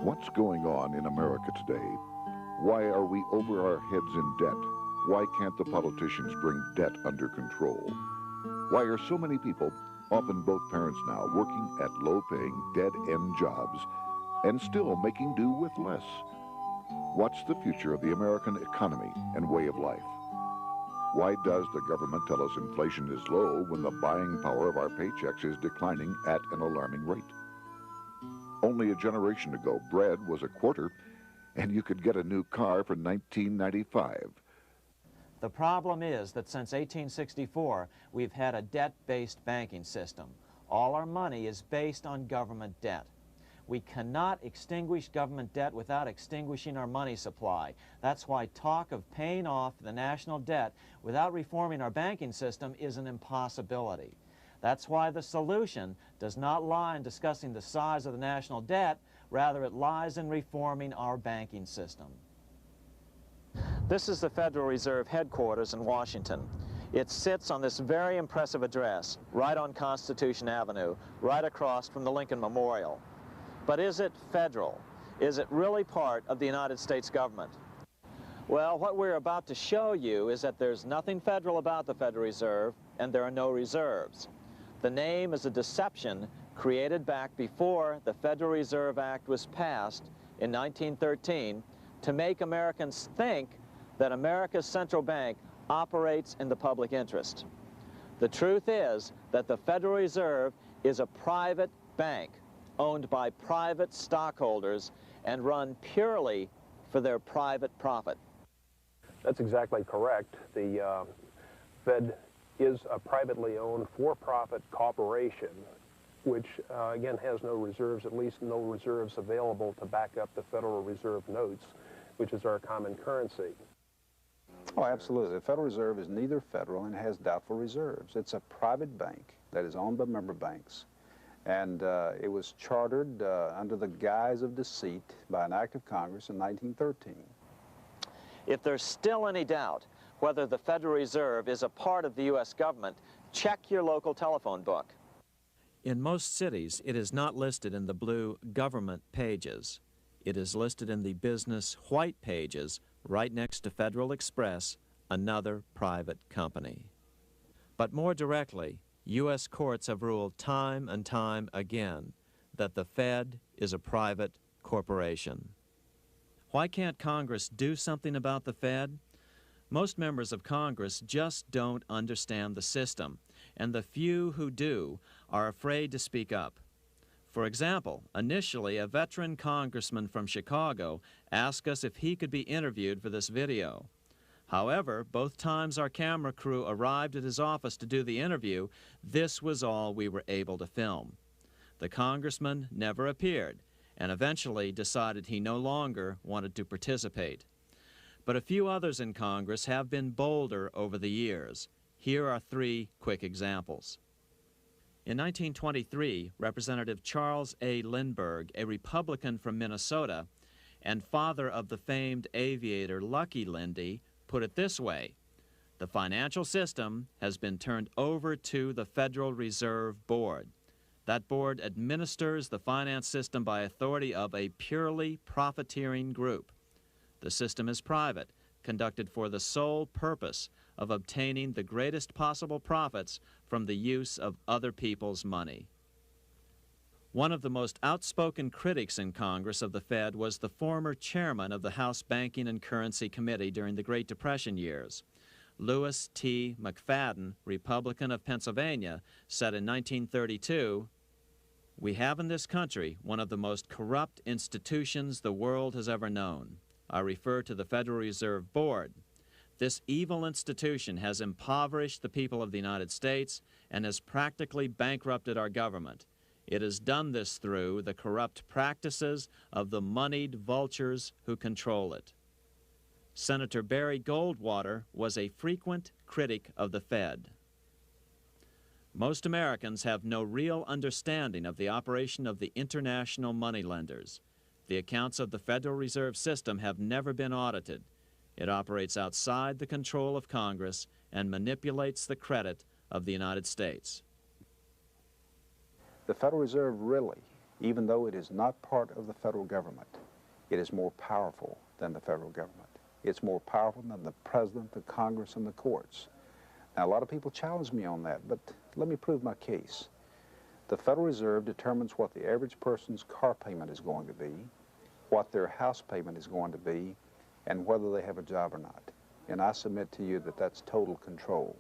What's going on in America today? Why are we over our heads in debt? Why can't the politicians bring debt under control? Why are so many people, often both parents now, working at low-paying, dead-end jobs and still making do with less? What's the future of the American economy and way of life? Why does the government tell us inflation is low when the buying power of our paychecks is declining at an alarming rate? Only a generation ago, bread was a quarter, and you could get a new car for $19.95. The problem is that since 1864, we've had a debt-based banking system. All our money is based on government debt. We cannot extinguish government debt without extinguishing our money supply. That's why talk of paying off the national debt without reforming our banking system is an impossibility. That's why the solution does not lie in discussing the size of the national debt, rather it lies in reforming our banking system. This is the Federal Reserve headquarters in Washington. It sits on this very impressive address, right on Constitution Avenue, right across from the Lincoln Memorial. But is it federal? Is it really part of the United States government? Well, what we're about to show you is that there's nothing federal about the Federal Reserve, and there are no reserves. The name is a deception created back before the Federal Reserve Act was passed in 1913 to make Americans think that America's central bank operates in the public interest. The truth is that the Federal Reserve is a private bank owned by private stockholders and run purely for their private profit. That's exactly correct. The Fed is a privately owned for-profit corporation which, again, has no reserves, at least no reserves available to back up the Federal Reserve notes, which is our common currency. Oh, absolutely. The Federal Reserve is neither federal and has doubtful reserves. It's a private bank that is owned by member banks. And it was chartered under the guise of deceit by an act of Congress in 1913. If there's still any doubt whether the Federal Reserve is a part of the U.S. government, check your local telephone book. In most cities, it is not listed in the blue government pages. It is listed in the business white pages right next to Federal Express, another private company. But more directly, U.S. courts have ruled time and time again that the Fed is a private corporation. Why can't Congress do something about the Fed? Most members of Congress just don't understand the system, and the few who do are afraid to speak up. For example, initially a veteran congressman from Chicago asked us if he could be interviewed for this video. However, both times our camera crew arrived at his office to do the interview, this was all we were able to film. The congressman never appeared and eventually decided he no longer wanted to participate. But a few others in Congress have been bolder over the years. Here are three quick examples. In 1923, Representative Charles A. Lindbergh, a Republican from Minnesota and father of the famed aviator Lucky Lindy, put it this way: the financial system has been turned over to the Federal Reserve Board. That board administers the finance system by authority of a purely profiteering group. The system is private, conducted for the sole purpose of obtaining the greatest possible profits from the use of other people's money. One of the most outspoken critics in Congress of the Fed was the former chairman of the House Banking and Currency Committee during the Great Depression years. Lewis T. McFadden, Republican of Pennsylvania, said in 1932, "We have in this country one of the most corrupt institutions the world has ever known. I refer to the Federal Reserve Board. This evil institution has impoverished the people of the United States and has practically bankrupted our government. It has done this through the corrupt practices of the moneyed vultures who control it." Senator Barry Goldwater was a frequent critic of the Fed. Most Americans have no real understanding of the operation of the international moneylenders. The accounts of the Federal Reserve System have never been audited. It operates outside the control of Congress and manipulates the credit of the United States. The Federal Reserve really even though it is not part of the federal government, it is more powerful than the federal government. It's more powerful than the president, the Congress, and the courts. Now, a lot of people challenge me on that, but let me prove my case. The Federal Reserve determines what the average person's car payment is going to be, what their house payment is going to be, and whether they have a job or not. And I submit to you that that's total control.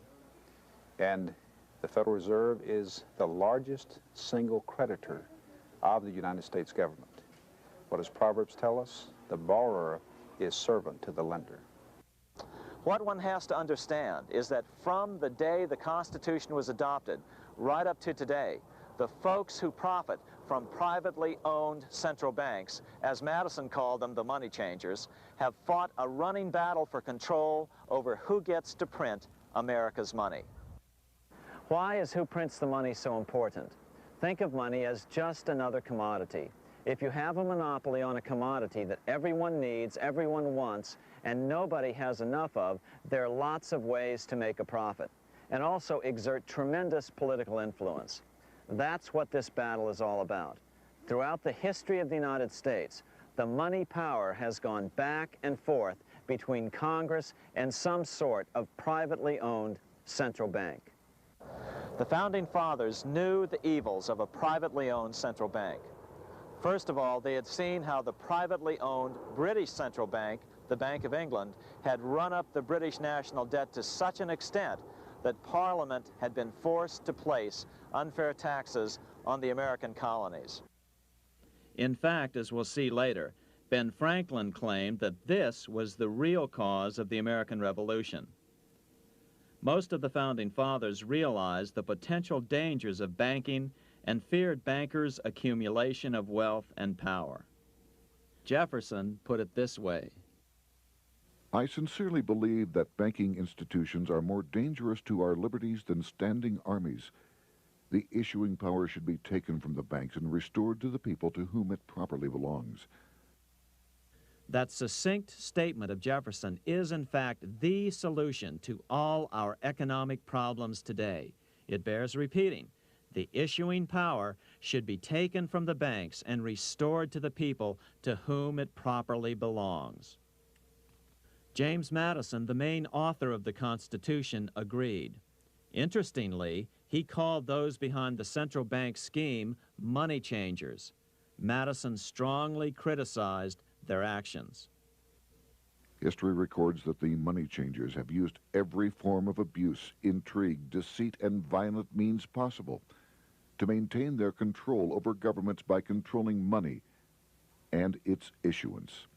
And the Federal Reserve is the largest single creditor of the United States government. What does Proverbs tell us? The borrower is servant to the lender. What one has to understand is that from the day the Constitution was adopted right up to today, the folks who profit from privately owned central banks, as Madison called them, the money changers, have fought a running battle for control over who gets to print America's money. Why is who prints the money so important? Think of money as just another commodity. If you have a monopoly on a commodity that everyone needs, everyone wants, and nobody has enough of, there are lots of ways to make a profit, and also exert tremendous political influence. That's what this battle is all about. Throughout the history of the United States, the money power has gone back and forth between Congress and some sort of privately owned central bank. The Founding Fathers knew the evils of a privately owned central bank. First of all, they had seen how the privately owned British central bank, the Bank of England, had run up the British national debt to such an extent that Parliament had been forced to place unfair taxes on the American colonies. In fact, as we'll see later, Ben Franklin claimed that this was the real cause of the American Revolution. Most of the Founding Fathers realized the potential dangers of banking and feared bankers' accumulation of wealth and power. Jefferson put it this way: I sincerely believe that banking institutions are more dangerous to our liberties than standing armies. The issuing power should be taken from the banks and restored to the people to whom it properly belongs. That succinct statement of Jefferson is, in fact, the solution to all our economic problems today. It bears repeating. The issuing power should be taken from the banks and restored to the people to whom it properly belongs. James Madison, the main author of the Constitution, agreed. Interestingly, he called those behind the central bank scheme money changers. Madison strongly criticized their actions. History records that the money changers have used every form of abuse, intrigue, deceit, and violent means possible to maintain their control over governments by controlling money and its issuance.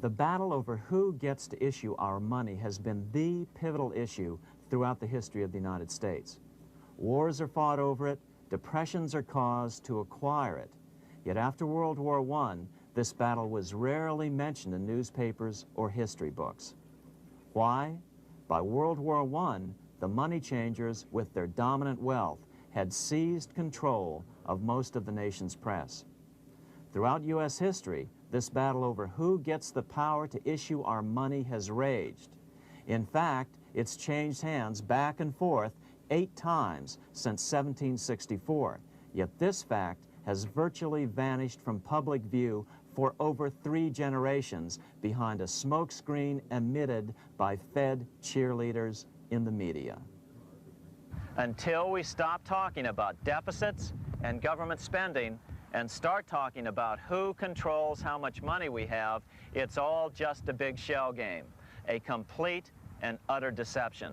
The battle over who gets to issue our money has been the pivotal issue throughout the history of the United States. Wars are fought over it, depressions are caused to acquire it. Yet after World War I, this battle was rarely mentioned in newspapers or history books. Why? By World War I, the money changers, with their dominant wealth, had seized control of most of the nation's press. Throughout U.S. history, this battle over who gets the power to issue our money has raged. In fact, it's changed hands back and forth 8 times since 1764, yet this fact has virtually vanished from public view for over 3 generations behind a smokescreen emitted by Fed cheerleaders in the media. Until we stop talking about deficits and government spending and start talking about who controls how much money we have, it's all just a big shell game, a complete and utter deception.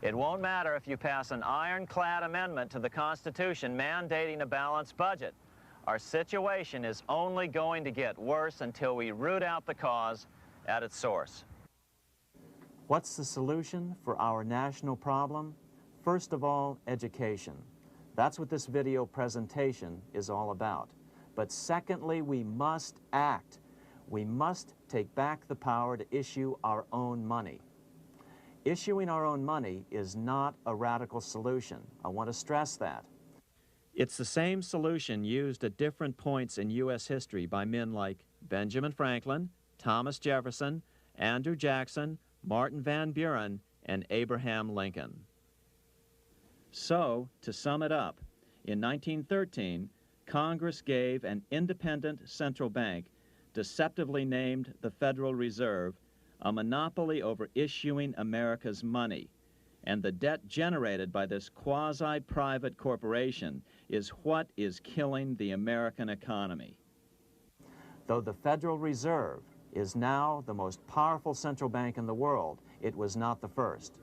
It won't matter if you pass an ironclad amendment to the Constitution mandating a balanced budget. Our situation is only going to get worse until we root out the cause at its source. What's the solution for our national problem? First of all, education. That's what this video presentation is all about. But secondly, we must act. We must take back the power to issue our own money. Issuing our own money is not a radical solution. I want to stress that. It's the same solution used at different points in U.S. history by men like Benjamin Franklin, Thomas Jefferson, Andrew Jackson, Martin Van Buren, and Abraham Lincoln. So, to sum it up, in 1913, Congress gave an independent central bank, deceptively named the Federal Reserve, a monopoly over issuing America's money. And the debt generated by this quasi-private corporation is what is killing the American economy. Though the Federal Reserve is now the most powerful central bank in the world, it was not the first.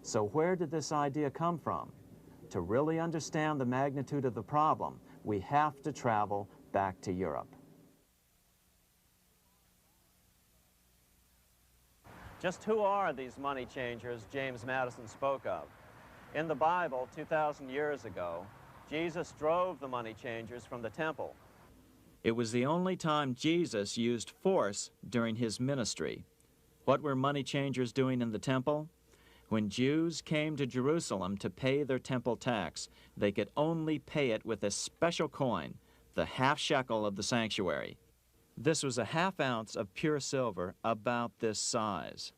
So where did this idea come from? To really understand the magnitude of the problem, we have to travel back to Europe. Just who are these money changers James Madison spoke of? In the Bible, 2,000 years ago, Jesus drove the money changers from the temple. It was the only time Jesus used force during his ministry. What were money changers doing in the temple? When Jews came to Jerusalem to pay their temple tax, they could only pay it with a special coin, the half shekel of the sanctuary. This was a half ounce of pure silver about this size.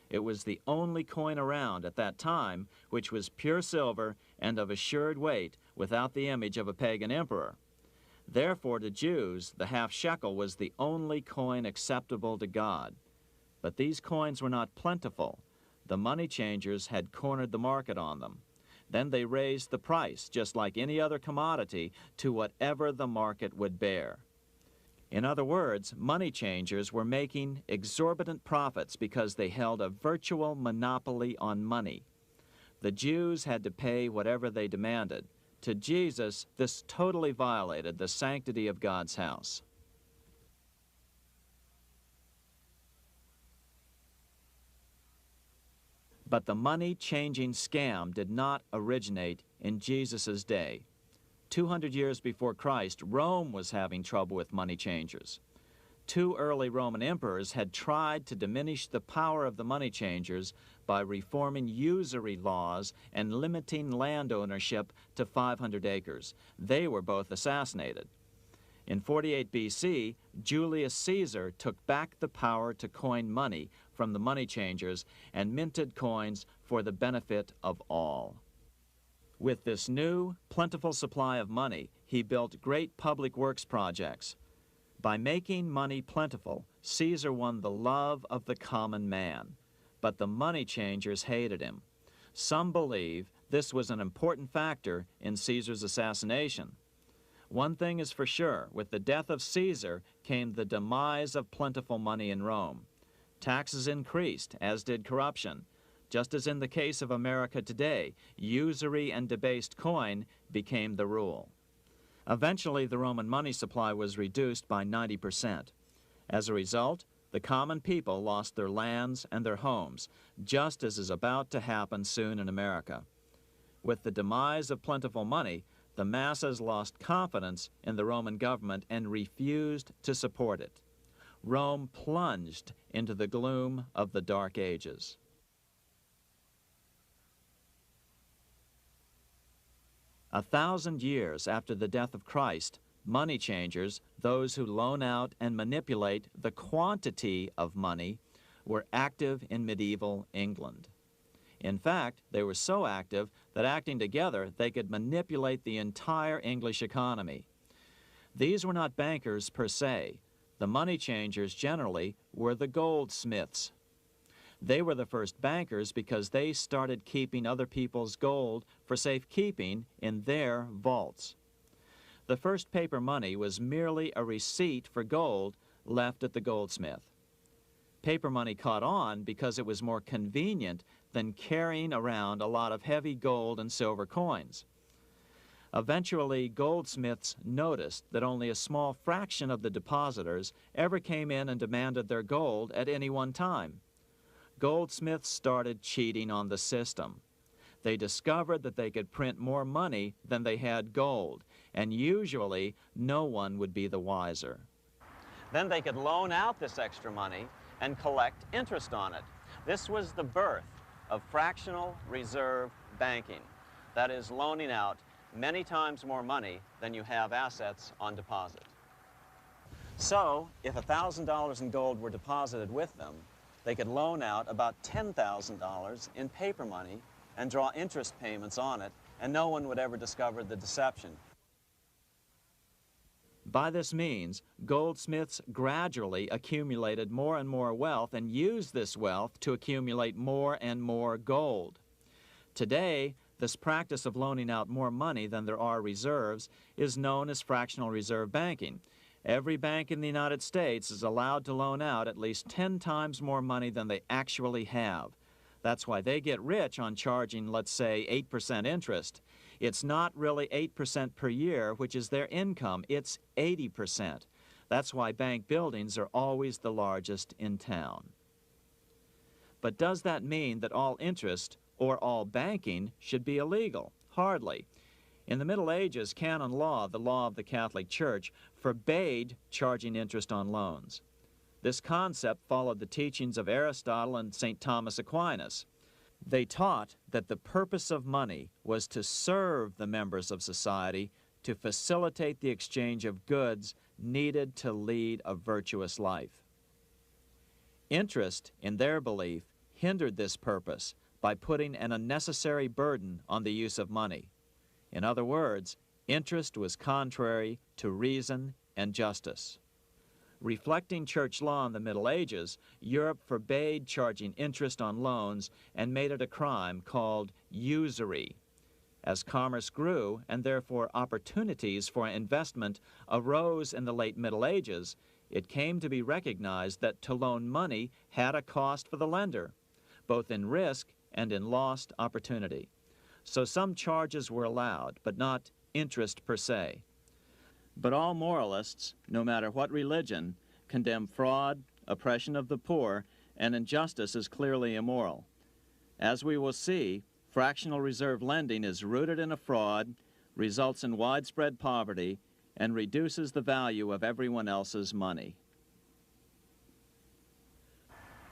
It was the only coin around at that time which was pure silver and of assured weight without the image of a pagan emperor. Therefore, to Jews, the half shekel was the only coin acceptable to God. But these coins were not plentiful. The money changers had cornered the market on them. Then they raised the price, just like any other commodity, to whatever the market would bear. In other words, money changers were making exorbitant profits because they held a virtual monopoly on money. The Jews had to pay whatever they demanded. To Jesus, this totally violated the sanctity of God's house. But the money-changing scam did not originate in Jesus' day. 200 years before Christ, Rome was having trouble with money changers. 2 early Roman emperors had tried to diminish the power of the money changers by reforming usury laws and limiting land ownership to 500 acres. They were both assassinated. In 48 BC, Julius Caesar took back the power to coin money from the money changers and minted coins for the benefit of all. With this new, plentiful supply of money, he built great public works projects. By making money plentiful, Caesar won the love of the common man. But the money changers hated him. Some believe this was an important factor in Caesar's assassination. One thing is for sure, with the death of Caesar came the demise of plentiful money in Rome. Taxes increased, as did corruption. Just as in the case of America today, usury and debased coin became the rule. Eventually, the Roman money supply was reduced by 90%. As a result, the common people lost their lands and their homes, just as is about to happen soon in America. With the demise of plentiful money, the masses lost confidence in the Roman government and refused to support it. Rome plunged into the gloom of the Dark Ages. A 1,000 years after the death of Christ, money changers, those who loan out and manipulate the quantity of money, were active in medieval England. In fact, they were so active that acting together, they could manipulate the entire English economy. These were not bankers per se. The money changers generally were the goldsmiths. They were the first bankers because they started keeping other people's gold for safekeeping in their vaults. The first paper money was merely a receipt for gold left at the goldsmith. Paper money caught on because it was more convenient than carrying around a lot of heavy gold and silver coins. Eventually, goldsmiths noticed that only a small fraction of the depositors ever came in and demanded their gold at any one time. Goldsmiths started cheating on the system. They discovered that they could print more money than they had gold, and usually no one would be the wiser. Then they could loan out this extra money and collect interest on it. This was the birth of fractional reserve banking. That is, loaning out many times more money than you have assets on deposit. So, if $1,000 in gold were deposited with them, they could loan out about $10,000 in paper money and draw interest payments on it, and no one would ever discover the deception. By this means, goldsmiths gradually accumulated more and more wealth and used this wealth to accumulate more and more gold. Today, this practice of loaning out more money than there are reserves is known as fractional reserve banking. Every bank in the United States is allowed to loan out at least 10 times more money than they actually have. That's why they get rich on charging, let's say, 8% interest. It's not really 8% per year, which is their income. It's 80%. That's why bank buildings are always the largest in town. But does that mean that all interest or all banking should be illegal? Hardly. In the Middle Ages, canon law, the law of the Catholic Church, forbade charging interest on loans. This concept followed the teachings of Aristotle and St. Thomas Aquinas. They taught that the purpose of money was to serve the members of society, to facilitate the exchange of goods needed to lead a virtuous life. Interest, in their belief, hindered this purpose by putting an unnecessary burden on the use of money. In other words, interest was contrary to reason and justice. Reflecting church law in the Middle Ages, Europe forbade charging interest on loans and made it a crime called usury. As commerce grew, and therefore opportunities for investment arose in the late Middle Ages, it came to be recognized that to loan money had a cost for the lender, both in risk and in lost opportunity. So some charges were allowed, but not interest per se. But all moralists, no matter what religion, condemn fraud, oppression of the poor, and injustice as clearly immoral. As we will see, fractional reserve lending is rooted in a fraud, results in widespread poverty, and reduces the value of everyone else's money.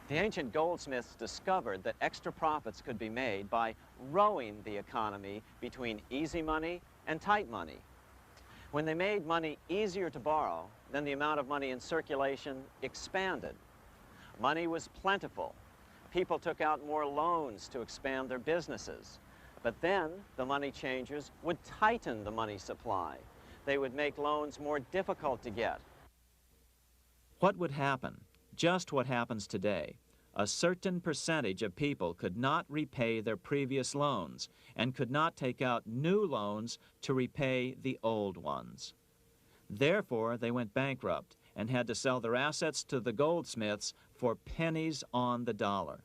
The ancient goldsmiths discovered that extra profits could be made by rowing the economy between easy money and tight money. When they made money easier to borrow, then the amount of money in circulation expanded. Money was plentiful. People took out more loans to expand their businesses. But then the money changers would tighten the money supply. They would make loans more difficult to get. What would happen? Just what happens today. A certain percentage of people could not repay their previous loans and could not take out new loans to repay the old ones. Therefore, they went bankrupt and had to sell their assets to the goldsmiths for pennies on the dollar.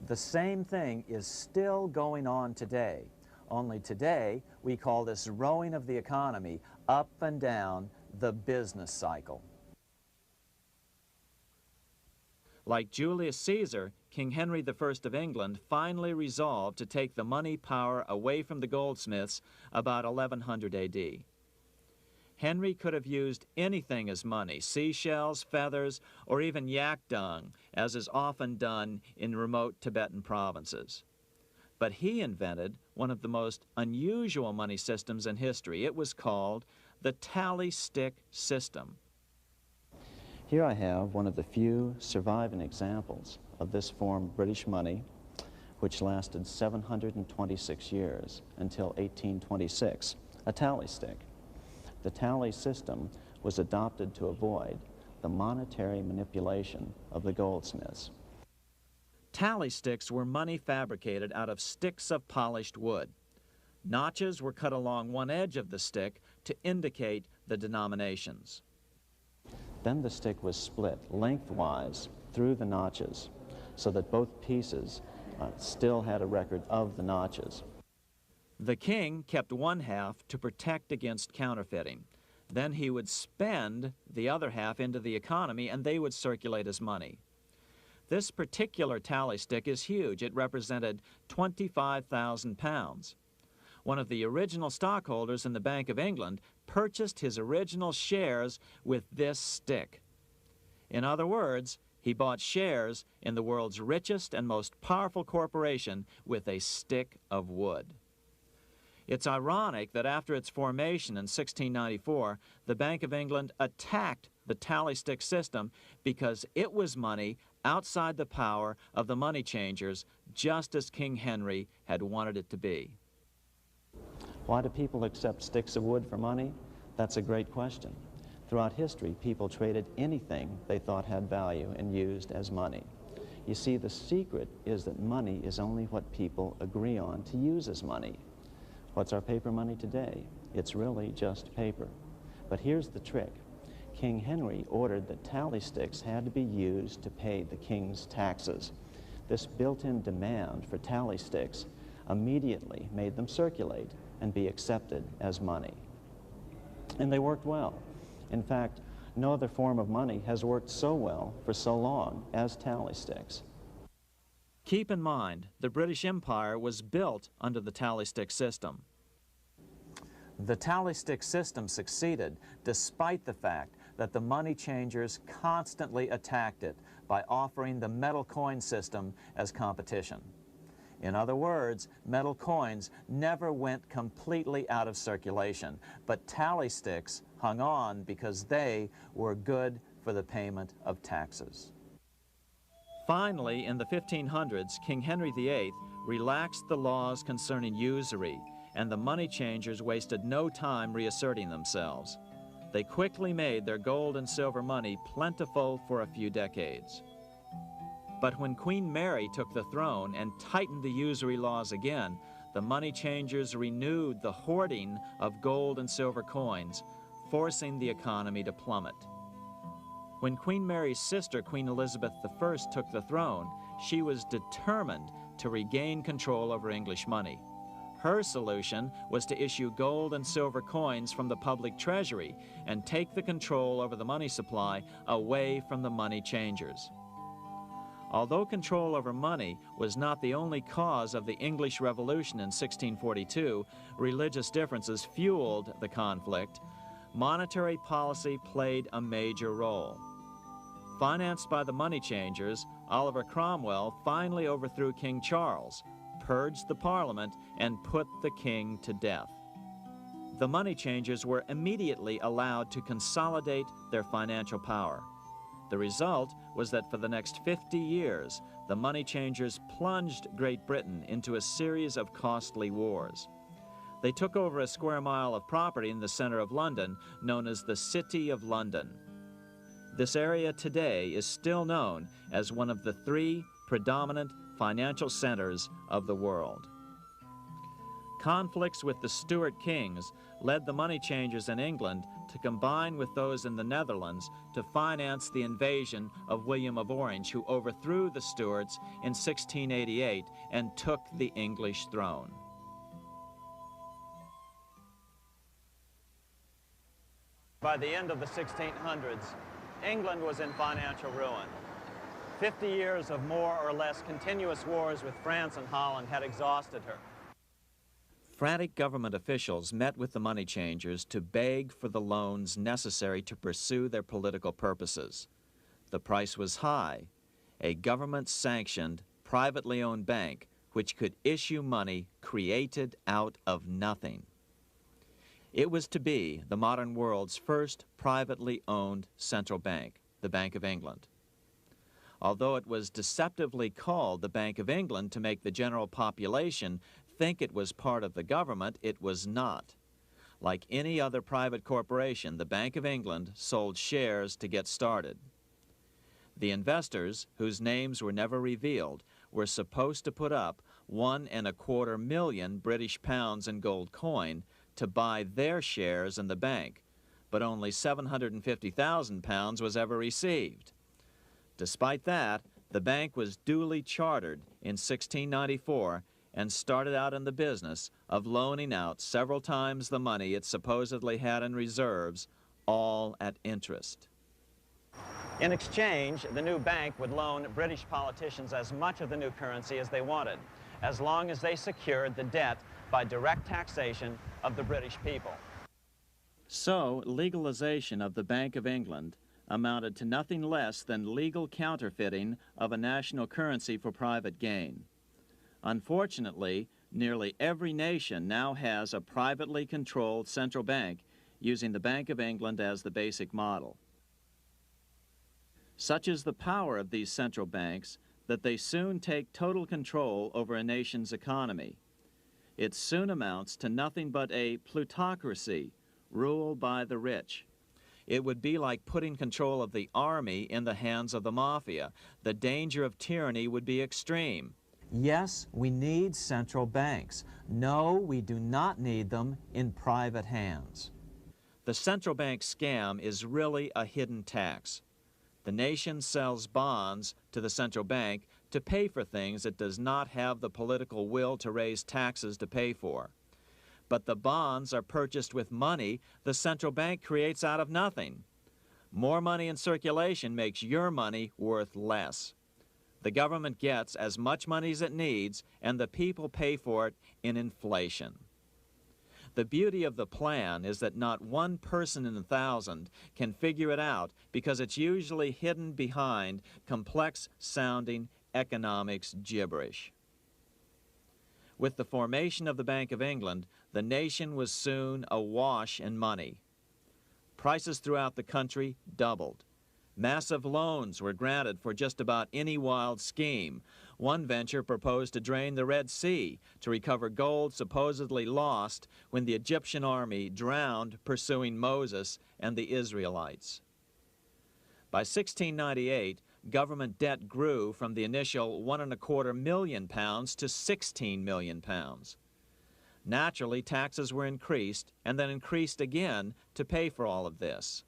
The same thing is still going on today. Only today, we call this rowing of the economy up and down the business cycle. Like Julius Caesar, King Henry I of England finally resolved to take the money power away from the goldsmiths about 1100 AD. Henry could have used anything as money, seashells, feathers, or even yak dung, as is often done in remote Tibetan provinces. But he invented one of the most unusual money systems in history. It was called the tally stick system. Here I have one of the few surviving examples of this form of British money, which lasted 726 years until 1826, a tally stick. The tally system was adopted to avoid the monetary manipulation of the goldsmiths. Tally sticks were money fabricated out of sticks of polished wood. Notches were cut along one edge of the stick to indicate the denominations. Then the stick was split lengthwise through the notches so that both pieces still had a record of the notches. The king kept one half to protect against counterfeiting. Then he would spend the other half into the economy and they would circulate as money. This particular tally stick is huge. It represented 25,000 pounds. One of the original stockholders in the Bank of England purchased his original shares with this stick. In other words, he bought shares in the world's richest and most powerful corporation with a stick of wood. It's ironic that after its formation in 1694, the Bank of England attacked the tally stick system because it was money outside the power of the money changers, just as King Henry had wanted it to be. Why do people accept sticks of wood for money? That's a great question. Throughout history, people traded anything they thought had value and used as money. You see, the secret is that money is only what people agree on to use as money. What's our paper money today? It's really just paper. But here's the trick. King Henry ordered that tally sticks had to be used to pay the king's taxes. This built-in demand for tally sticks immediately made them circulate and be accepted as money. And they worked well. In fact, no other form of money has worked so well for so long as tally sticks. Keep in mind, the British Empire was built under the tally stick system. The tally stick system succeeded despite the fact that the money changers constantly attacked it by offering the metal coin system as competition. In other words, metal coins never went completely out of circulation, but tally sticks hung on because they were good for the payment of taxes. Finally, in the 1500s, King Henry VIII relaxed the laws concerning usury, and the money changers wasted no time reasserting themselves. They quickly made their gold and silver money plentiful for a few decades. But when Queen Mary took the throne and tightened the usury laws again, the money changers renewed the hoarding of gold and silver coins, forcing the economy to plummet. When Queen Mary's sister, Queen Elizabeth I, took the throne, she was determined to regain control over English money. Her solution was to issue gold and silver coins from the public treasury and take the control over the money supply away from the money changers. Although control over money was not the only cause of the English Revolution in 1642, religious differences fueled the conflict. Monetary policy played a major role. Financed by the money changers, Oliver Cromwell finally overthrew King Charles, purged the Parliament, and put the king to death. The money changers were immediately allowed to consolidate their financial power. The result was that for the next 50 years, the money changers plunged Great Britain into a series of costly wars. They took over a square mile of property in the center of London, known as the City of London. This area today is still known as one of the 3 predominant financial centers of the world. Conflicts with the Stuart kings led the money changers in England to combine with those in the Netherlands to finance the invasion of William of Orange, who overthrew the Stuarts in 1688 and took the English throne. By the end of the 1600s, England was in financial ruin. 50 years of more or less continuous wars with France and Holland had exhausted her. Frantic government officials met with the money changers to beg for the loans necessary to pursue their political purposes. The price was high: a government-sanctioned, privately owned bank which could issue money created out of nothing. It was to be the modern world's first privately owned central bank, the Bank of England. Although it was deceptively called the Bank of England to make the general population think it was part of the government, it was not. Like any other private corporation, the Bank of England sold shares to get started. The investors, whose names were never revealed, were supposed to put up £1.25 million British pounds in gold coin to buy their shares in the bank, but only £750,000 was ever received. Despite that, the bank was duly chartered in 1694 and started out in the business of loaning out several times the money it supposedly had in reserves, all at interest. In exchange, the new bank would loan British politicians as much of the new currency as they wanted, as long as they secured the debt by direct taxation of the British people. So, legalization of the Bank of England amounted to nothing less than legal counterfeiting of a national currency for private gain. Unfortunately, nearly every nation now has a privately controlled central bank using the Bank of England as the basic model. Such is the power of these central banks that they soon take total control over a nation's economy. It soon amounts to nothing but a plutocracy, rule by the rich. It would be like putting control of the army in the hands of the mafia. The danger of tyranny would be extreme. Yes, we need central banks. No, we do not need them in private hands. The central bank scam is really a hidden tax. The nation sells bonds to the central bank to pay for things it does not have the political will to raise taxes to pay for. But the bonds are purchased with money the central bank creates out of nothing. More money in circulation makes your money worth less. The government gets as much money as it needs, and the people pay for it in inflation. The beauty of the plan is that not one person in 1,000 can figure it out because it's usually hidden behind complex-sounding economics gibberish. With the formation of the Bank of England, the nation was soon awash in money. Prices throughout the country doubled. Massive loans were granted for just about any wild scheme. One venture proposed to drain the Red Sea to recover gold supposedly lost when the Egyptian army drowned pursuing Moses and the Israelites. By 1698, government debt grew from the initial £1.25 million to £16 million. Naturally, taxes were increased and then increased again to pay for all of this.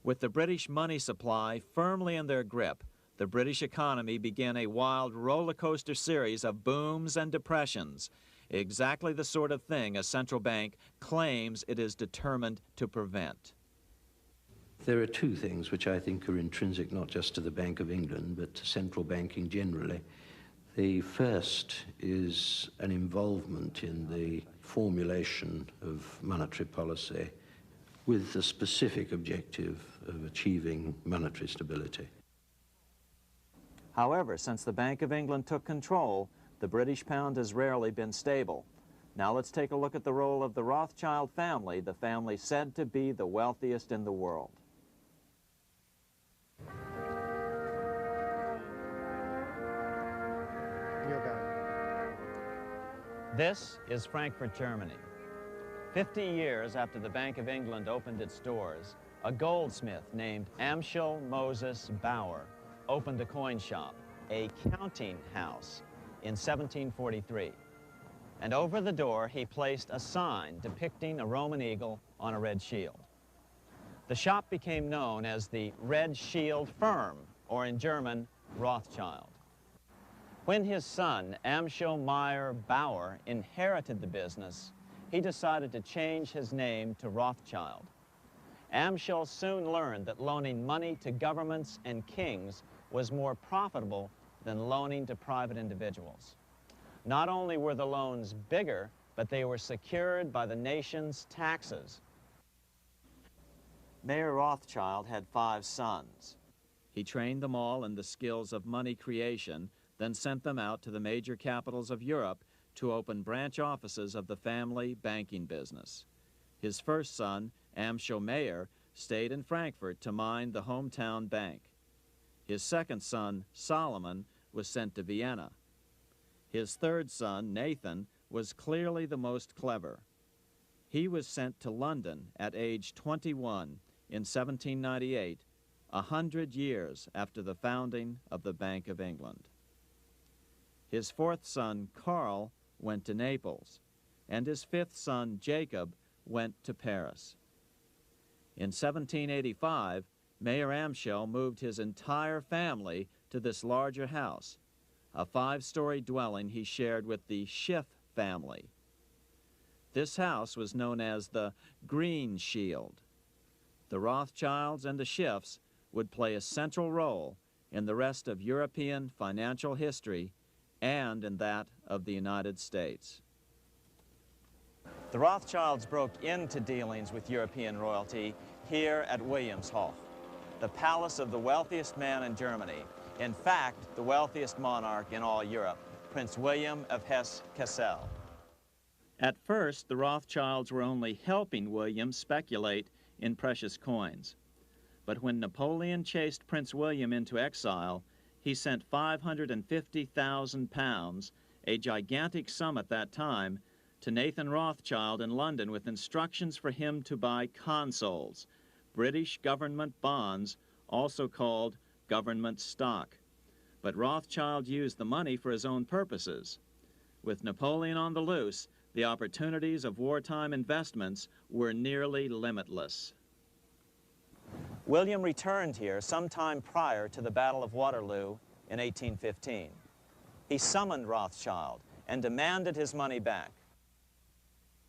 With the British money supply firmly in their grip, the British economy began a wild roller coaster series of booms and depressions, exactly the sort of thing a central bank claims it is determined to prevent. There are two things which I think are intrinsic not just to the Bank of England, but to central banking generally. The first is an involvement in the formulation of monetary policy with the specific objective of achieving monetary stability. However, since the Bank of England took control, the British pound has rarely been stable. Now let's take a look at the role of the Rothschild family, the family said to be the wealthiest in the world. This is Frankfurt, Germany. 50 years after the Bank of England opened its doors, a goldsmith named Amschel Moses Bauer opened a coin shop, a counting house, in 1743. And over the door, he placed a sign depicting a Roman eagle on a red shield. The shop became known as the Red Shield Firm, or in German, Rothschild. When his son, Amschel Meyer Bauer, inherited the business, he decided to change his name to Rothschild. Amschel soon learned that loaning money to governments and kings was more profitable than loaning to private individuals. Not only were the loans bigger, but they were secured by the nation's taxes. Mayer Rothschild had 5 sons. He trained them all in the skills of money creation, then sent them out to the major capitals of Europe to open branch offices of the family banking business. His first son, Amschel Meyer, stayed in Frankfurt to mind the hometown bank. His second son, Solomon, was sent to Vienna. His third son, Nathan, was clearly the most clever. He was sent to London at age 21 in 1798, 100 years after the founding of the Bank of England. His fourth son, Karl, went to Naples, and his fifth son, Jacob, went to Paris. In 1785, Mayer Amschel moved his entire family to this larger house, a 5-story dwelling he shared with the Schiff family. This house was known as the Green Shield. The Rothschilds and the Schiffs would play a central role in the rest of European financial history and in that of the United States. The Rothschilds broke into dealings with European royalty here at Wilhelmshof, the palace of the wealthiest man in Germany. In fact, the wealthiest monarch in all Europe, Prince William of Hesse-Kassel. At first, the Rothschilds were only helping William speculate in precious coins. But when Napoleon chased Prince William into exile, he sent £550,000, a gigantic sum at that time, to Nathan Rothschild in London with instructions for him to buy consols, British government bonds, also called government stock. But Rothschild used the money for his own purposes. With Napoleon on the loose, the opportunities of wartime investments were nearly limitless. William returned here sometime prior to the Battle of Waterloo in 1815. He summoned Rothschild and demanded his money back.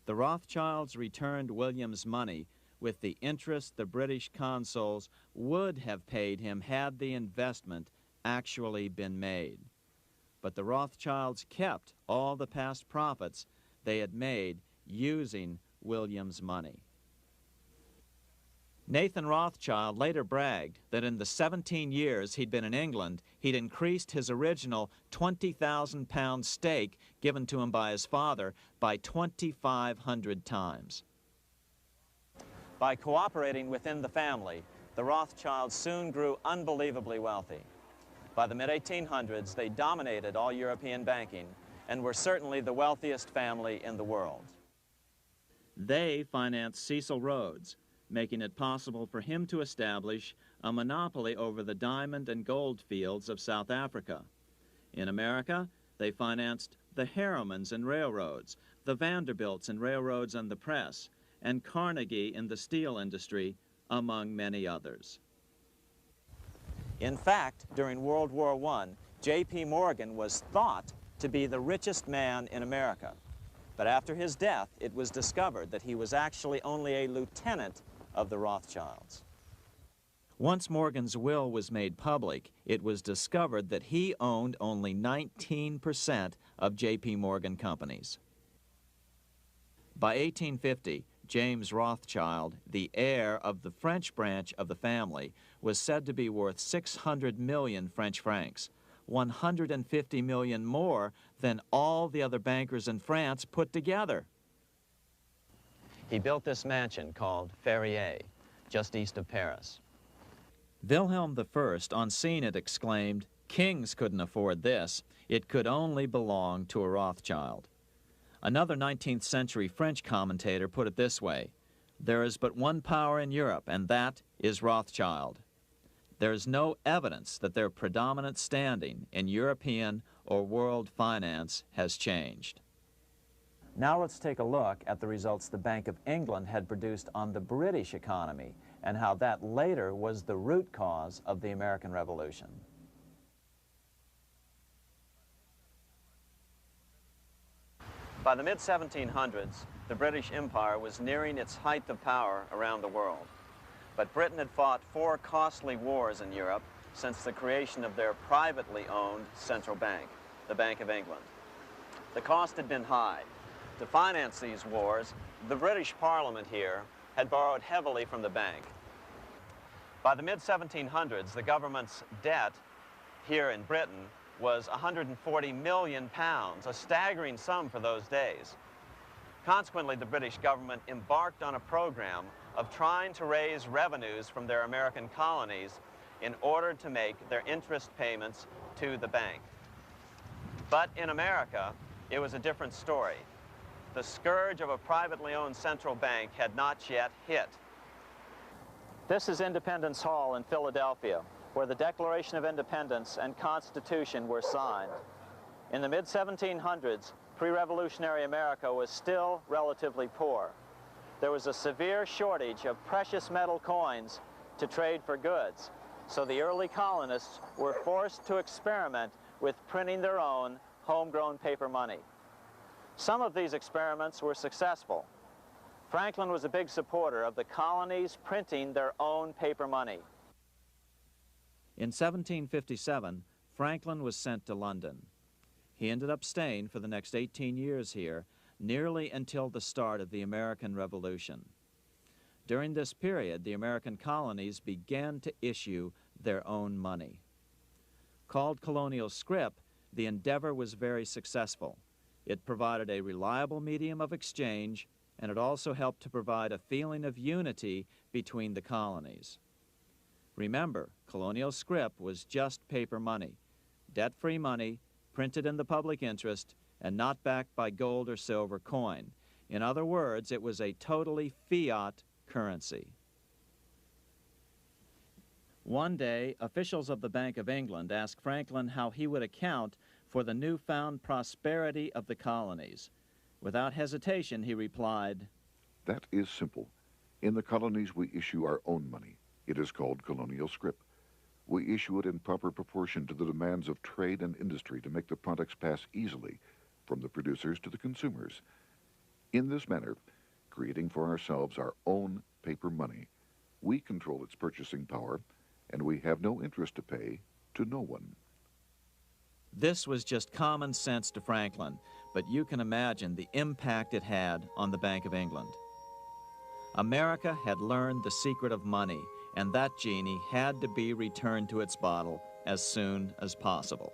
The Rothschilds returned William's money with the interest the British consuls would have paid him had the investment actually been made. But the Rothschilds kept all the past profits they had made using William's money. Nathan Rothschild later bragged that in the 17 years he'd been in England, he'd increased his original £20,000 stake given to him by his father by 2,500 times. By cooperating within the family, the Rothschilds soon grew unbelievably wealthy. By the mid-1800s, they dominated all European banking and were certainly the wealthiest family in the world. They financed Cecil Rhodes, making it possible for him to establish a monopoly over the diamond and gold fields of South Africa. In America, they financed the Harrimans and railroads, the Vanderbilts and railroads and the press, and Carnegie in the steel industry, among many others. In fact, during World War I, J.P. Morgan was thought to be the richest man in America. But after his death, it was discovered that he was actually only a lieutenant of the Rothschilds. Once Morgan's will was made public, it was discovered that he owned only 19% of J.P. Morgan companies. By 1850, James Rothschild, the heir of the French branch of the family, was said to be worth 600 million French francs, 150 million more than all the other bankers in France put together. He built this mansion called Ferrier, just east of Paris. Wilhelm I, on seeing it, exclaimed, "Kings couldn't afford this. It could only belong to a Rothschild." Another 19th century French commentator put it this way: "There is but one power in Europe, and that is Rothschild." There is no evidence that their predominant standing in European or world finance has changed. Now let's take a look at the results the Bank of England had produced on the British economy and how that later was the root cause of the American Revolution. By the mid-1700s, the British Empire was nearing its height of power around the world. But Britain had fought 4 costly wars in Europe since the creation of their privately owned central bank, the Bank of England. The cost had been high. To finance these wars, the British Parliament here had borrowed heavily from the bank. By the mid-1700s, the government's debt here in Britain was £140 million, a staggering sum for those days. Consequently, the British government embarked on a program of trying to raise revenues from their American colonies in order to make their interest payments to the bank. But in America, it was a different story. The scourge of a privately owned central bank had not yet hit. This is Independence Hall in Philadelphia, where the Declaration of Independence and Constitution were signed. In the mid-1700s, pre-revolutionary America was still relatively poor. There was a severe shortage of precious metal coins to trade for goods, so the early colonists were forced to experiment with printing their own homegrown paper money. Some of these experiments were successful. Franklin was a big supporter of the colonies printing their own paper money. In 1757, Franklin was sent to London. He ended up staying for the next 18 years here, nearly until the start of the American Revolution. During this period, the American colonies began to issue their own money. Called colonial scrip, the endeavor was very successful. It provided a reliable medium of exchange, and it also helped to provide a feeling of unity between the colonies. Remember, colonial scrip was just paper money, debt-free money, printed in the public interest, and not backed by gold or silver coin. In other words, it was a totally fiat currency. One day, officials of the Bank of England asked Franklin how he would account for the newfound prosperity of the colonies. Without hesitation, he replied, "That is simple. In the colonies, we issue our own money. It is called colonial scrip. We issue it in proper proportion to the demands of trade and industry to make the products pass easily from the producers to the consumers. In this manner, creating for ourselves our own paper money, we control its purchasing power, and we have no interest to pay to no one." This was just common sense to Franklin, but you can imagine the impact it had on the Bank of England. America had learned the secret of money, and that genie had to be returned to its bottle as soon as possible.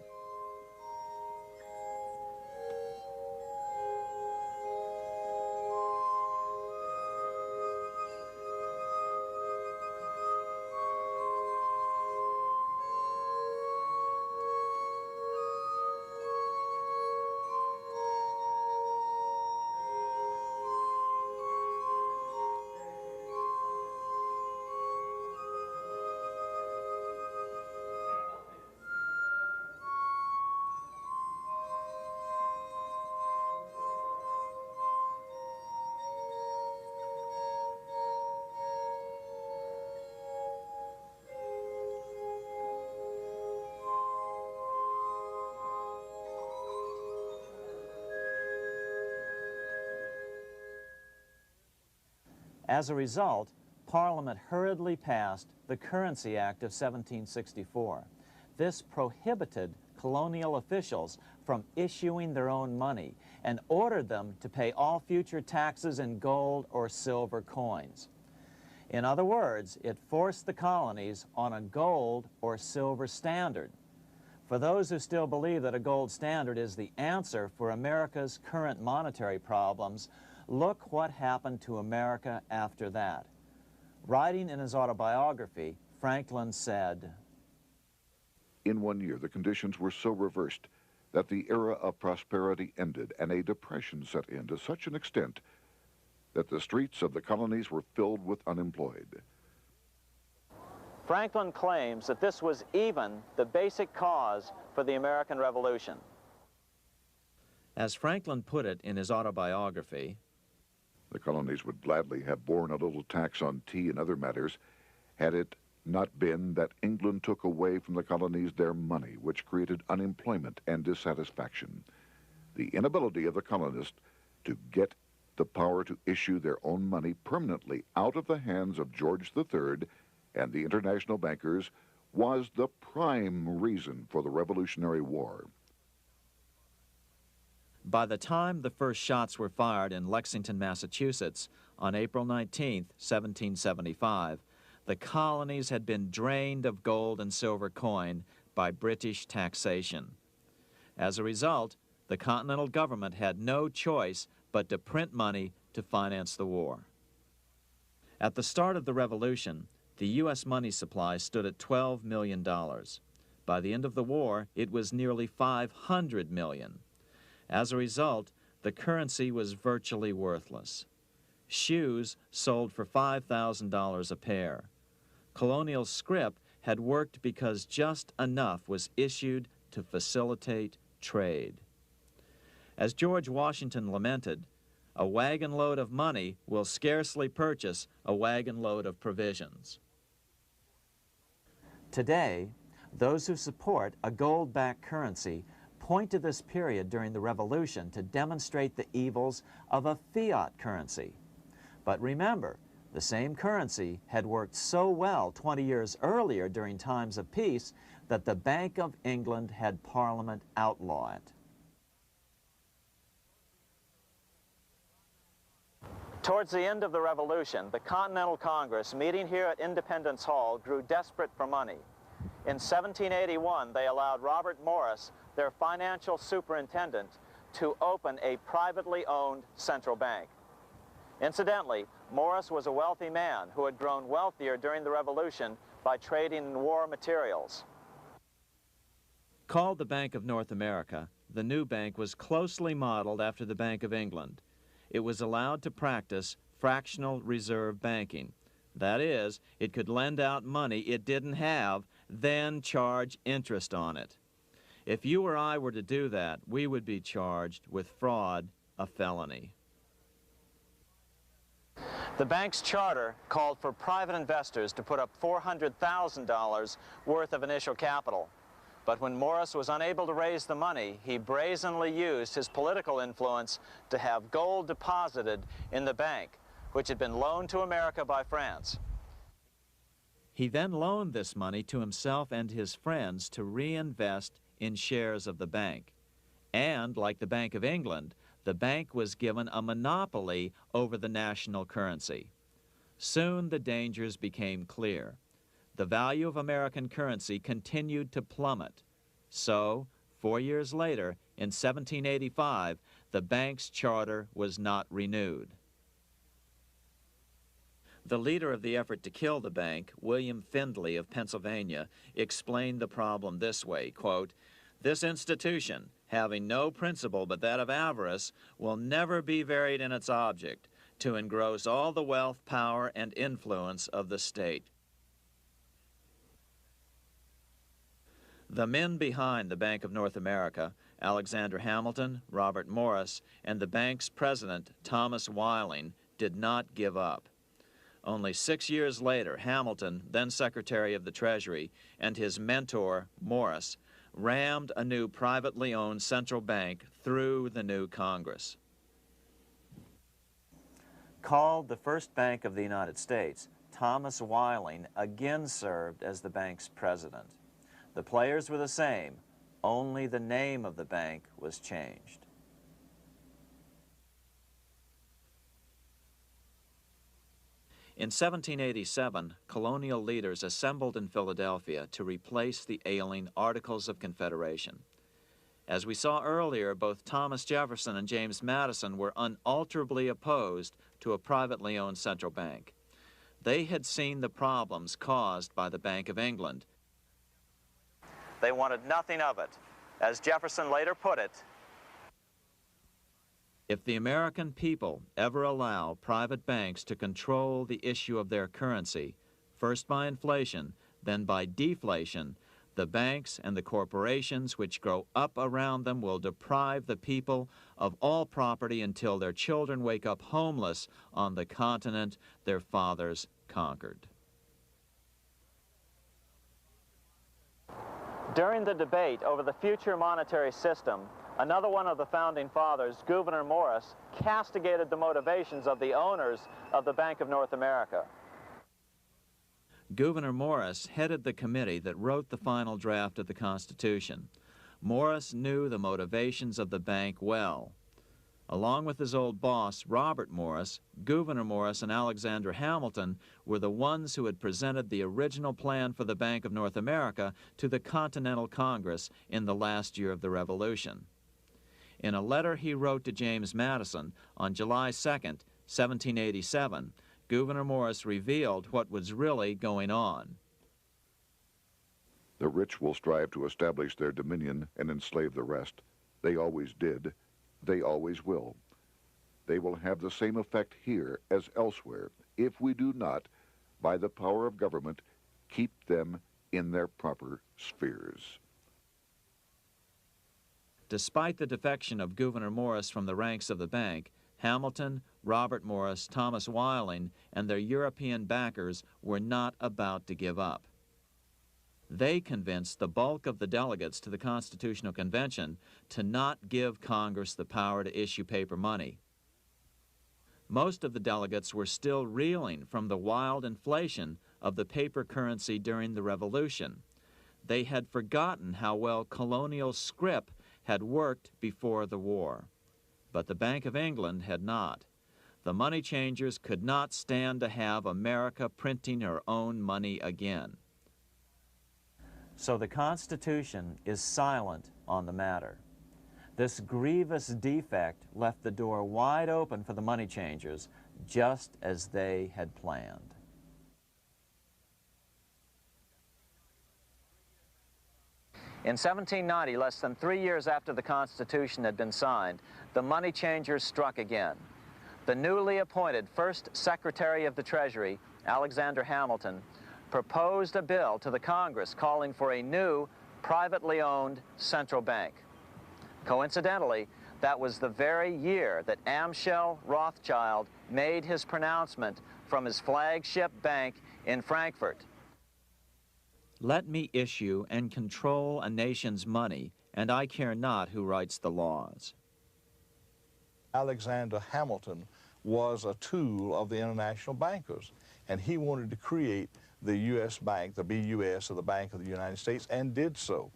As a result, Parliament hurriedly passed the Currency Act of 1764. This prohibited colonial officials from issuing their own money and ordered them to pay all future taxes in gold or silver coins. In other words, it forced the colonies on a gold or silver standard. For those who still believe that a gold standard is the answer for America's current monetary problems, look what happened to America after that. Writing in his autobiography, Franklin said, "In 1 year, the conditions were so reversed that the era of prosperity ended and a depression set in to such an extent that the streets of the colonies were filled with unemployed." Franklin claims that this was even the basic cause for the American Revolution. As Franklin put it in his autobiography, The colonies would gladly have borne a little tax on tea and other matters had it not been that England took away from the colonies their money, which created unemployment and dissatisfaction. The inability of the colonists to get the power to issue their own money permanently out of the hands of George III and the international bankers was the prime reason for the Revolutionary War. by the time the first shots were fired in Lexington, Massachusetts, on April 19, 1775, the colonies had been drained of gold and silver coin by British taxation. As a result, the Continental government had no choice but to print money to finance the war. At the start of the Revolution, the U.S. money supply stood at $12 million. By the end of the war, it was nearly $500 million. As a result, the currency was virtually worthless. Shoes sold for $5,000 a pair. Colonial scrip had worked because just enough was issued to facilitate trade. As George Washington lamented, a wagon load of money will scarcely purchase a wagon load of provisions. Today, those who support a gold-backed currency point to this period during the Revolution to demonstrate the evils of a fiat currency. But remember, the same currency had worked so well 20 years earlier during times of peace that the Bank of England had Parliament outlaw it. Towards the end of the Revolution, the Continental Congress, meeting here at Independence Hall, grew desperate for money. In 1781, they allowed Robert Morris, their financial superintendent, to open a privately owned central bank. Incidentally, Morris was a wealthy man who had grown wealthier during the Revolution by trading in war materials. Called the Bank of North America, the new bank was closely modeled after the Bank of England. It was allowed to practice fractional reserve banking. That is, it could lend out money it didn't have, then charge interest on it. If you or I were to do that, we would be charged with fraud, a felony. The bank's charter called for private investors to put up $400,000 worth of initial capital. But when Morris was unable to raise the money, he brazenly used his political influence to have gold deposited in the bank, which had been loaned to America by France. He then loaned this money to himself and his friends to reinvest in shares of the bank. And, like the Bank of England, the bank was given a monopoly over the national currency. Soon the dangers became clear. The value of American currency continued to plummet. So, 4 years later, in 1785, the bank's charter was not renewed. The leader of the effort to kill the bank, William Findley of Pennsylvania, explained the problem this way, quote, "This institution, having no principle but that of avarice, will never be varied in its object, to engross all the wealth, power, and influence of the state." The men behind the Bank of North America, Alexander Hamilton, Robert Morris, and the bank's president, Thomas Whiling, did not give up. Only 6 years later, Hamilton, then Secretary of the Treasury, and his mentor, Morris, rammed a new privately owned central bank through the new Congress. Called the first bank of the United States, Thomas Whiling again served as the bank's president. The players were the same, only the name of the bank was changed. In 1787, colonial leaders assembled in Philadelphia to replace the ailing Articles of Confederation. As we saw earlier, both Thomas Jefferson and James Madison were unalterably opposed to a privately owned central bank. They had seen the problems caused by the Bank of England. They wanted nothing of it. As Jefferson later put it, "If the American people ever allow private banks to control the issue of their currency, first by inflation, then by deflation, the banks and the corporations which grow up around them will deprive the people of all property until their children wake up homeless on the continent their fathers conquered." During the debate over the future monetary system, another one of the founding fathers, Gouverneur Morris, castigated the motivations of the owners of the Bank of North America. Gouverneur Morris headed the committee that wrote the final draft of the Constitution. Morris knew the motivations of the bank well. Along with his old boss, Robert Morris, Gouverneur Morris and Alexander Hamilton were the ones who had presented the original plan for the Bank of North America to the Continental Congress in the last year of the Revolution. In a letter he wrote to James Madison on July 2nd, 1787, Gouverneur Morris revealed what was really going on. "The rich will strive to establish their dominion and enslave the rest. They always did. They always will. They will have the same effect here as elsewhere if we do not, by the power of government, keep them in their proper spheres." Despite the defection of Gouverneur Morris from the ranks of the bank, Hamilton, Robert Morris, Thomas Whiling, and their European backers were not about to give up. They convinced the bulk of the delegates to the Constitutional Convention to not give Congress the power to issue paper money. Most of the delegates were still reeling from the wild inflation of the paper currency during the Revolution. They had forgotten how well colonial scrip had worked before the war. But the Bank of England had not. The money changers could not stand to have America printing her own money again. So the Constitution is silent on the matter. This grievous defect left the door wide open for the money changers, just as they had planned. In 1790, less than 3 years after the Constitution had been signed, the money changers struck again. The newly appointed first Secretary of the Treasury, Alexander Hamilton, proposed a bill to the Congress calling for a new, privately owned central bank. Coincidentally, that was the very year that Amschel Rothschild made his pronouncement from his flagship bank in Frankfurt. Let me issue and control a nation's money, and I care not who writes the laws. Alexander Hamilton was a tool of the international bankers, and he wanted to create the U.S. Bank, the BUS, or the Bank of the United States, and did so.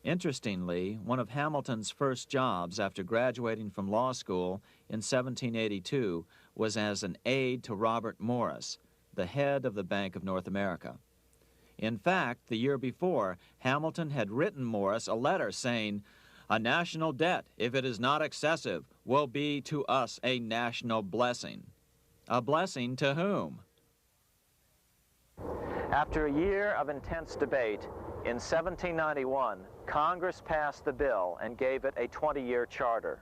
Interestingly, one of Hamilton's first jobs after graduating from law school in 1782 was as an aide to Robert Morris, the head of the Bank of North America. In fact, the year before, Hamilton had written Morris a letter saying, "A national debt, if it is not excessive, will be to us a national blessing." A blessing to whom? After a year of intense debate, in 1791, Congress passed the bill and gave it a 20-year charter.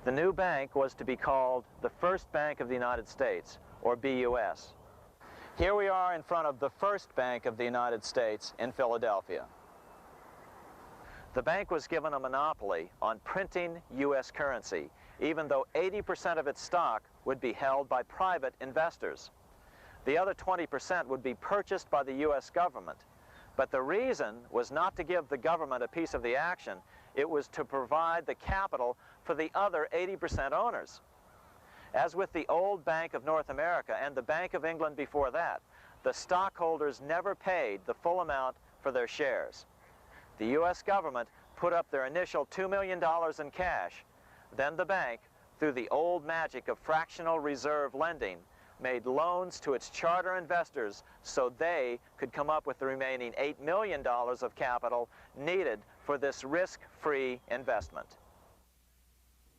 The new bank was to be called the First Bank of the United States, or BUS. Here we are in front of the First Bank of the United States in Philadelphia. The bank was given a monopoly on printing U.S. currency, even though 80% of its stock would be held by private investors. The other 20% would be purchased by the U.S. government. But the reason was not to give the government a piece of the action, it was to provide the capital for the other 80% owners. As with the old Bank of North America and the Bank of England before that, the stockholders never paid the full amount for their shares. The U.S. government put up their initial $2 million in cash. Then the bank, through the old magic of fractional reserve lending, made loans to its charter investors so they could come up with the remaining $8 million of capital needed for this risk-free investment.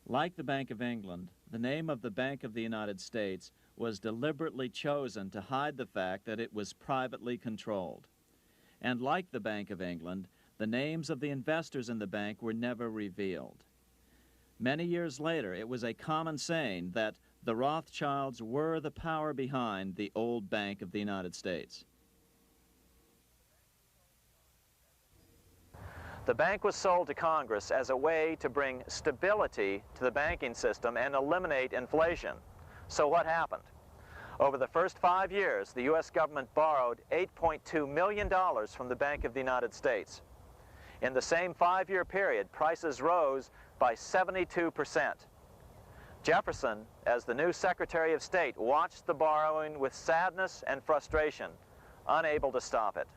Like the Bank of England, the name of the Bank of the United States was deliberately chosen to hide the fact that it was privately controlled. And like the Bank of England, the names of the investors in the bank were never revealed. Many years later, it was a common saying that the Rothschilds were the power behind the old Bank of the United States. The bank was sold to Congress as a way to bring stability to the banking system and eliminate inflation. So what happened? Over the first 5 years, the U.S. government borrowed $8.2 million from the Bank of the United States. In the same 5-year period, prices rose by 72%. Jefferson, as the new Secretary of State, watched the borrowing with sadness and frustration, unable to stop it.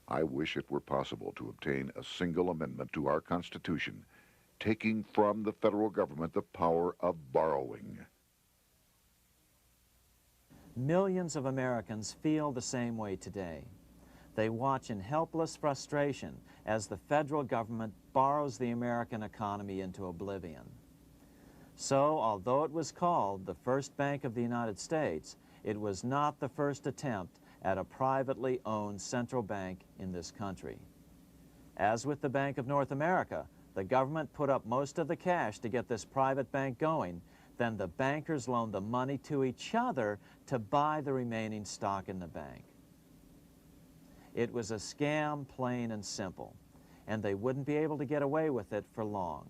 I wish it were possible to obtain a single amendment to our Constitution, taking from the federal government the power of borrowing. Millions of Americans feel the same way today. They watch in helpless frustration as the federal government borrows the American economy into oblivion. So, although it was called the First Bank of the United States, it was not the first attempt at a privately owned central bank in this country. As with the Bank of North America, the government put up most of the cash to get this private bank going, then the bankers loaned the money to each other to buy the remaining stock in the bank. It was a scam, plain and simple, and they wouldn't be able to get away with it for long.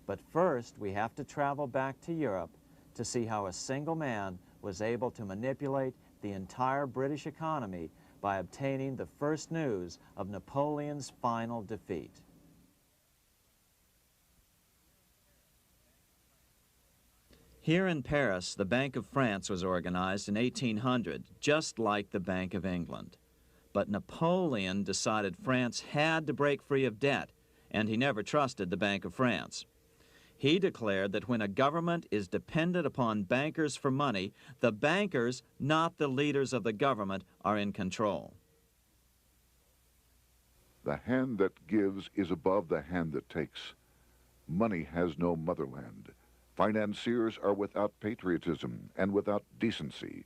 But first, we have to travel back to Europe to see how a single man was able to manipulate the entire British economy by obtaining the first news of Napoleon's final defeat. Here in Paris, the Bank of France was organized in 1800, just like the Bank of England. But Napoleon decided France had to break free of debt, and he never trusted the Bank of France. He declared that when a government is dependent upon bankers for money, the bankers, not the leaders of the government, are in control. The hand that gives is above the hand that takes. Money has no motherland. Financiers are without patriotism and without decency.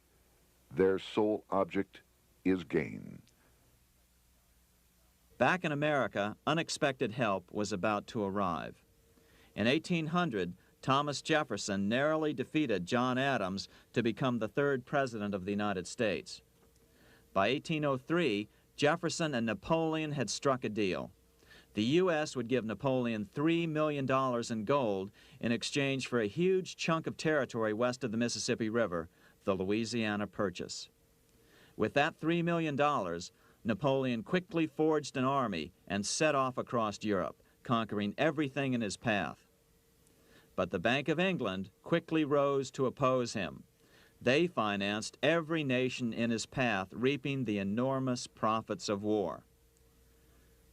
Their sole object is gain. Back in America, unexpected help was about to arrive. In 1800, Thomas Jefferson narrowly defeated John Adams to become the third president of the United States. By 1803, Jefferson and Napoleon had struck a deal. The U.S. would give Napoleon $3 million in gold in exchange for a huge chunk of territory west of the Mississippi River, the Louisiana Purchase. With that $3 million, Napoleon quickly forged an army and set off across Europe, conquering everything in his path. But the Bank of England quickly rose to oppose him. They financed every nation in his path, reaping the enormous profits of war.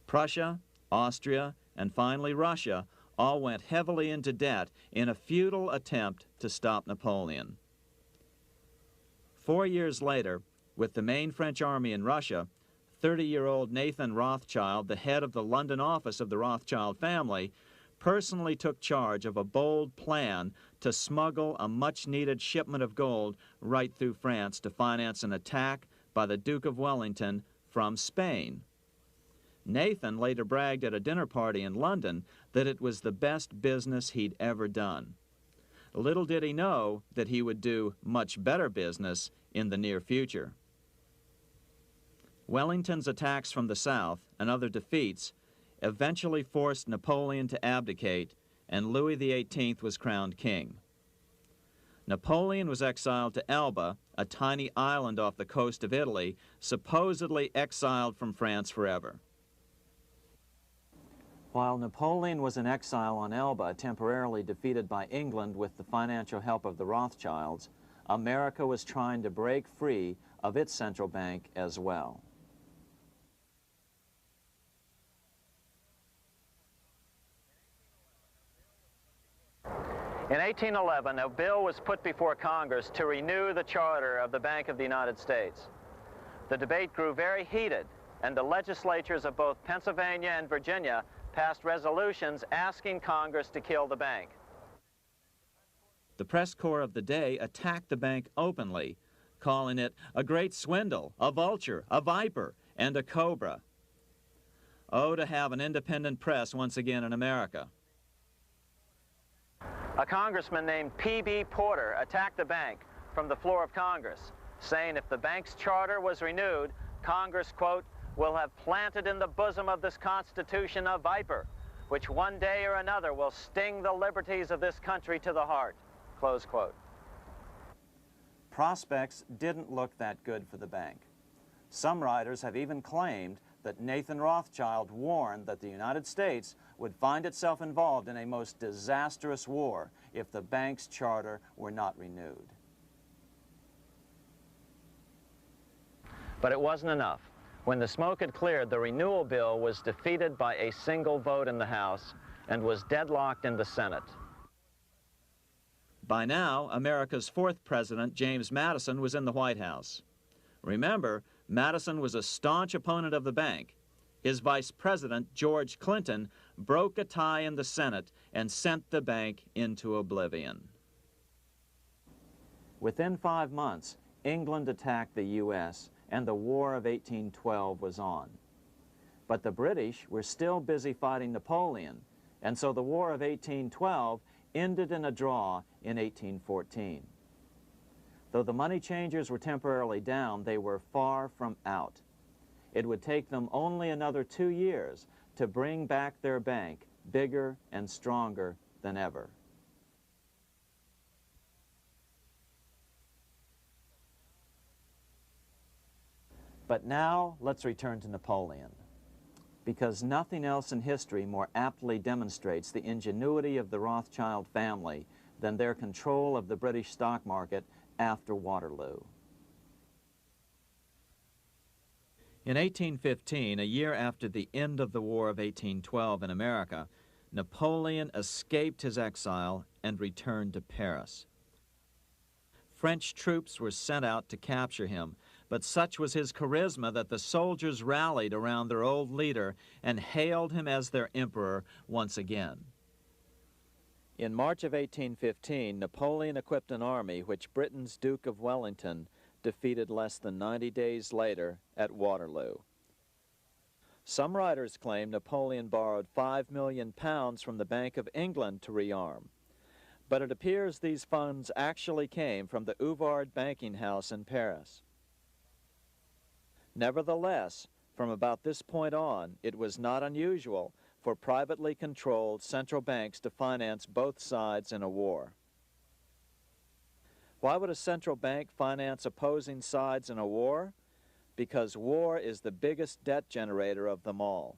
Prussia, Austria, and finally Russia all went heavily into debt in a futile attempt to stop Napoleon. 4 years later, with the main French army in Russia, 30-year-old Nathan Rothschild, the head of the London office of the Rothschild family, personally took charge of a bold plan to smuggle a much-needed shipment of gold right through France to finance an attack by the Duke of Wellington from Spain. Nathan later bragged at a dinner party in London that it was the best business he'd ever done. Little did he know that he would do much better business in the near future. Wellington's attacks from the south and other defeats eventually forced Napoleon to abdicate, and Louis XVIII was crowned king. Napoleon was exiled to Elba, a tiny island off the coast of Italy, supposedly exiled from France forever. While Napoleon was in exile on Elba, temporarily defeated by England with the financial help of the Rothschilds, America was trying to break free of its central bank as well. In 1811, a bill was put before Congress to renew the charter of the Bank of the United States. The debate grew very heated, and the legislatures of both Pennsylvania and Virginia passed resolutions asking Congress to kill the bank. The press corps of the day attacked the bank openly, calling it a great swindle, a vulture, a viper, and a cobra. Oh, to have an independent press once again in America. A congressman named P.B. Porter attacked the bank from the floor of Congress, saying if the bank's charter was renewed, Congress, quote, will have planted in the bosom of this Constitution a viper, which one day or another will sting the liberties of this country to the heart, close quote. Prospects didn't look that good for the bank. Some writers have even claimed that Nathan Rothschild warned that the United States would find itself involved in a most disastrous war if the bank's charter were not renewed. But it wasn't enough. When the smoke had cleared, the renewal bill was defeated by a single vote in the House and was deadlocked in the Senate. By now, America's fourth president, James Madison, was in the White House. Remember, Madison was a staunch opponent of the bank. His vice president, George Clinton, broke a tie in the Senate and sent the bank into oblivion. Within 5 months, England attacked the U.S., and the War of 1812 was on. But the British were still busy fighting Napoleon, and so the War of 1812 ended in a draw in 1814. Though the money changers were temporarily down, they were far from out. It would take them only another 2 years to bring back their bank bigger and stronger than ever. But now let's return to Napoleon, because nothing else in history more aptly demonstrates the ingenuity of the Rothschild family than their control of the British stock market after Waterloo. In 1815, a year after the end of the War of 1812 in America, Napoleon escaped his exile and returned to Paris. French troops were sent out to capture him, but such was his charisma that the soldiers rallied around their old leader and hailed him as their emperor once again. In March of 1815, Napoleon equipped an army which Britain's Duke of Wellington defeated less than 90 days later at Waterloo. Some writers claim Napoleon borrowed £5 million from the Bank of England to rearm, but it appears these funds actually came from the Ouvard banking house in Paris. Nevertheless, from about this point on, it was not unusual for privately controlled central banks to finance both sides in a war. Why would a central bank finance opposing sides in a war? Because war is the biggest debt generator of them all.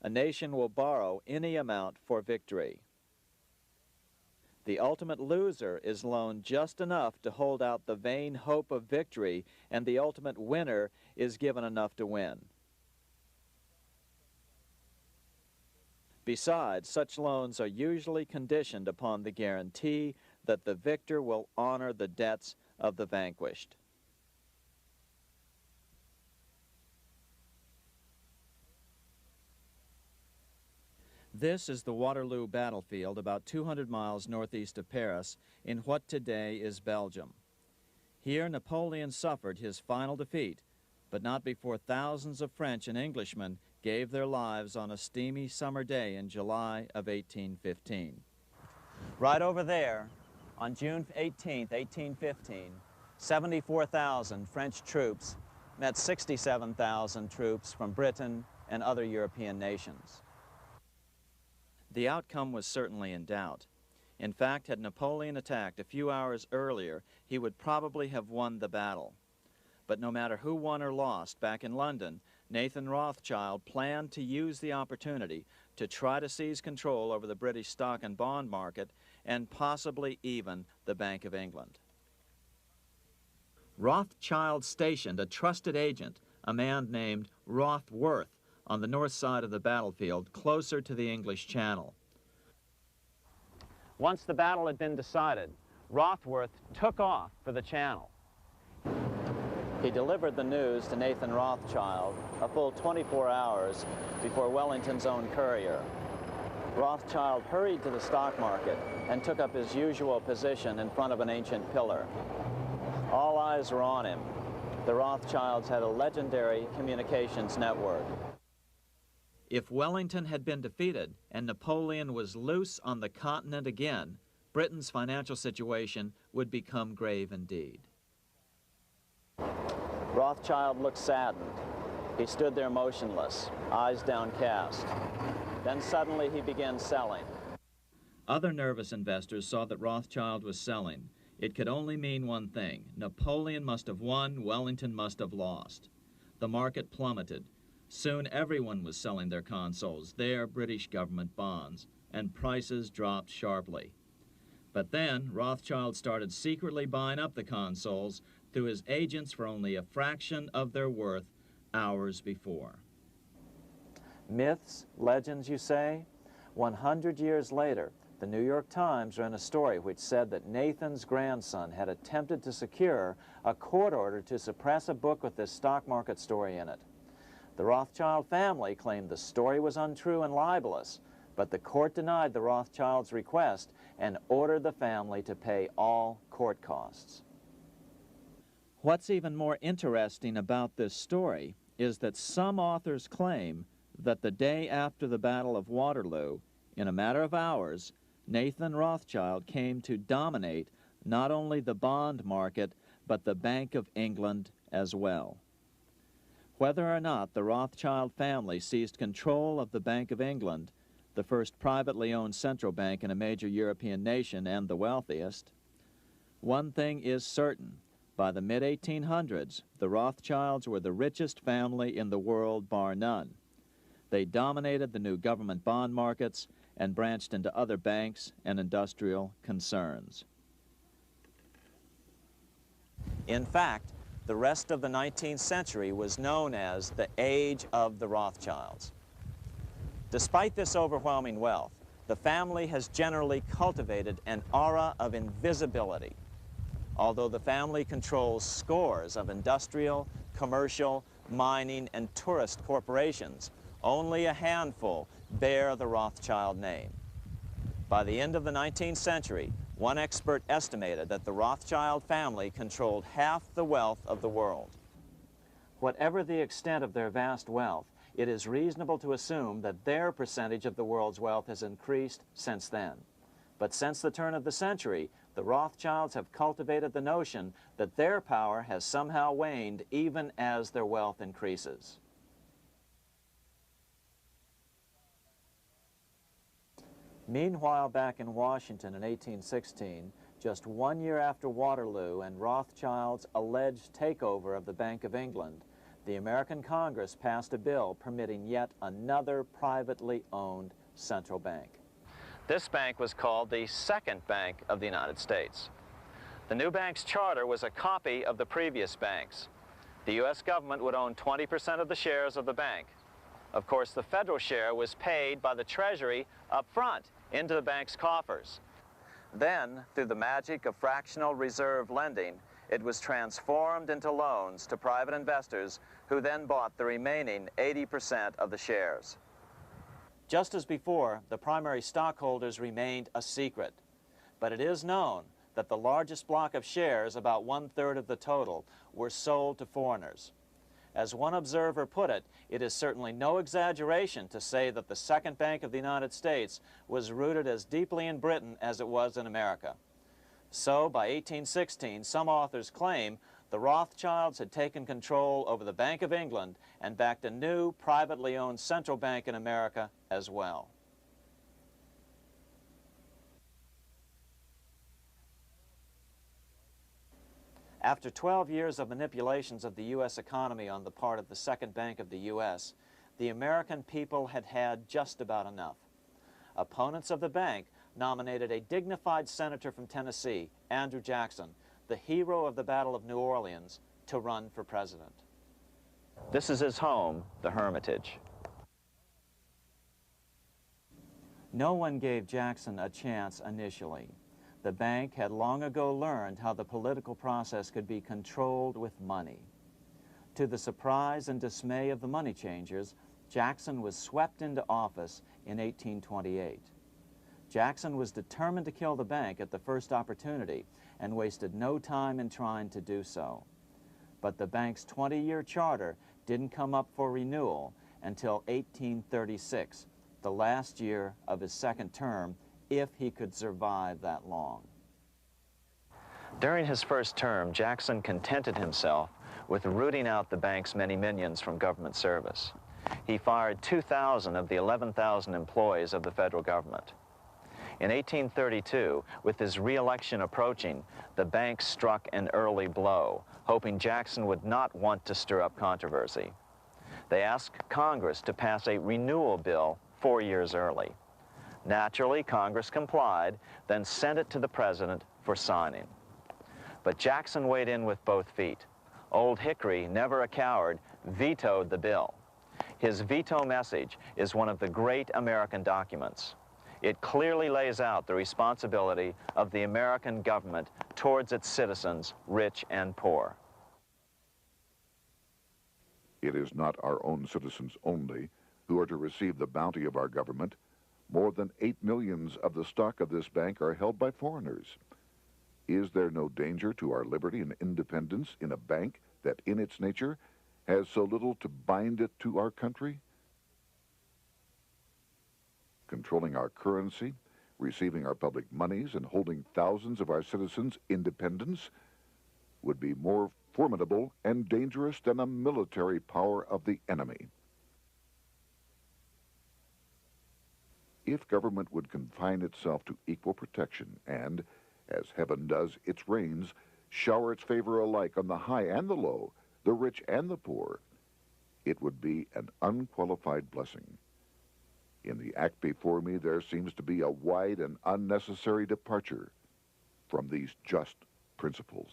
A nation will borrow any amount for victory. The ultimate loser is loaned just enough to hold out the vain hope of victory, and the ultimate winner is given enough to win. Besides, such loans are usually conditioned upon the guarantee that the victor will honor the debts of the vanquished. This is the Waterloo battlefield about 200 miles northeast of Paris in what today is Belgium. Here Napoleon suffered his final defeat, but not before thousands of French and Englishmen gave their lives on a steamy summer day in July of 1815. Right over there, on June 18, 1815, 74,000 French troops met 67,000 troops from Britain and other European nations. The outcome was certainly in doubt. In fact, had Napoleon attacked a few hours earlier, he would probably have won the battle. But no matter who won or lost, back in London, Nathan Rothschild planned to use the opportunity to try to seize control over the British stock and bond market and possibly even the Bank of England. Rothschild stationed a trusted agent, a man named Rothworth, on the north side of the battlefield, closer to the English Channel. Once the battle had been decided, Rothworth took off for the Channel. He delivered the news to Nathan Rothschild a full 24 hours before Wellington's own courier. Rothschild hurried to the stock market and took up his usual position in front of an ancient pillar. All eyes were on him. The Rothschilds had a legendary communications network. If Wellington had been defeated and Napoleon was loose on the continent again, Britain's financial situation would become grave indeed. Rothschild looked saddened. He stood there motionless, eyes downcast. Then suddenly he began selling. Other nervous investors saw that Rothschild was selling. It could only mean one thing. Napoleon must have won, Wellington must have lost. The market plummeted. Soon everyone was selling their consols, their British government bonds, and prices dropped sharply. But then Rothschild started secretly buying up the consols through his agents for only a fraction of their worth hours before. Myths, legends, you say? 100 years later, the New York Times ran a story which said that Nathan's grandson had attempted to secure a court order to suppress a book with this stock market story in it. The Rothschild family claimed the story was untrue and libelous, but the court denied the Rothschilds' request and ordered the family to pay all court costs. What's even more interesting about this story is that some authors claim that the day after the Battle of Waterloo, in a matter of hours, Nathan Rothschild came to dominate not only the bond market, but the Bank of England as well. Whether or not the Rothschild family seized control of the Bank of England, the first privately owned central bank in a major European nation and the wealthiest, one thing is certain. By the mid-1800s, the Rothschilds were the richest family in the world, bar none. They dominated the new government bond markets and branched into other banks and industrial concerns. In fact, the rest of the 19th century was known as the Age of the Rothschilds. Despite this overwhelming wealth, the family has generally cultivated an aura of invisibility. Although the family controls scores of industrial, commercial, mining, and tourist corporations, only a handful bear the Rothschild name. By the end of the 19th century, one expert estimated that the Rothschild family controlled half the wealth of the world. Whatever the extent of their vast wealth, it is reasonable to assume that their percentage of the world's wealth has increased since then. But since the turn of the century, the Rothschilds have cultivated the notion that their power has somehow waned even as their wealth increases. Meanwhile, back in Washington in 1816, just 1 year after Waterloo and Rothschild's alleged takeover of the Bank of England, the American Congress passed a bill permitting yet another privately owned central bank. This bank was called the Second Bank of the United States. The new bank's charter was a copy of the previous bank's. The U.S. government would own 20% of the shares of the bank. Of course, the federal share was paid by the Treasury up front into the bank's coffers. Then, through the magic of fractional reserve lending, it was transformed into loans to private investors who then bought the remaining 80% of the shares. Just as before, the primary stockholders remained a secret. But it is known that the largest block of shares, about 1/3 of the total, were sold to foreigners. As one observer put it, it is certainly no exaggeration to say that the Second Bank of the United States was rooted as deeply in Britain as it was in America. So, by 1816, some authors claim the Rothschilds had taken control over the Bank of England and backed a new, privately owned central bank in America as well. After 12 years of manipulations of the U.S. economy on the part of the Second Bank of the U.S., the American people had had just about enough. Opponents of the bank nominated a dignified senator from Tennessee, Andrew Jackson, the hero of the Battle of New Orleans, to run for president. This is his home, the Hermitage. No one gave Jackson a chance initially. The bank had long ago learned how the political process could be controlled with money. To the surprise and dismay of the money changers, Jackson was swept into office in 1828. Jackson was determined to kill the bank at the first opportunity and wasted no time in trying to do so. But the bank's 20-year charter didn't come up for renewal until 1836, the last year of his second term, if he could survive that long. During his first term, Jackson contented himself with rooting out the bank's many minions from government service. He fired 2,000 of the 11,000 employees of the federal government. In 1832, with his re-election approaching, the bank struck an early blow, hoping Jackson would not want to stir up controversy. They asked Congress to pass a renewal bill 4 years early. Naturally, Congress complied, then sent it to the president for signing. But Jackson weighed in with both feet. Old Hickory, never a coward, vetoed the bill. His veto message is one of the great American documents. It clearly lays out the responsibility of the American government towards its citizens, rich and poor. It is not our own citizens only who are to receive the bounty of our government. More than 8 million of the stock of this bank are held by foreigners. Is there no danger to our liberty and independence in a bank that in its nature has so little to bind it to our country? Controlling our currency, receiving our public monies, and holding thousands of our citizens' independence would be more formidable and dangerous than a military power of the enemy. If government would confine itself to equal protection and, as heaven does its rains, shower its favor alike on the high and the low, the rich and the poor, it would be an unqualified blessing. In the act before me, there seems to be a wide and unnecessary departure from these just principles.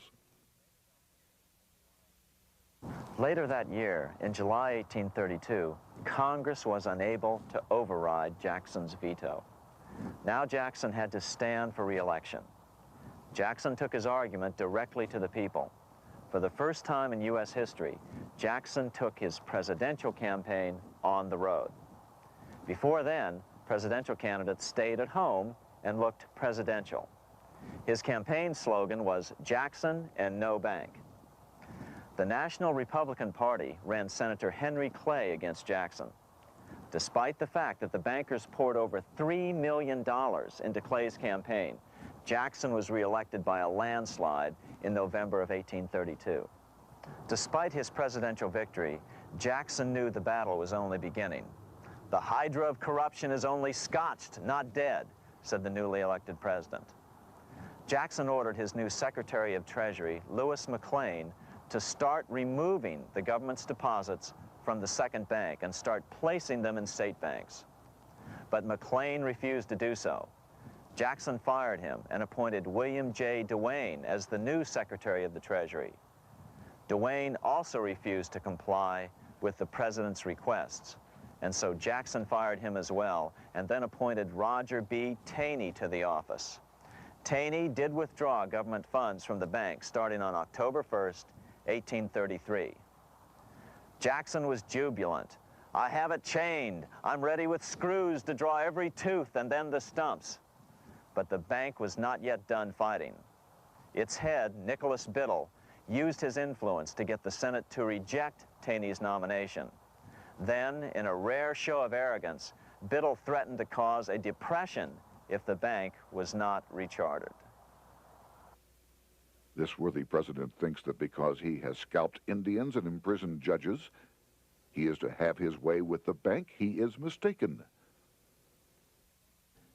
Later that year, in July 1832, Congress was unable to override Jackson's veto. Now Jackson had to stand for re-election. Jackson took his argument directly to the people. For the first time in U.S. history, Jackson took his presidential campaign on the road. Before then, presidential candidates stayed at home and looked presidential. His campaign slogan was "Jackson and no bank." The National Republican Party ran Senator Henry Clay against Jackson. Despite the fact that the bankers poured over $3 million into Clay's campaign, Jackson was reelected by a landslide in November of 1832. Despite his presidential victory, Jackson knew the battle was only beginning. "The hydra of corruption is only scotched, not dead," said the newly elected president. Jackson ordered his new Secretary of Treasury, Lewis McLean, to start removing the government's deposits from the second bank and start placing them in state banks. But McLean refused to do so. Jackson fired him and appointed William J. Duane as the new Secretary of the Treasury. Duane also refused to comply with the president's requests, and so Jackson fired him as well and then appointed Roger B. Taney to the office. Taney did withdraw government funds from the bank starting on October 1st, 1833. Jackson was jubilant. "I have it chained. I'm ready with screws to draw every tooth and then the stumps." But the bank was not yet done fighting. Its head, Nicholas Biddle, used his influence to get the Senate to reject Taney's nomination. Then, in a rare show of arrogance, Biddle threatened to cause a depression if the bank was not rechartered. This worthy president thinks that because he has scalped Indians and imprisoned judges, he is to have his way with the bank. He is mistaken.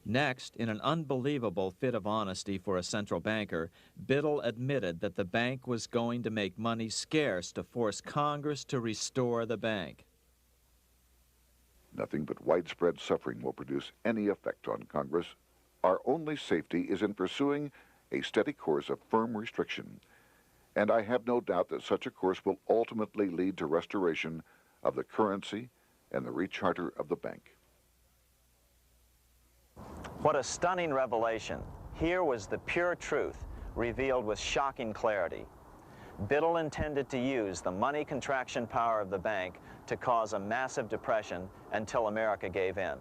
Next, in an unbelievable fit of honesty for a central banker, Biddle admitted that the bank was going to make money scarce to force Congress to restore the bank. Nothing but widespread suffering will produce any effect on Congress. Our only safety is in pursuing a steady course of firm restriction, and I have no doubt that such a course will ultimately lead to restoration of the currency and the recharter of the bank. What a stunning revelation. Here was the pure truth, revealed with shocking clarity. Biddle intended to use the money contraction power of the bank to cause a massive depression until America gave in.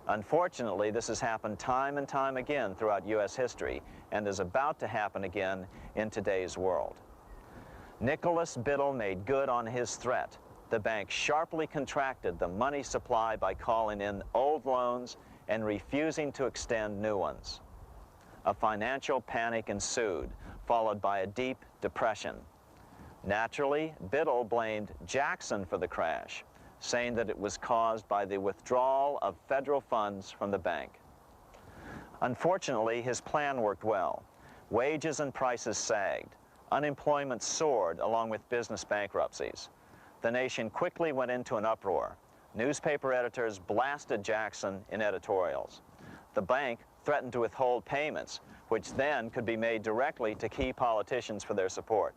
Unfortunately, this has happened time and time again throughout U.S. history and is about to happen again in today's world. Nicholas Biddle made good on his threat. The bank sharply contracted the money supply by calling in old loans and refusing to extend new ones. A financial panic ensued, followed by a deep depression. Naturally, Biddle blamed Jackson for the crash, saying that it was caused by the withdrawal of federal funds from the bank. Unfortunately, his plan worked well. Wages and prices sagged. Unemployment soared along with business bankruptcies. The nation quickly went into an uproar. Newspaper editors blasted Jackson in editorials. The bank threatened to withhold payments, which then could be made directly to key politicians for their support.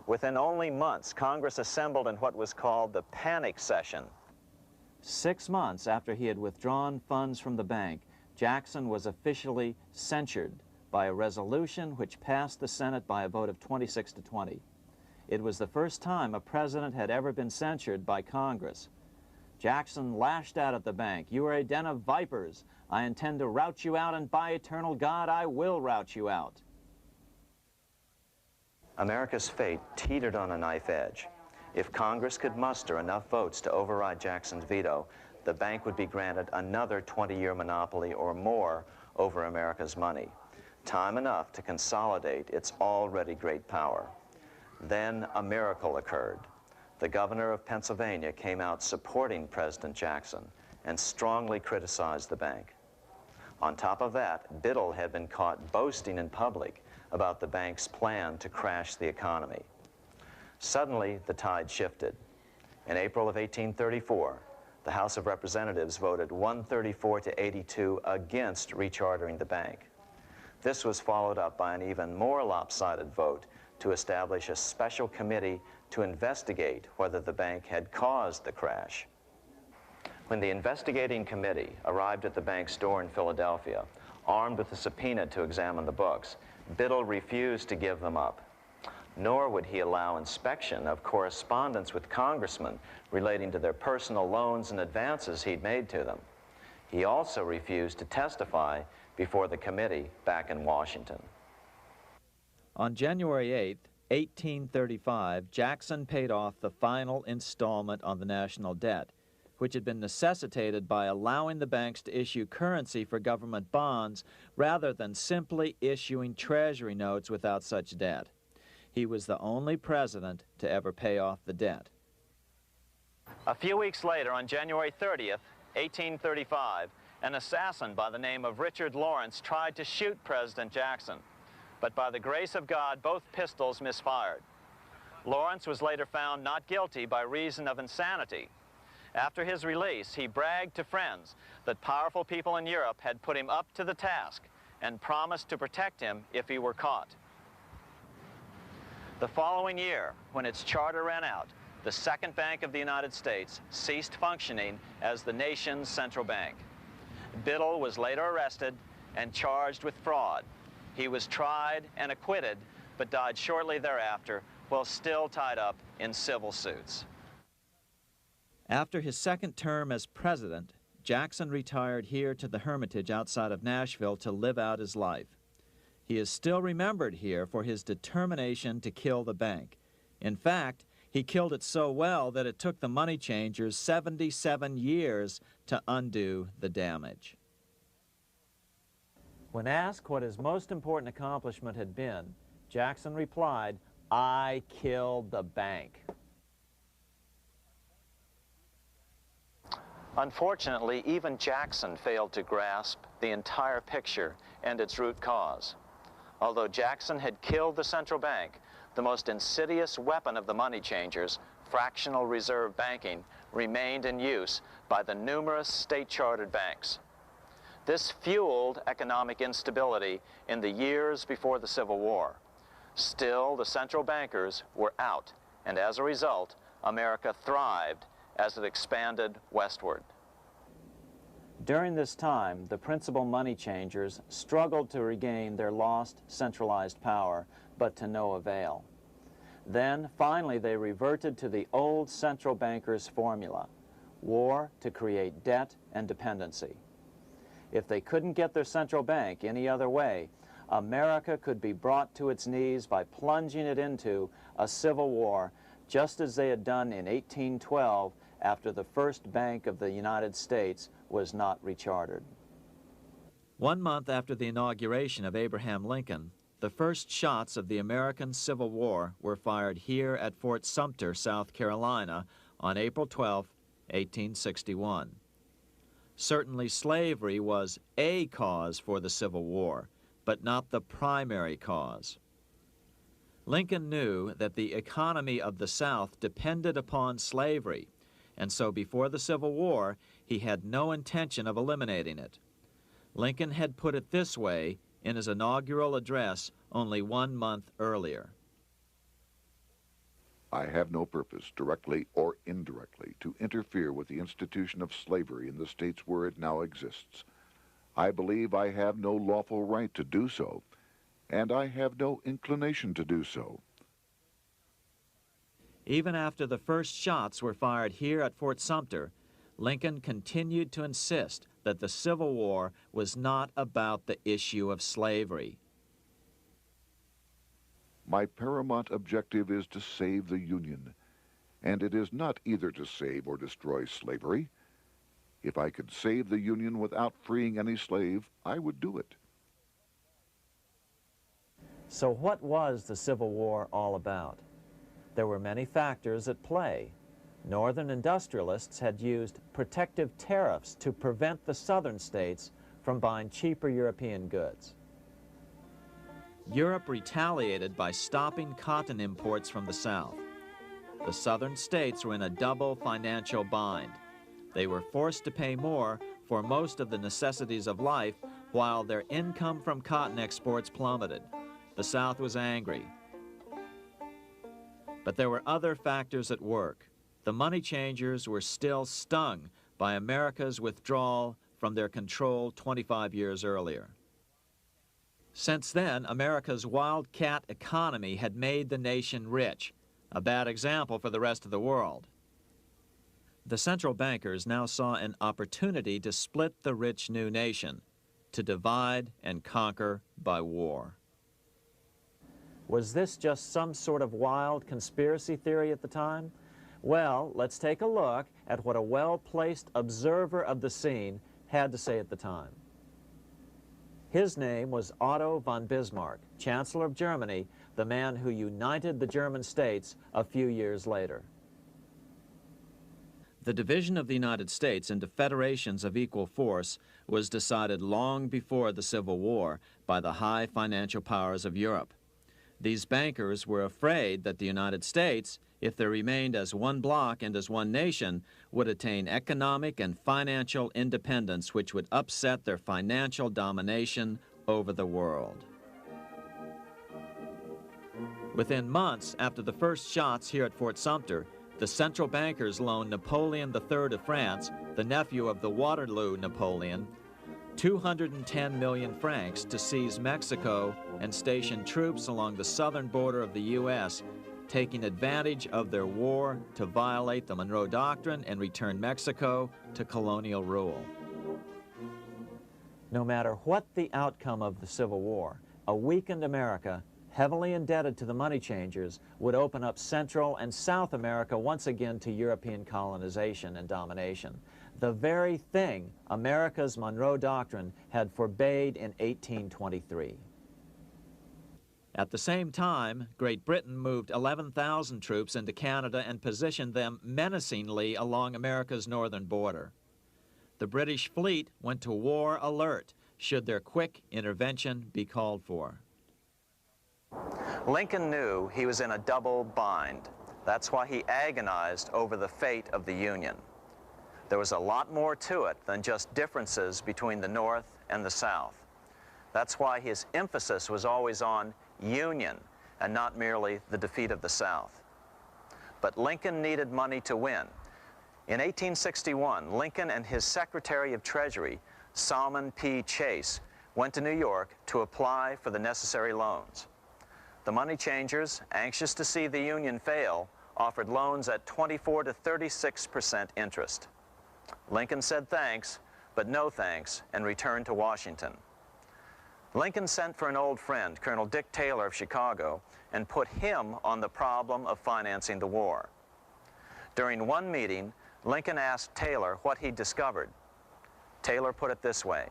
Within only months, Congress assembled in what was called the panic session. 6 months after he had withdrawn funds from the bank, Jackson was officially censured by a resolution which passed the Senate by a vote of 26 to 20. It was the first time a president had ever been censured by Congress. Jackson lashed out at the bank. "You are a den of vipers. I intend to rout you out, and by eternal God, I will rout you out." America's fate teetered on a knife edge. If Congress could muster enough votes to override Jackson's veto, the bank would be granted another 20-year monopoly or more over America's money, time enough to consolidate its already great power. Then a miracle occurred. The governor of Pennsylvania came out supporting President Jackson and strongly criticized the bank. On top of that, Biddle had been caught boasting in public about the bank's plan to crash the economy. Suddenly, the tide shifted. In April of 1834, the House of Representatives voted 134 to 82 against rechartering the bank. This was followed up by an even more lopsided vote to establish a special committee to investigate whether the bank had caused the crash. When the investigating committee arrived at the bank's door in Philadelphia, armed with a subpoena to examine the books, Biddle refused to give them up. Nor would he allow inspection of correspondence with congressmen relating to their personal loans and advances he'd made to them. He also refused to testify before the committee back in Washington. On January 8th, 1835, Jackson paid off the final installment on the national debt, which had been necessitated by allowing the banks to issue currency for government bonds rather than simply issuing treasury notes without such debt. He was the only president to ever pay off the debt. A few weeks later, on January 30th, 1835, an assassin by the name of Richard Lawrence tried to shoot President Jackson, but by the grace of God, both pistols misfired. Lawrence was later found not guilty by reason of insanity. After his release, he bragged to friends that powerful people in Europe had put him up to the task and promised to protect him if he were caught. The following year, when its charter ran out, the Second Bank of the United States ceased functioning as the nation's central bank. Biddle was later arrested and charged with fraud. He was tried and acquitted, but died shortly thereafter while still tied up in civil suits. After his second term as president, Jackson retired here to the Hermitage outside of Nashville to live out his life. He is still remembered here for his determination to kill the bank. In fact, he killed it so well that it took the money changers 77 years to undo the damage. When asked what his most important accomplishment had been, Jackson replied, "I killed the bank." Unfortunately, even Jackson failed to grasp the entire picture and its root cause. Although Jackson had killed the central bank, the most insidious weapon of the money changers, fractional reserve banking, remained in use by the numerous state-chartered banks. This fueled economic instability in the years before the Civil War. Still, the central bankers were out, and as a result, America thrived as it expanded westward. During this time, the principal money changers struggled to regain their lost centralized power, but to no avail. Then, finally, they reverted to the old central bankers' formula: war to create debt and dependency. If they couldn't get their central bank any other way, America could be brought to its knees by plunging it into a civil war, just as they had done in 1812 after the first Bank of the United States was not rechartered. 1 month after the inauguration of Abraham Lincoln, the first shots of the American Civil War were fired here at Fort Sumter, South Carolina, on April 12, 1861. Certainly slavery was a cause for the Civil War, but not the primary cause. Lincoln knew that the economy of the South depended upon slavery, and so before the Civil War, he had no intention of eliminating it. Lincoln had put it this way in his inaugural address only 1 month earlier. I have no purpose, directly or indirectly, to interfere with the institution of slavery in the states where it now exists. I believe I have no lawful right to do so, and I have no inclination to do so. Even after the first shots were fired here at Fort Sumter, Lincoln continued to insist that the Civil War was not about the issue of slavery. My paramount objective is to save the Union, and it is not either to save or destroy slavery. If I could save the Union without freeing any slave, I would do it. So what was the Civil War all about? There were many factors at play. Northern industrialists had used protective tariffs to prevent the southern states from buying cheaper European goods. Europe retaliated by stopping cotton imports from the South. The southern states were in a double financial bind. They were forced to pay more for most of the necessities of life, while their income from cotton exports plummeted. The South was angry. But there were other factors at work. The money changers were still stung by America's withdrawal from their control 25 years earlier. Since then, America's wildcat economy had made the nation rich, a bad example for the rest of the world. The central bankers now saw an opportunity to split the rich new nation, to divide and conquer by war. Was this just some sort of wild conspiracy theory at the time? Well, let's take a look at what a well-placed observer of the scene had to say at the time. His name was Otto von Bismarck, Chancellor of Germany, the man who united the German states a few years later. The division of the United States into federations of equal force was decided long before the Civil War by the high financial powers of Europe. These bankers were afraid that the United States, if they remained as one bloc and as one nation, would attain economic and financial independence which would upset their financial domination over the world. Within months after the first shots here at Fort Sumter, the central bankers loaned Napoleon III of France, the nephew of the Waterloo Napoleon, 210 million francs to seize Mexico and station troops along the southern border of the U.S., taking advantage of their war to violate the Monroe Doctrine and return Mexico to colonial rule. No matter what the outcome of the Civil War, a weakened America, heavily indebted to the money changers, would open up Central and South America once again to European colonization and domination. The very thing America's Monroe Doctrine had forbade in 1823. At the same time, Great Britain moved 11,000 troops into Canada and positioned them menacingly along America's northern border. The British fleet went to war alert should their quick intervention be called for. Lincoln knew he was in a double bind. That's why he agonized over the fate of the Union. There was a lot more to it than just differences between the North and the South. That's why his emphasis was always on union and not merely the defeat of the South. But Lincoln needed money to win. In 1861, Lincoln and his Secretary of Treasury, Salmon P. Chase, went to New York to apply for the necessary loans. The money changers, anxious to see the Union fail, offered loans at 24 to 36% interest. Lincoln said thanks, but no thanks, and returned to Washington. Lincoln sent for an old friend, Colonel Dick Taylor of Chicago, and put him on the problem of financing the war. During one meeting, Lincoln asked Taylor what he'd discovered. Taylor put it this way.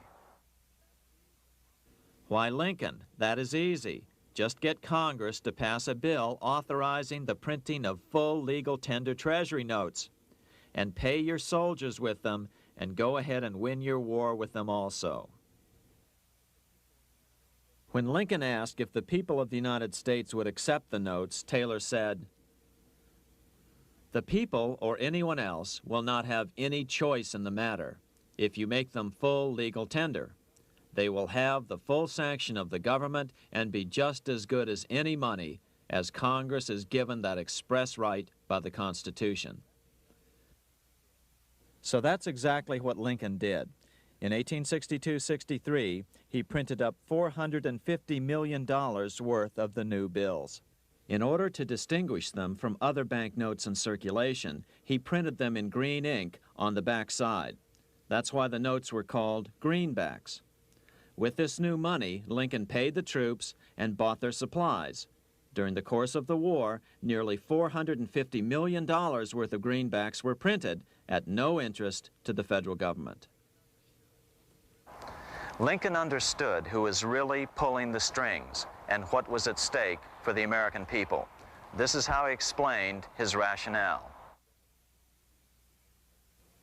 Why, Lincoln, that is easy. Just get Congress to pass a bill authorizing the printing of full legal tender treasury notes, and pay your soldiers with them, and go ahead and win your war with them also. When Lincoln asked if the people of the United States would accept the notes, Taylor said, "The people, or anyone else, will not have any choice in the matter if you make them full legal tender. They will have the full sanction of the government and be just as good as any money, as Congress is given that express right by the Constitution." So that's exactly what Lincoln did. In 1862-63, he printed up $450 million worth of the new bills. In order to distinguish them from other banknotes in circulation, he printed them in green ink on the back side. That's why the notes were called greenbacks. With this new money, Lincoln paid the troops and bought their supplies. During the course of the war, nearly $450 million worth of greenbacks were printed at no interest to the federal government. Lincoln understood who was really pulling the strings and what was at stake for the American people. This is how he explained his rationale.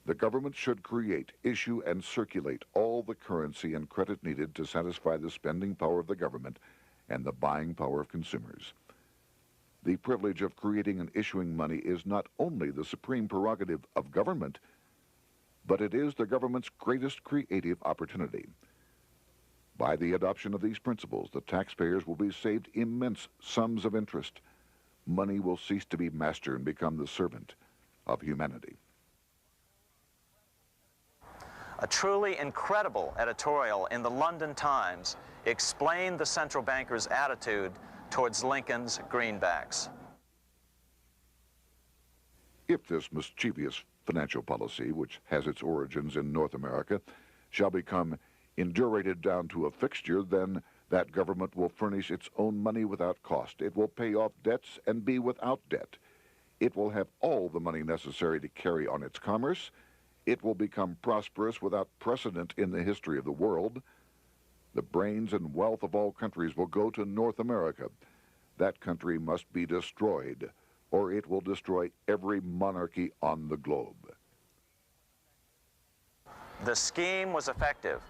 The government should create, issue, and circulate all the currency and credit needed to satisfy the spending power of the government and the buying power of consumers. The privilege of creating and issuing money is not only the supreme prerogative of government, but it is the government's greatest creative opportunity. By the adoption of these principles, the taxpayers will be saved immense sums of interest. Money will cease to be master and become the servant of humanity. A truly incredible editorial in the London Times explained the central bankers' attitude towards Lincoln's greenbacks. If this mischievous financial policy, which has its origins in North America, shall become indurated down to a fixture, then That government will furnish its own money without cost. It will pay off debts and be without debt. It will have all the money necessary to carry on its commerce. It will become prosperous without precedent in the history of the world. The brains and wealth of all countries will go to North America. That country must be destroyed, or it will destroy every monarchy on the globe. The scheme was effective,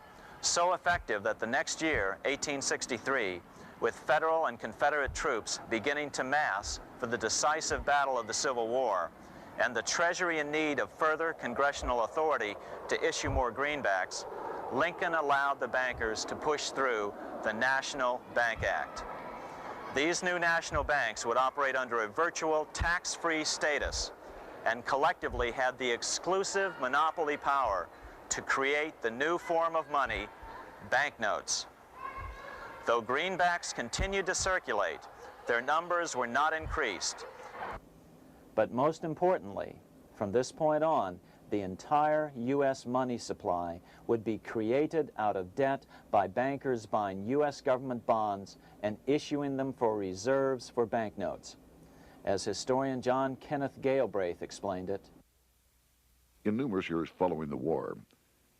so effective that the next year, 1863, with Federal and Confederate troops beginning to mass for the decisive battle of the Civil War, and the Treasury in need of further congressional authority to issue more greenbacks, Lincoln allowed the bankers to push through the National Bank Act. These new national banks would operate under a virtual tax-free status and collectively had the exclusive monopoly power to create the new form of money, banknotes. Though greenbacks continued to circulate, their numbers were not increased. But most importantly, from this point on, the entire U.S. money supply would be created out of debt by bankers buying U.S. government bonds and issuing them for reserves for banknotes. As historian John Kenneth Galbraith explained it, in numerous years following the war,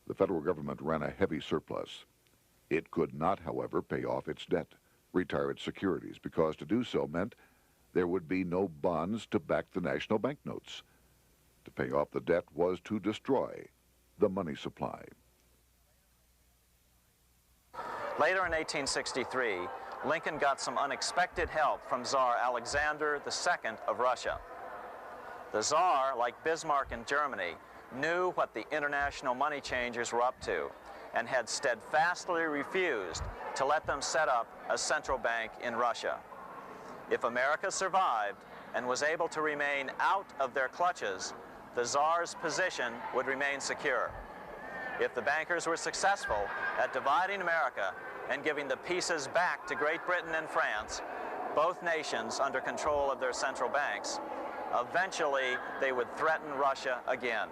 the federal government ran a heavy surplus. It could not, however, pay off its debt, retire its securities, because to do so meant there would be no bonds to back the national banknotes. To pay off the debt was to destroy the money supply. Later in 1863, Lincoln got some unexpected help from Tsar Alexander II of Russia. The Tsar, like Bismarck in Germany, knew what the international money changers were up to and had steadfastly refused to let them set up a central bank in Russia. If America survived and was able to remain out of their clutches, the Tsar's position would remain secure. If the bankers were successful at dividing America and giving the pieces back to Great Britain and France, both nations under control of their central banks, eventually they would threaten Russia again.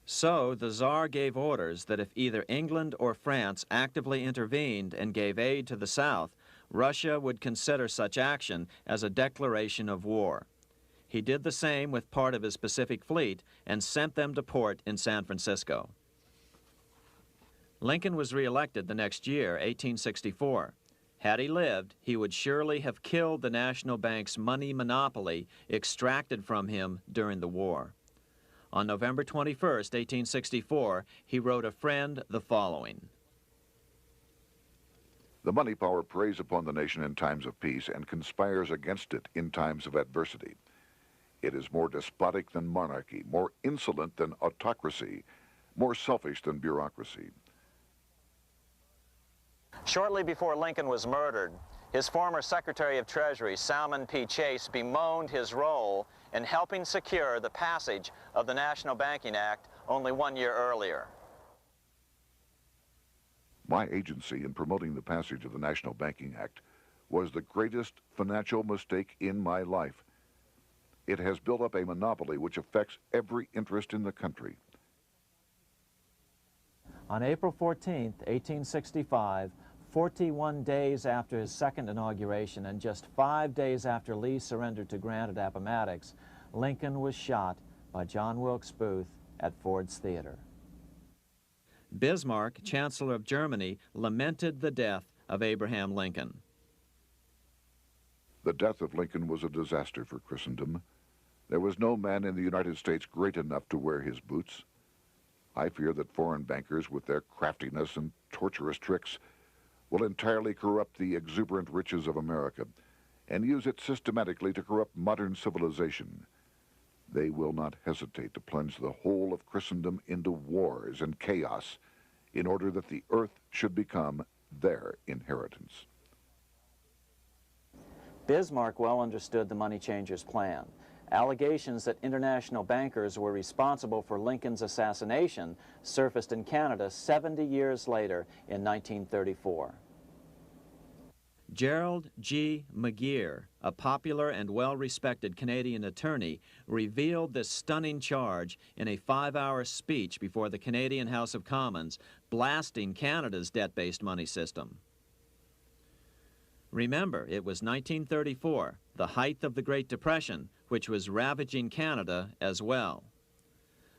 So the Tsar gave orders that if either England or France actively intervened and gave aid to the South, Russia would consider such action as a declaration of war. He did the same with part of his Pacific Fleet and sent them to port in San Francisco. Lincoln was reelected the next year, 1864. Had he lived, he would surely have killed the national bank's money monopoly extracted from him during the war. On November 21, 1864, he wrote a friend the following: The money power preys upon the nation in times of peace and conspires against it in times of adversity. It is more despotic than monarchy, more insolent than autocracy, more selfish than bureaucracy. Shortly before Lincoln was murdered, his former Secretary of Treasury, Salmon P. Chase, bemoaned his role in helping secure the passage of the National Banking Act only 1 year earlier. My agency in promoting the passage of the National Banking Act was the greatest financial mistake in my life. It has built up a monopoly which affects every interest in the country. On April 14, 1865, 41 days after his second inauguration and just 5 days after Lee surrendered to Grant at Appomattox, Lincoln was shot by John Wilkes Booth at Ford's Theater. Bismarck, Chancellor of Germany, lamented the death of Abraham Lincoln. The death of Lincoln was a disaster for Christendom. There was no man in the United States great enough to wear his boots. I fear that foreign bankers, with their craftiness and torturous tricks, will entirely corrupt the exuberant riches of America and use it systematically to corrupt modern civilization. They will not hesitate to plunge the whole of Christendom into wars and chaos in order that the earth should become their inheritance. Bismarck well understood the money changers' plan. Allegations that international bankers were responsible for Lincoln's assassination surfaced in Canada 70 years later in 1934. Gerald G. McGeer, a popular and well-respected Canadian attorney, revealed this stunning charge in a 5-hour speech before the Canadian House of Commons, blasting Canada's debt-based money system. Remember, it was 1934, the height of the Great Depression, which was ravaging Canada as well.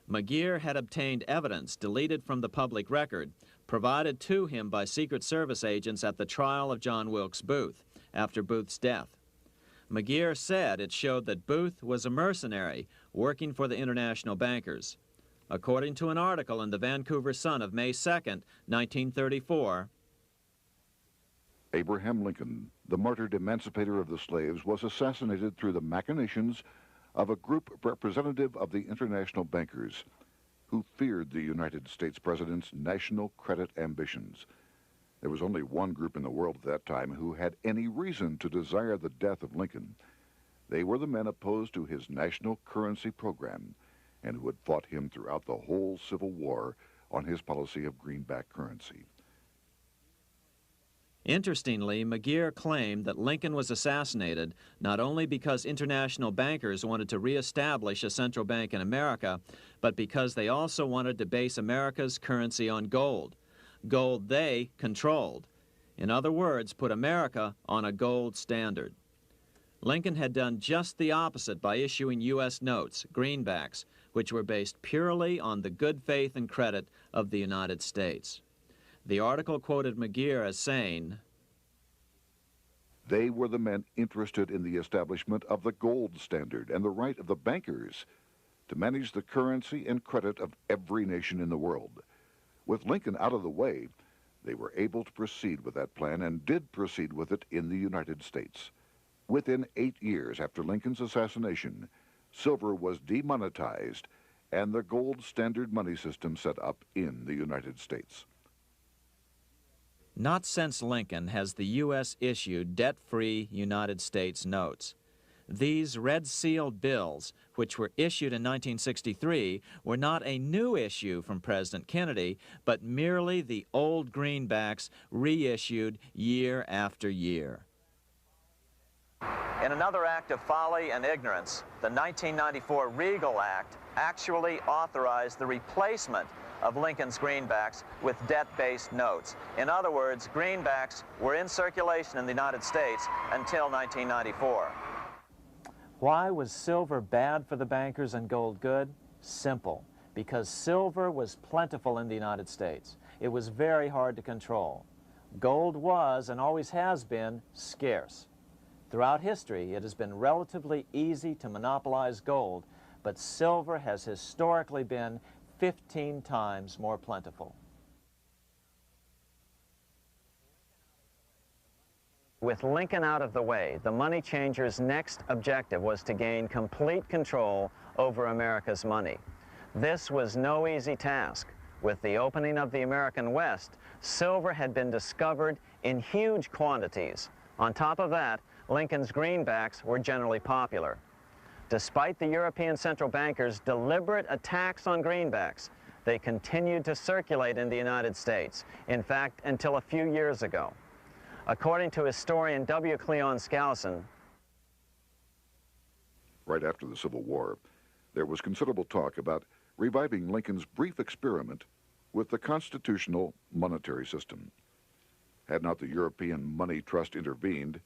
McGeer had obtained evidence deleted from the public record, provided to him by Secret Service agents at the trial of John Wilkes Booth after Booth's death. McGeer said it showed that Booth was a mercenary working for the international bankers. According to an article in the Vancouver Sun of May 2nd, 1934, Abraham Lincoln, the martyred emancipator of the slaves, was assassinated through the machinations of a group representative of the international bankers who feared the United States president's national credit ambitions. There was only one group in the world at that time who had any reason to desire the death of Lincoln. They were the men opposed to his national currency program and who had fought him throughout the whole Civil War on his policy of greenback currency. Interestingly, McGeer claimed that Lincoln was assassinated not only because international bankers wanted to reestablish a central bank in America, but because they also wanted to base America's currency on gold. Gold they controlled. In other words, put America on a gold standard. Lincoln had done just the opposite by issuing U.S. notes, greenbacks, which were based purely on the good faith and credit of the United States. The article quoted McGeer as saying, "They were the men interested in the establishment of the gold standard and the right of the bankers to manage the currency and credit of every nation in the world. With Lincoln out of the way, they were able to proceed with that plan and did proceed with it in the United States. Within 8 years after Lincoln's assassination, silver was demonetized and the gold standard money system set up in the United States." Not since Lincoln has the U.S. issued debt-free United States notes. These red-sealed bills, which were issued in 1963, were not a new issue from President Kennedy, but merely the old greenbacks reissued year after year. In another act of folly and ignorance, the 1994 Regal Act actually authorized the replacement of Lincoln's greenbacks with debt-based notes. In other words, greenbacks were in circulation in the United States until 1994. Why was silver bad for the bankers and gold good? Simple. Because silver was plentiful in the United States. It was very hard to control. Gold was, and always has been, scarce. Throughout history, it has been relatively easy to monopolize gold, but silver has historically been 15 times more plentiful. With Lincoln out of the way, the money changers' next objective was to gain complete control over America's money. This was no easy task. With the opening of the American West, silver had been discovered in huge quantities. On top of that, Lincoln's greenbacks were generally popular. Despite the European central bankers' deliberate attacks on greenbacks, they continued to circulate in the United States, in fact, until a few years ago. According to historian W. Cleon Skousen, right after the Civil War, there was considerable talk about reviving Lincoln's brief experiment with the constitutional monetary system. Had not the European Money Trust intervened,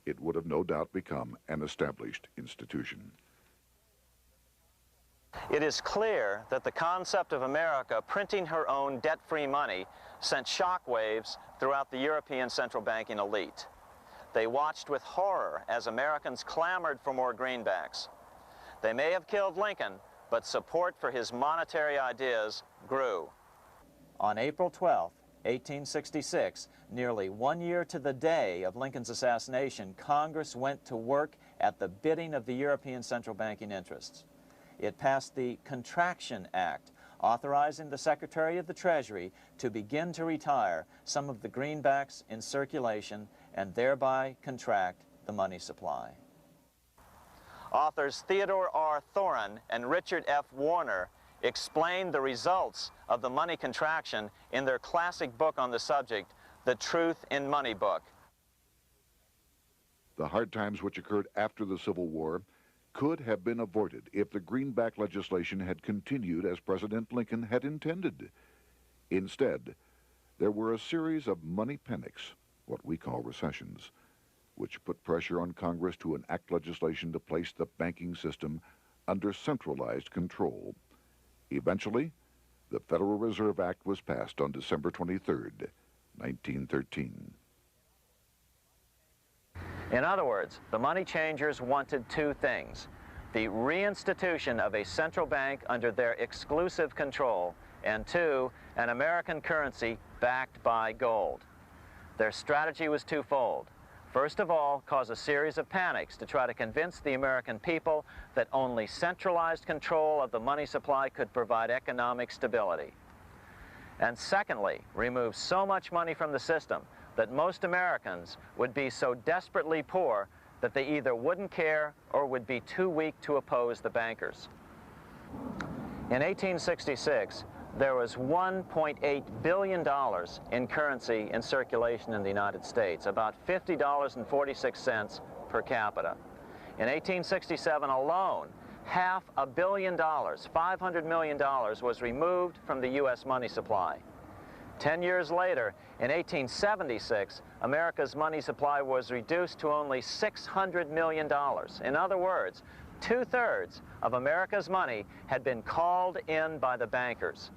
it would have no doubt become an established institution. it is clear that the concept of America printing her own debt-free money sent shockwaves throughout the European central banking elite. They watched with horror as Americans clamored for more greenbacks. They may have killed Lincoln, but support for his monetary ideas grew. On April 12, 1866, nearly 1 year to the day of Lincoln's assassination, Congress went to work at the bidding of the European central banking interests. It passed the Contraction Act, authorizing the Secretary of the Treasury to begin to retire some of the greenbacks in circulation and thereby contract the money supply. Authors Theodore R. Thorin and Richard F. Warner explained the results of the money contraction in their classic book on the subject, The Truth in Money Book. The hard times which occurred after the Civil War could have been avoided if the greenback legislation had continued as President Lincoln had intended. Instead, there were a series of money panics, what we call recessions, which put pressure on Congress to enact legislation to place the banking system under centralized control. Eventually, the Federal Reserve Act was passed on December 23, 1913. In other words, the money changers wanted two things: the reinstitution of a central bank under their exclusive control, and two, an American currency backed by gold. Their strategy was twofold. First of all, cause a series of panics to try to convince the American people that only centralized control of the money supply could provide economic stability. And secondly, remove so much money from the system that most Americans would be so desperately poor that they either wouldn't care or would be too weak to oppose the bankers. In 1866, there was $1.8 billion in currency in circulation in the United States, about $50.46 per capita. In 1867 alone, $500 million, $500 million, was removed from the U.S. money supply. 10 years later, in 1876, America's money supply was reduced to only $600 million. In other words, 2/3 of America's money had been called in by the bankers.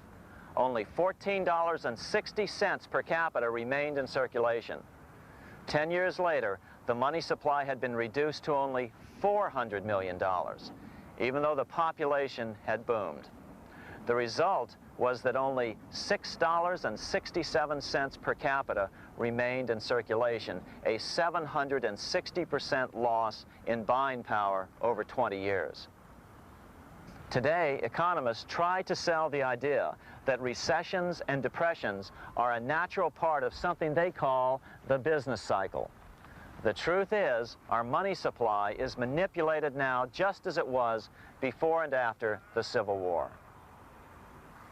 Only $14.60 per capita remained in circulation. 10 years later, the money supply had been reduced to only $400 million, even though the population had boomed. The result was that only $6.67 per capita remained in circulation, a 760% loss in buying power over 20 years. Today, economists try to sell the idea that recessions and depressions are a natural part of something they call the business cycle. The truth is, our money supply is manipulated now just as it was before and after the Civil War.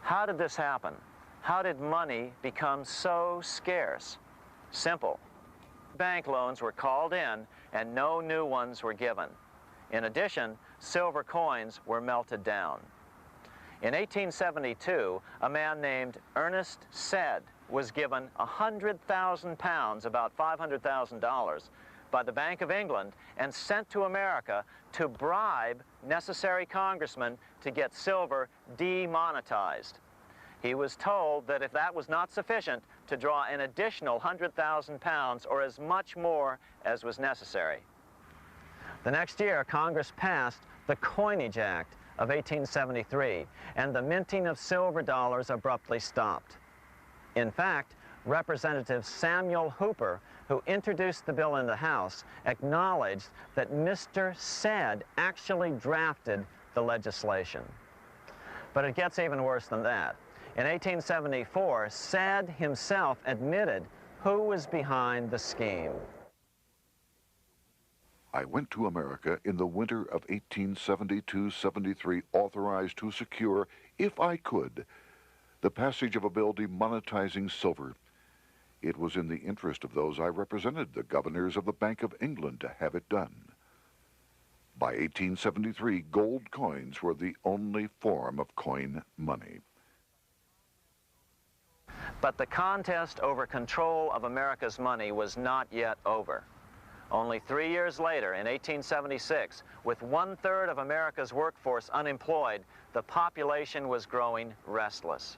How did this happen? How did money become so scarce? Simple. Bank loans were called in and no new ones were given. In addition, silver coins were melted down. In 1872, a man named Ernest Sed was given 100,000 pounds, about $500,000, by the Bank of England and sent to America to bribe necessary congressmen to get silver demonetized. He was told that if that was not sufficient, to draw an additional 100,000 pounds or as much more as was necessary. The next year, Congress passed the Coinage Act of 1873, and the minting of silver dollars abruptly stopped. In fact, Representative Samuel Hooper, who introduced the bill in the House, acknowledged that Mr. Sed actually drafted the legislation. But it gets even worse than that. In 1874, Sed himself admitted who was behind the scheme. I went to America in the winter of 1872-73, authorized to secure, if I could, the passage of a bill demonetizing silver. It was in the interest of those I represented, the governors of the Bank of England, to have it done. By 1873, gold coins were the only form of coin money. But the contest over control of America's money was not yet over. Only 3 years later, in 1876, with 1/3 of America's workforce unemployed, the population was growing restless.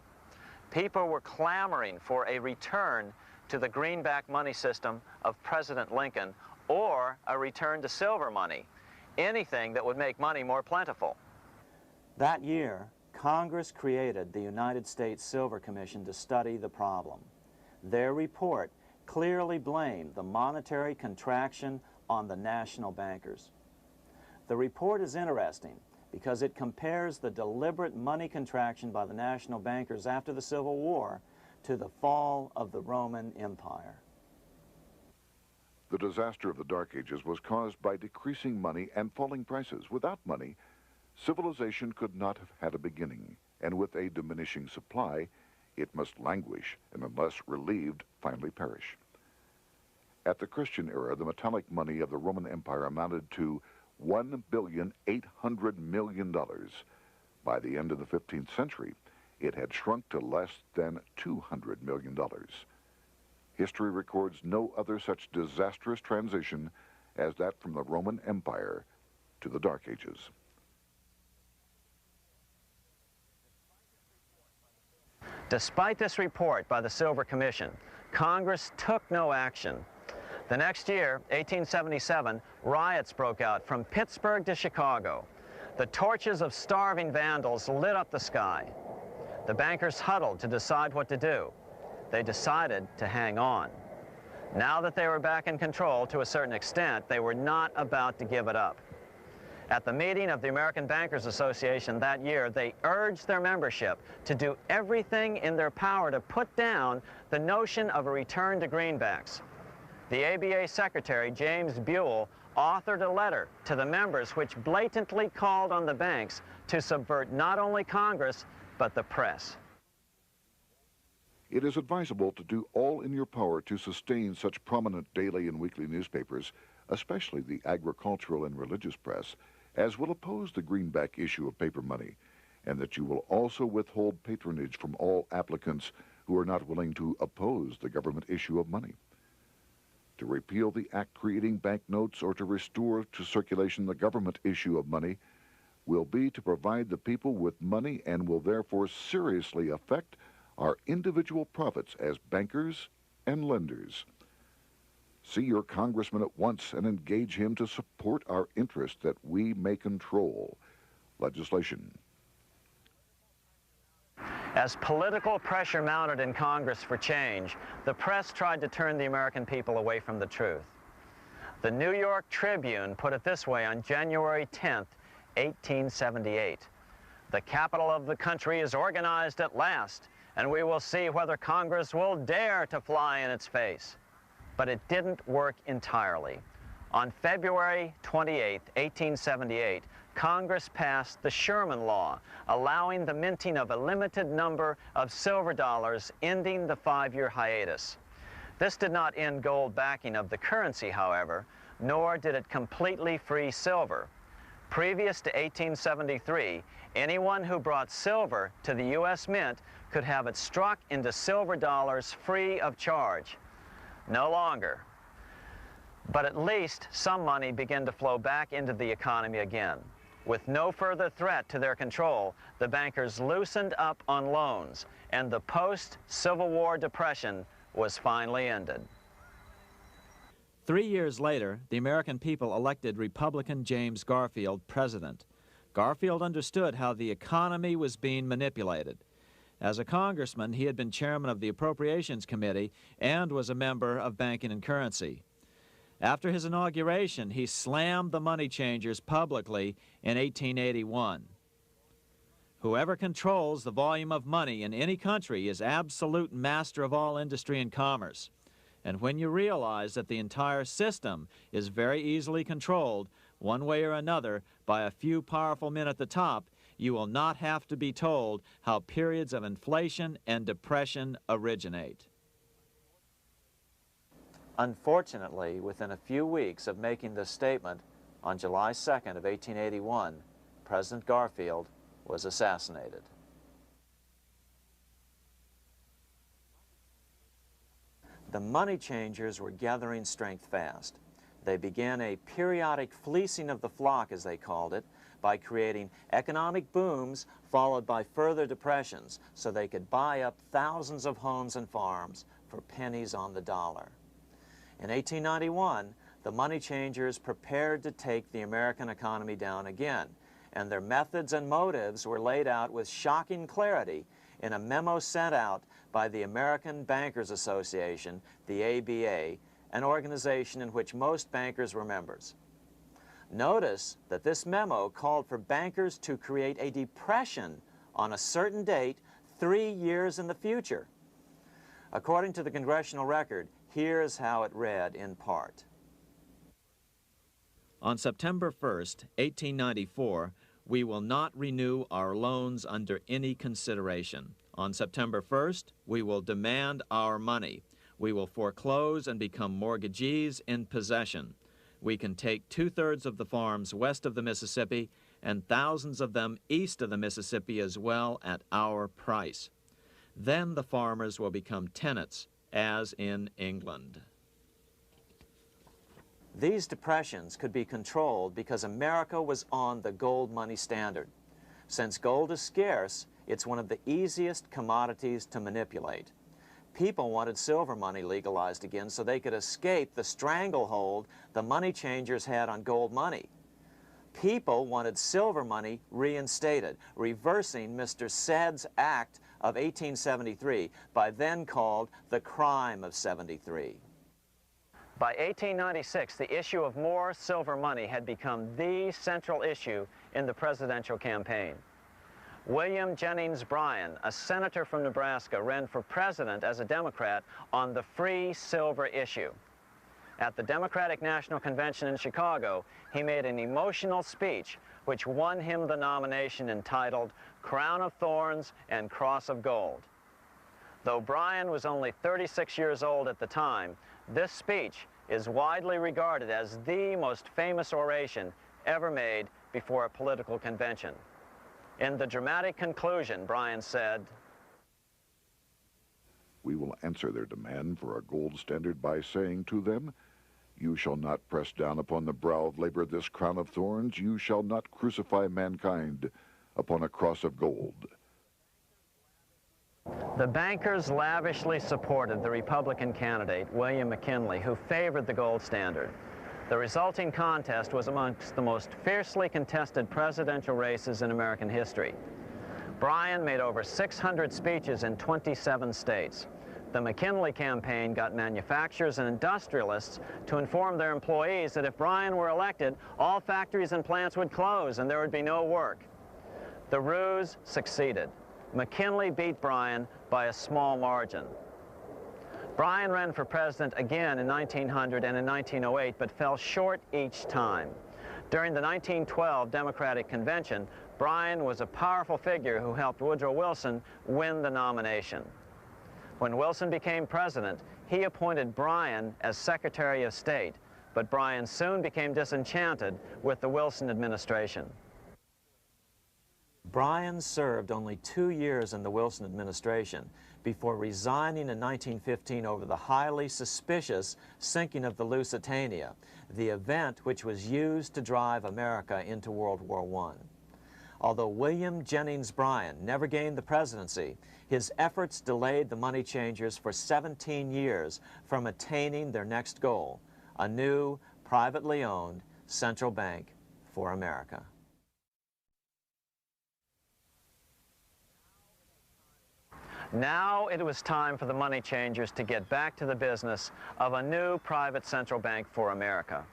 People were clamoring for a return to the greenback money system of President Lincoln or a return to silver money, anything that would make money more plentiful. That year, Congress created the United States Silver Commission to study the problem. Their report clearly blamed the monetary contraction on the national bankers. The report is interesting because it compares the deliberate money contraction by the national bankers after the Civil War to the fall of the Roman Empire. The disaster of the Dark Ages was caused by decreasing money and falling prices. Without money, civilization could not have had a beginning, and with a diminishing supply, it must languish and unless relieved, finally perish. At the Christian era, the metallic money of the Roman Empire amounted to $1,800,000,000. By the end of the 15th century, it had shrunk to less than $200 million. History records no other such disastrous transition as that from the Roman Empire to the Dark Ages. Despite this report by the Silver Commission, Congress took no action. The next year, 1877, riots broke out from Pittsburgh to Chicago. The torches of starving vandals lit up the sky. The bankers huddled to decide what to do. They decided to hang on. Now that they were back in control to a certain extent, they were not about to give it up. At the meeting of the American Bankers Association that year, they urged their membership to do everything in their power to put down the notion of a return to greenbacks. The ABA Secretary, James Buell, authored a letter to the members which blatantly called on the banks to subvert not only Congress, but the press. It is advisable to do all in your power to sustain such prominent daily and weekly newspapers, especially the agricultural and religious press, as will oppose the greenback issue of paper money, and that you will also withhold patronage from all applicants who are not willing to oppose the government issue of money. To repeal the act creating banknotes or to restore to circulation the government issue of money will be to provide the people with money and will therefore seriously affect our individual profits as bankers and lenders. See your congressman at once and engage him to support our interest that we may control legislation. As political pressure mounted in Congress for change, the press tried to turn the American people away from the truth. The New York Tribune put it this way on January 10th, 1878. "The capital of the country is organized at last, and we will see whether Congress will dare to fly in its face." But it didn't work entirely. On February 28, 1878, Congress passed the Sherman Law, allowing the minting of a limited number of silver dollars, ending the 5-year hiatus. This did not end gold backing of the currency, however, nor did it completely free silver. Previous to 1873, anyone who brought silver to the U.S. Mint could have it struck into silver dollars free of charge. No longer. But at least some money began to flow back into the economy again. With no further threat to their control, the bankers loosened up on loans, and the post-Civil War depression was finally ended. 3 years later, the American people elected Republican James Garfield president. Garfield understood how the economy was being manipulated. As a congressman, he had been chairman of the Appropriations Committee and was a member of Banking and Currency. After his inauguration, he slammed the money changers publicly in 1881. Whoever controls the volume of money in any country is absolute master of all industry and commerce. And when you realize that the entire system is very easily controlled, one way or another, by a few powerful men at the top, you will not have to be told how periods of inflation and depression originate. Unfortunately, within a few weeks of making this statement, on July 2nd of 1881, President Garfield was assassinated. The money changers were gathering strength fast. They began a periodic fleecing of the flock, as they called it, by creating economic booms followed by further depressions so they could buy up thousands of homes and farms for pennies on the dollar. In 1891, the money changers prepared to take the American economy down again, and their methods and motives were laid out with shocking clarity in a memo sent out by the American Bankers Association, the ABA, an organization in which most bankers were members. Notice that this memo called for bankers to create a depression on a certain date 3 years in the future. According to the Congressional Record, here's how it read in part. On September 1st, 1894, we will not renew our loans under any consideration. On September 1st, we will demand our money. We will foreclose and become mortgagees in possession. We can take 2/3 of the farms west of the Mississippi and thousands of them east of the Mississippi as well at our price. Then the farmers will become tenants, as in England. These depressions could be controlled because America was on the gold money standard. Since gold is scarce, it's one of the easiest commodities to manipulate. People wanted silver money legalized again so they could escape the stranglehold the money changers had on gold money. People wanted silver money reinstated, reversing Mr. Said's Act of 1873, by then called the Crime of '73. By 1896, the issue of more silver money had become the central issue in the presidential campaign. William Jennings Bryan, a senator from Nebraska, ran for president as a Democrat on the free silver issue. At the Democratic National Convention in Chicago, he made an emotional speech which won him the nomination entitled Crown of Thorns and Cross of Gold. Though Bryan was only 36 years old at the time, this speech is widely regarded as the most famous oration ever made before a political convention. In the dramatic conclusion, Bryan said, "We will answer their demand for a gold standard by saying to them, you shall not press down upon the brow of labor this crown of thorns. You shall not crucify mankind upon a cross of gold." The bankers lavishly supported the Republican candidate, William McKinley, who favored the gold standard. The resulting contest was amongst the most fiercely contested presidential races in American history. Bryan made over 600 speeches in 27 states. The McKinley campaign got manufacturers and industrialists to inform their employees that if Bryan were elected, all factories and plants would close and there would be no work. The ruse succeeded. McKinley beat Bryan by a small margin. Bryan ran for president again in 1900 and in 1908, but fell short each time. During the 1912 Democratic Convention, Bryan was a powerful figure who helped Woodrow Wilson win the nomination. When Wilson became president, he appointed Bryan as Secretary of State, but Bryan soon became disenchanted with the Wilson administration. Bryan served only 2 years in the Wilson administration before resigning in 1915 over the highly suspicious sinking of the Lusitania, the event which was used to drive America into World War I. Although William Jennings Bryan never gained the presidency, his efforts delayed the money changers for 17 years from attaining their next goal, a new, privately owned central bank for America. Now it was time for the money changers to get back to the business of a new private central bank for America.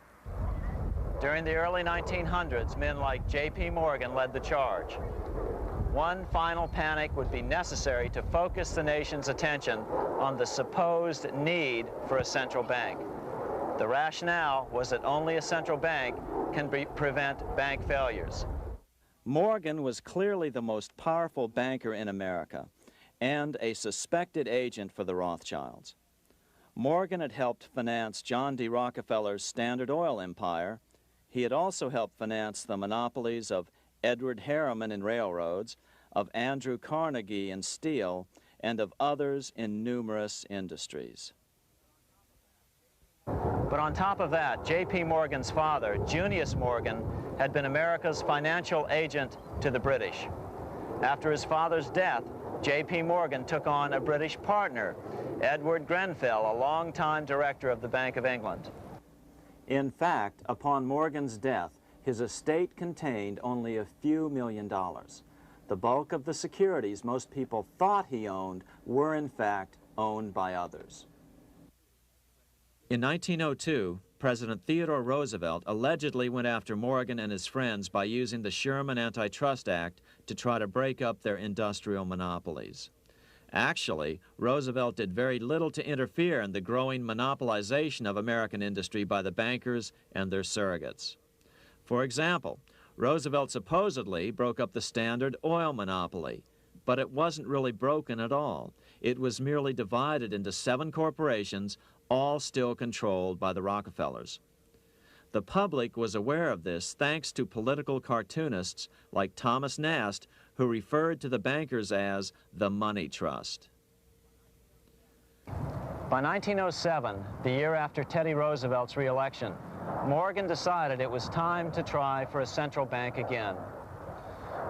During the early 1900s, men like J.P. Morgan led the charge. One final panic would be necessary to focus the nation's attention on the supposed need for a central bank. The rationale was that only a central bank can prevent bank failures. Morgan was clearly the most powerful banker in America and a suspected agent for the Rothschilds. Morgan had helped finance John D. Rockefeller's Standard Oil empire. He had also helped finance the monopolies of Edward Harriman in railroads, of Andrew Carnegie in steel, and of others in numerous industries. But on top of that, J.P. Morgan's father, Junius Morgan, had been America's financial agent to the British. After his father's death, J.P. Morgan took on a British partner, Edward Grenfell, a longtime director of the Bank of England. In fact, upon Morgan's death, his estate contained only a few $1 million. The bulk of the securities most people thought he owned were, in fact, owned by others. In 1902, President Theodore Roosevelt allegedly went after Morgan and his friends by using the Sherman Antitrust Act to try to break up their industrial monopolies. Actually, Roosevelt did very little to interfere in the growing monopolization of American industry by the bankers and their surrogates. For example, Roosevelt supposedly broke up the Standard Oil monopoly, But it wasn't really broken at all. It was merely divided into 7 corporations, all still controlled by the Rockefellers. The public was aware of this thanks to political cartoonists like Thomas Nast, who referred to the bankers as the money trust. By 1907, the year after Teddy Roosevelt's re-election, Morgan decided it was time to try for a central bank again.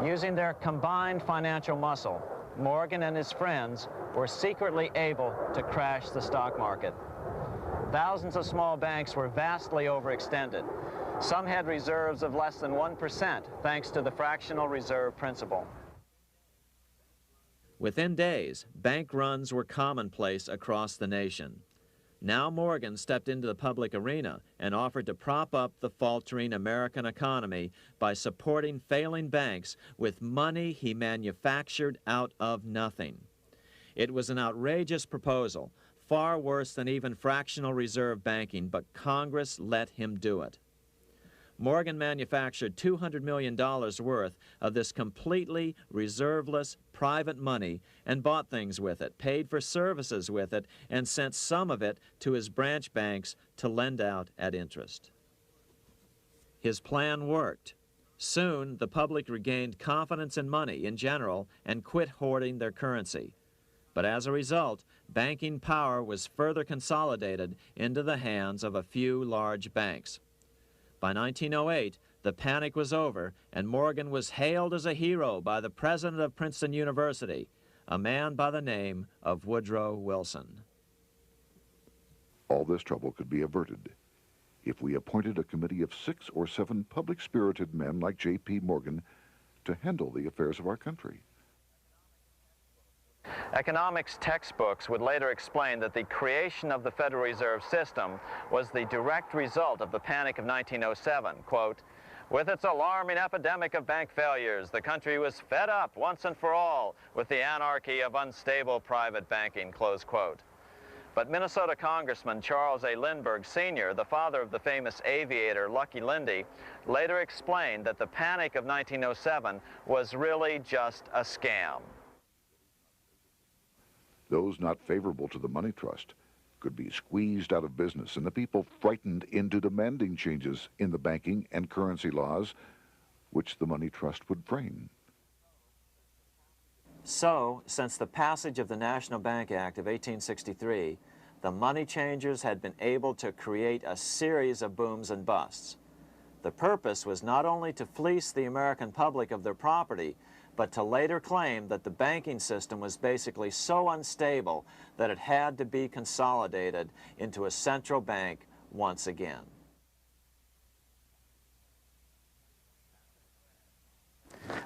Using their combined financial muscle, Morgan and his friends were secretly able to crash the stock market. Thousands of small banks were vastly overextended. Some had reserves of less than 1% thanks to the fractional reserve principle. Within days, bank runs were commonplace across the nation. Now Morgan stepped into the public arena and offered to prop up the faltering American economy by supporting failing banks with money he manufactured out of nothing. It was an outrageous proposal, far worse than even fractional reserve banking, but Congress let him do it. Morgan manufactured $200 million worth of this completely reserveless private money and bought things with it, paid for services with it, and sent some of it to his branch banks to lend out at interest. His plan worked. Soon, the public regained confidence in money in general and quit hoarding their currency. But as a result, banking power was further consolidated into the hands of a few large banks. By 1908, the panic was over, and Morgan was hailed as a hero by the president of Princeton University, a man by the name of Woodrow Wilson. All this trouble could be averted if we appointed a committee of 6 or 7 public-spirited men like J.P. Morgan to handle the affairs of our country. Economics textbooks would later explain that the creation of the Federal Reserve System was the direct result of the panic of 1907. Quote, "With its alarming epidemic of bank failures, the country was fed up once and for all with the anarchy of unstable private banking," close quote. But Minnesota Congressman Charles A. Lindbergh Sr., the father of the famous aviator Lucky Lindy, later explained that the panic of 1907 was really just a scam. Those not favorable to the money trust could be squeezed out of business, and the people frightened into demanding changes in the banking and currency laws which the money trust would frame. So, since the passage of the National Bank Act of 1863, the money changers had been able to create a series of booms and busts. The purpose was not only to fleece the American public of their property, but to later claim that the banking system was basically so unstable that it had to be consolidated into a central bank once again.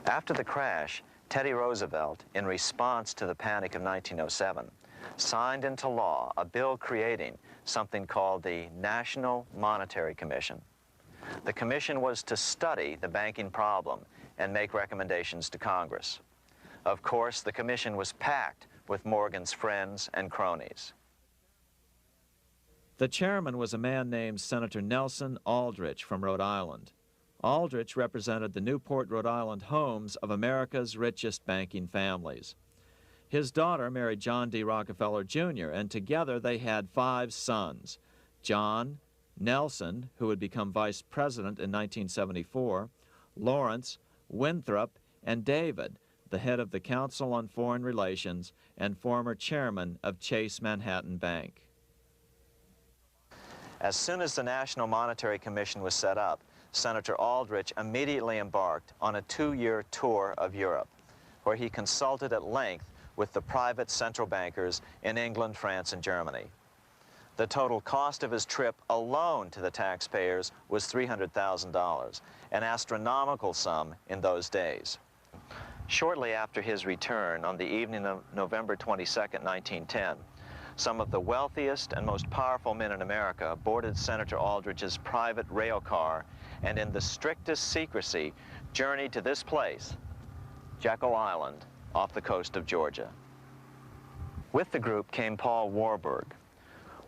After the crash, Teddy Roosevelt, in response to the panic of 1907, signed into law a bill creating something called the National Monetary Commission. The commission was to study the banking problem and make recommendations to Congress. Of course, the commission was packed with Morgan's friends and cronies. The chairman was a man named Senator Nelson Aldrich from Rhode Island. Aldrich represented the Newport, Rhode Island homes of America's richest banking families. His daughter married John D. Rockefeller Jr., and together they had 5 sons: John, Nelson, who would become vice president in 1974, Lawrence, Winthrop, and David, the head of the Council on Foreign Relations and former chairman of Chase Manhattan Bank. As soon as the National Monetary Commission was set up, Senator Aldrich immediately embarked on a 2-year tour of Europe, where he consulted at length with the private central bankers in England, France, and Germany. The total cost of his trip alone to the taxpayers was $300,000, an astronomical sum in those days. Shortly after his return, on the evening of November 22, 1910, some of the wealthiest and most powerful men in America boarded Senator Aldrich's private rail car and in the strictest secrecy journeyed to this place, Jekyll Island, off the coast of Georgia. With the group came Paul Warburg.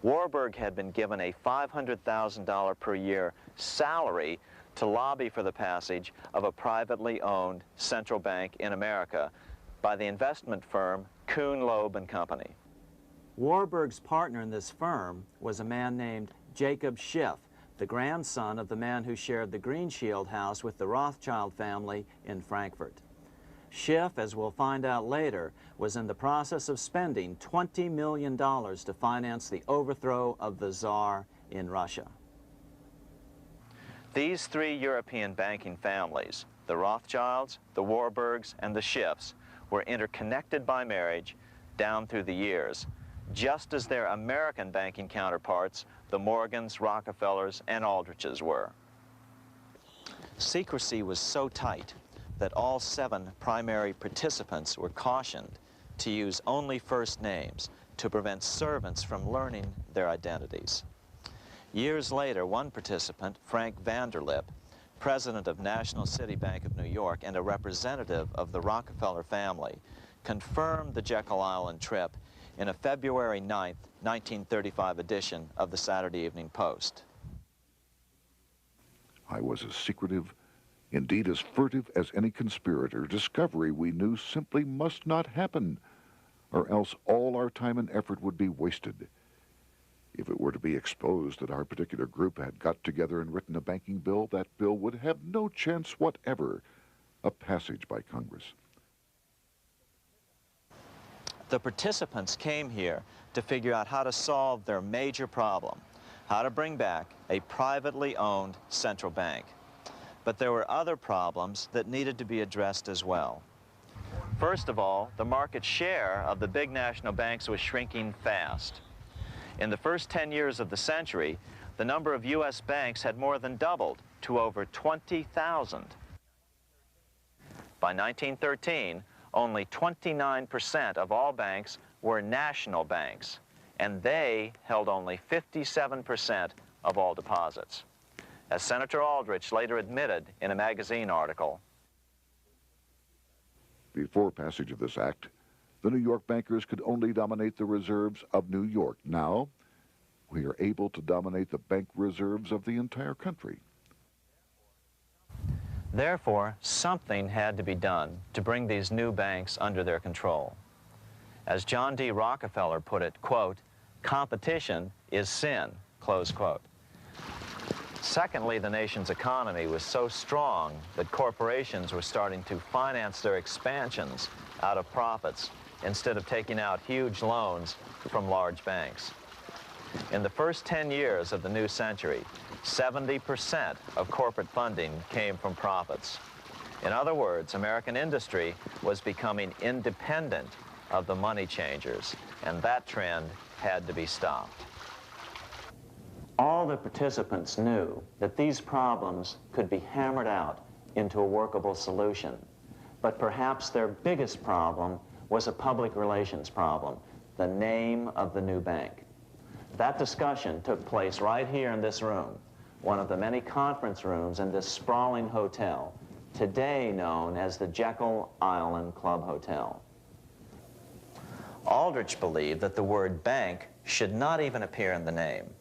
Warburg had been given a $500,000 per year salary to lobby for the passage of a privately owned central bank in America by the investment firm Kuhn, Loeb and Company. Warburg's partner in this firm was a man named Jacob Schiff, the grandson of the man who shared the Greenshield house with the Rothschild family in Frankfurt. Schiff, as we'll find out later, was in the process of spending $20 million to finance the overthrow of the Tsar in Russia. These three European banking families, the Rothschilds, the Warburgs, and the Schiffs, were interconnected by marriage down through the years, just as their American banking counterparts, the Morgans, Rockefellers, and Aldriches were. Secrecy was so tight that all 7 primary participants were cautioned to use only first names to prevent servants from learning their identities. Years later, one participant, Frank Vanderlip, president of National City Bank of New York and a representative of the Rockefeller family, confirmed the Jekyll Island trip in a February 9, 1935 edition of the Saturday Evening Post. I was as secretive, indeed as furtive as any conspirator. Discovery, we knew, simply must not happen, or else all our time and effort would be wasted. If it were to be exposed that our particular group had got together and written a banking bill, that bill would have no chance whatever of passage by Congress. The participants came here to figure out how to solve their major problem, how to bring back a privately owned central bank. But there were other problems that needed to be addressed as well. First of all, the market share of the big national banks was shrinking fast. In the first 10 years of the century, the number of U.S. banks had more than doubled to over 20,000. By 1913, only 29% of all banks were national banks, and they held only 57% of all deposits. As Senator Aldrich later admitted in a magazine article, before passage of this act, the New York bankers could only dominate the reserves of New York. Now, we are able to dominate the bank reserves of the entire country. Therefore, something had to be done to bring these new banks under their control. As John D. Rockefeller put it, quote, "Competition is sin," close quote. Secondly, the nation's economy was so strong that corporations were starting to finance their expansions out of profits instead of taking out huge loans from large banks. In the first 10 years of the new century, 70% of corporate funding came from profits. In other words, American industry was becoming independent of the money changers, and that trend had to be stopped. All the participants knew that these problems could be hammered out into a workable solution, but perhaps their biggest problem was a public relations problem, the name of the new bank. That discussion took place right here in this room, one of the many conference rooms in this sprawling hotel, today known as the Jekyll Island Club Hotel. Aldrich believed that the word bank should not even appear in the name.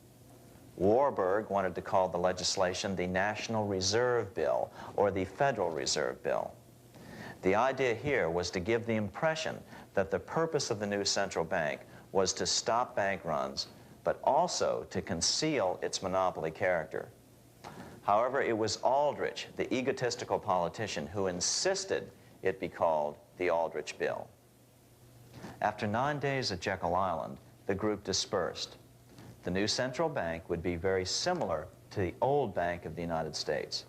Warburg wanted to call the legislation the National Reserve Bill or the Federal Reserve Bill. The idea here was to give the impression that the purpose of the new central bank was to stop bank runs, but also to conceal its monopoly character. However, it was Aldrich, the egotistical politician, who insisted it be called the Aldrich Bill. After 9 days at Jekyll Island, the group dispersed. The new central bank would be very similar to the old Bank of the United States.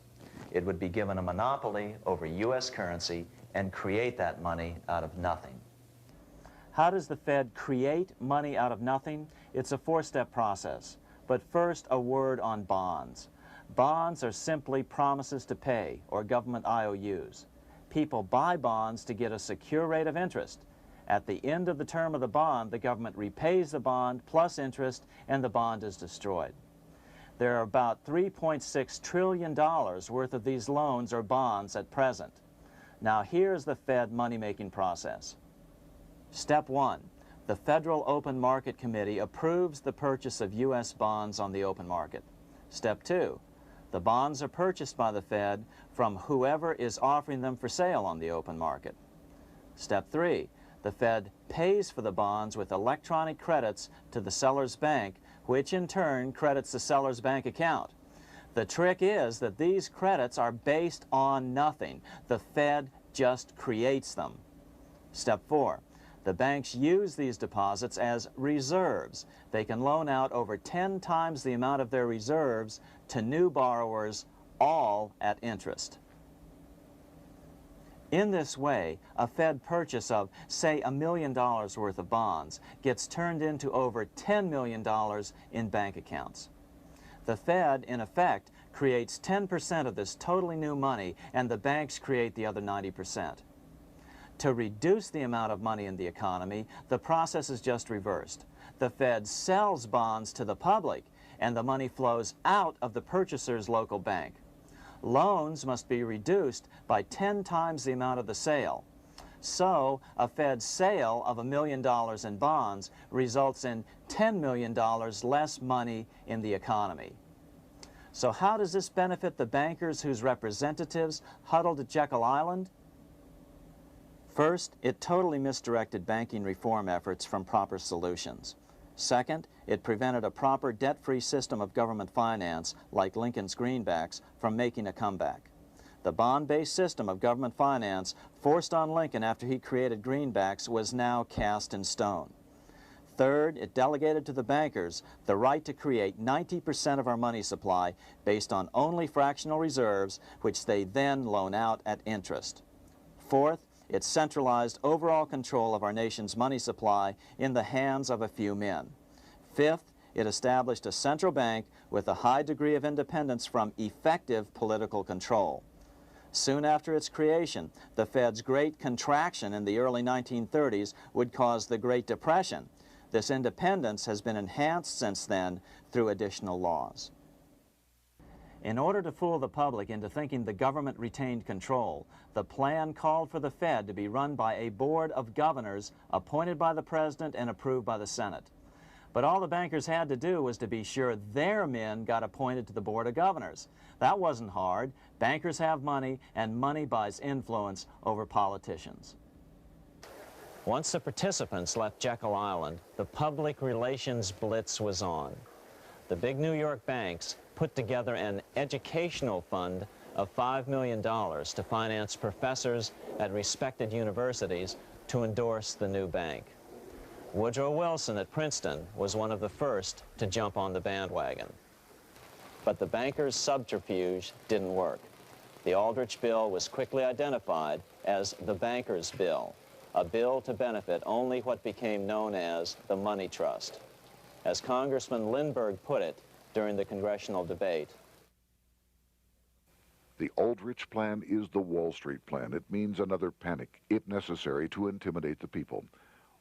It would be given a monopoly over U.S. currency and create that money out of nothing. How does the Fed create money out of nothing? It's a four-step process. But first, a word on bonds. Bonds are simply promises to pay, or government IOUs. People buy bonds to get a secure rate of interest. At the end of the term of the bond, the government repays the bond plus interest, and the bond is destroyed. There are about $3.6 trillion worth of these loans or bonds at present. Now here's the Fed money-making process. Step 1. The Federal Open Market Committee approves the purchase of U.S. bonds on the open market. Step 2. The bonds are purchased by the Fed from whoever is offering them for sale on the open market. Step 3, the Fed pays for the bonds with electronic credits to the seller's bank, which in turn credits the seller's bank account. The trick is that these credits are based on nothing. The Fed just creates them. Step 4, the banks use these deposits as reserves. They can loan out over 10 times the amount of their reserves to new borrowers, all at interest. In this way, a Fed purchase of, say, $1 million worth of bonds gets turned into over $10 million in bank accounts. The Fed, in effect, creates 10% of this totally new money, and the banks create the other 90%. To reduce the amount of money in the economy, the process is just reversed. The Fed sells bonds to the public, and the money flows out of the purchaser's local bank. Loans must be reduced by 10 times the amount of the sale. So, a Fed sale of $1 million in bonds results in $10 million less money in the economy. So how does this benefit the bankers whose representatives huddled at Jekyll Island? First, it totally misdirected banking reform efforts from proper solutions. Second, it prevented a proper debt-free system of government finance, like Lincoln's greenbacks, from making a comeback. The bond-based system of government finance forced on Lincoln after he created greenbacks was now cast in stone. Third, it delegated to the bankers the right to create 90% of our money supply based on only fractional reserves, which they then loan out at interest. Fourth, it centralized overall control of our nation's money supply in the hands of a few men. Fifth, it established a central bank with a high degree of independence from effective political control. Soon after its creation, the Fed's great contraction in the early 1930s would cause the Great Depression. This independence has been enhanced since then through additional laws. In order to fool the public into thinking the government retained control, the plan called for the Fed to be run by a board of governors appointed by the President and approved by the Senate. But all the bankers had to do was to be sure their men got appointed to the board of governors. That wasn't hard. Bankers have money, and money buys influence over politicians. Once the participants left Jekyll Island, the public relations blitz was on. The big New York banks put together an educational fund of $5 million to finance professors at respected universities to endorse the new bank. Woodrow Wilson at Princeton was one of the first to jump on the bandwagon. But the bankers' subterfuge didn't work. The Aldrich Bill was quickly identified as the bankers' bill, a bill to benefit only what became known as the money trust. As Congressman Lindbergh put it during the congressional debate, the Aldrich Plan is the Wall Street plan. It means another panic, if necessary, to intimidate the people.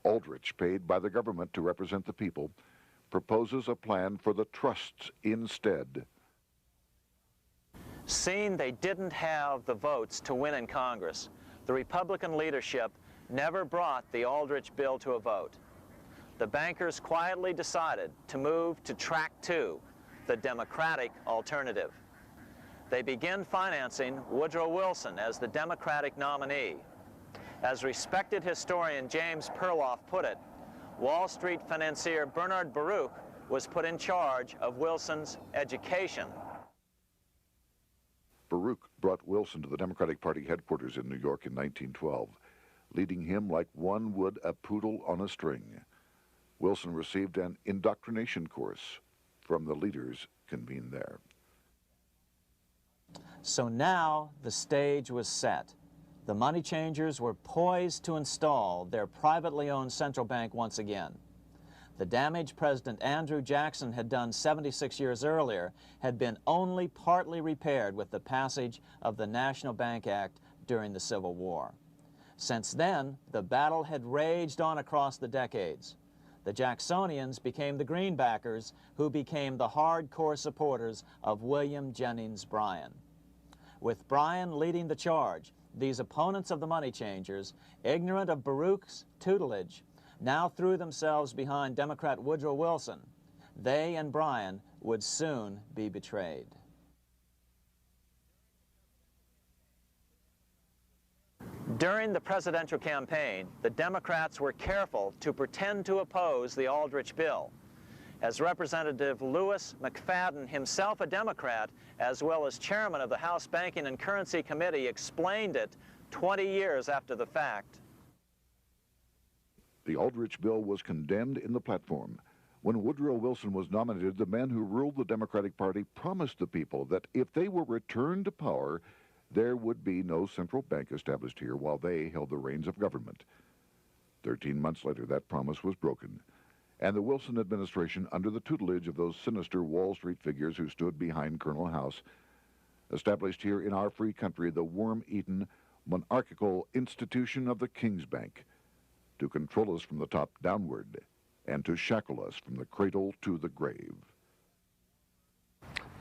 Aldrich, paid by the government to represent the people, proposes a plan for the trusts instead. seeing they didn't have the votes to win in Congress, the Republican leadership never brought the Aldrich bill to a vote. The bankers quietly decided to move to track 2, the Democratic alternative. They began financing Woodrow Wilson as the Democratic nominee. As respected historian James Perloff put it, Wall Street financier Bernard Baruch was put in charge of Wilson's education. Baruch brought Wilson to the Democratic Party headquarters in New York in 1912, leading him like one would a poodle on a string. Wilson received an indoctrination course from the leaders convened there. So now the stage was set. The money changers were poised to install their privately owned central bank once again. The damage President Andrew Jackson had done 76 years earlier had been only partly repaired with the passage of the National Bank Act during the Civil War. Since then, the battle had raged on across the decades. The Jacksonians became the Greenbackers, who became the hardcore supporters of William Jennings Bryan. With Bryan leading the charge, these opponents of the money changers, ignorant of Baruch's tutelage, now threw themselves behind Democrat Woodrow Wilson. They and Bryan would soon be betrayed. During the presidential campaign, the Democrats were careful to pretend to oppose the Aldrich bill. As Representative Lewis McFadden, himself a Democrat, as well as chairman of the House Banking and Currency Committee, explained it 20 years after the fact. The Aldrich bill was condemned in the platform. When Woodrow Wilson was nominated, the man who ruled the Democratic Party promised the people that if they were returned to power, there would be no central bank established here while they held the reins of government. 13 months later, that promise was broken, and the Wilson administration, under the tutelage of those sinister Wall Street figures who stood behind Colonel House, established here in our free country the worm-eaten, monarchical institution of the King's Bank, to control us from the top downward and to shackle us from the cradle to the grave.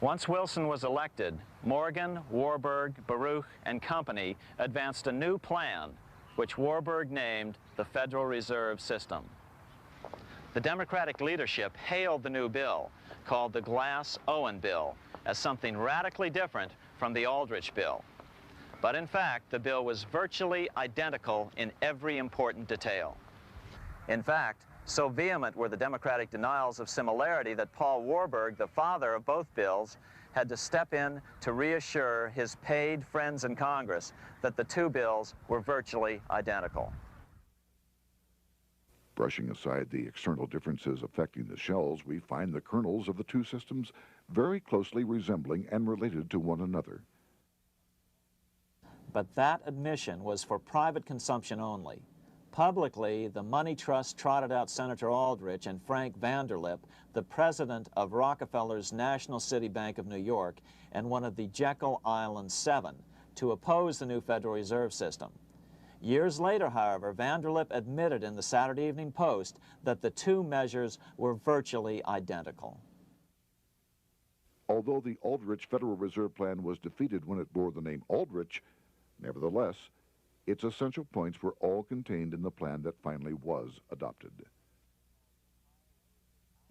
Once Wilson was elected, Morgan, Warburg, Baruch, and company advanced a new plan, which Warburg named the Federal Reserve System. The Democratic leadership hailed the new bill, called the Glass-Owen Bill, as something radically different from the Aldrich bill. But in fact, the bill was virtually identical in every important detail. In fact, so vehement were the Democratic denials of similarity that Paul Warburg, the father of both bills, had to step in to reassure his paid friends in Congress that the two bills were virtually identical. Brushing aside the external differences affecting the shells, we find the kernels of the two systems very closely resembling and related to one another. But that admission was for private consumption only. Publicly, the money trust trotted out Senator Aldrich and Frank Vanderlip, the president of Rockefeller's National City Bank of New York and one of the Jekyll Island Seven, to oppose the new Federal Reserve System. Years later, however, Vanderlip admitted in the Saturday Evening Post that the two measures were virtually identical. Although the Aldrich Federal Reserve Plan was defeated when it bore the name Aldrich, nevertheless, its essential points were all contained in the plan that finally was adopted.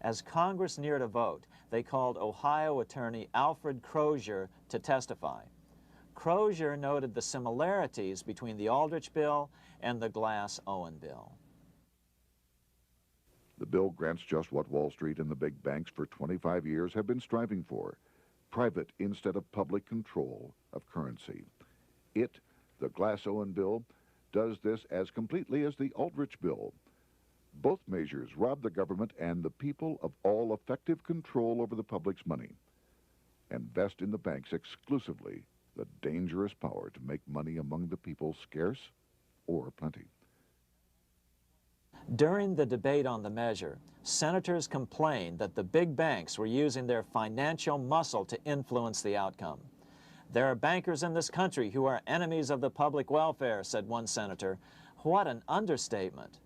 As Congress neared a vote, they called Ohio attorney Alfred Crozier to testify. Crozier noted the similarities between the Aldrich bill and the Glass-Owen bill. The bill grants just what Wall Street and the big banks for 25 years have been striving for: private instead of public control of currency. It, the Glass-Owen bill, does this as completely as the Aldrich bill. Both measures rob the government and the people of all effective control over the public's money and vest in the banks exclusively the dangerous power to make money among the people scarce or plenty. During the debate on the measure, senators complained that the big banks were using their financial muscle to influence the outcome. "There are bankers in this country who are enemies of the public welfare," said one senator. What an understatement.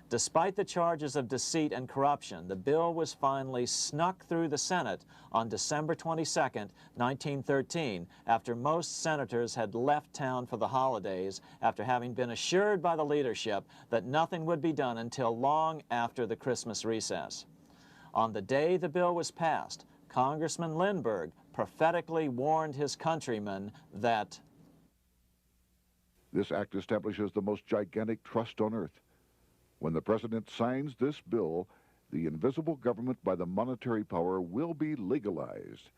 Despite the charges of deceit and corruption, the bill was finally snuck through the Senate on December 22, 1913, after most senators had left town for the holidays, after having been assured by the leadership that nothing would be done until long after the Christmas recess. On the day the bill was passed, Congressman Lindbergh prophetically warned his countrymen that this act establishes the most gigantic trust on earth. When the president signs this bill, the invisible government by the monetary power will be legalized.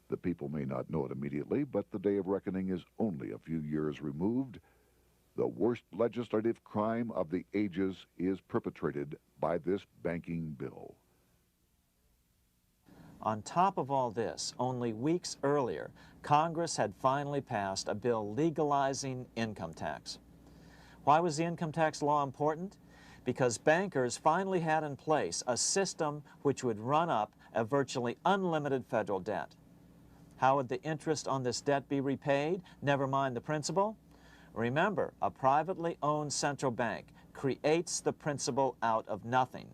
The people may not know it immediately, but the day of reckoning is only a few years removed. The worst legislative crime of the ages is perpetrated by this banking bill. On top of all this, only weeks earlier, Congress had finally passed a bill legalizing income tax. Why was the income tax law important? Because bankers finally had in place a system which would run up a virtually unlimited federal debt. How would the interest on this debt be repaid? Never mind the principal. Remember, a privately owned central bank creates the principal out of nothing.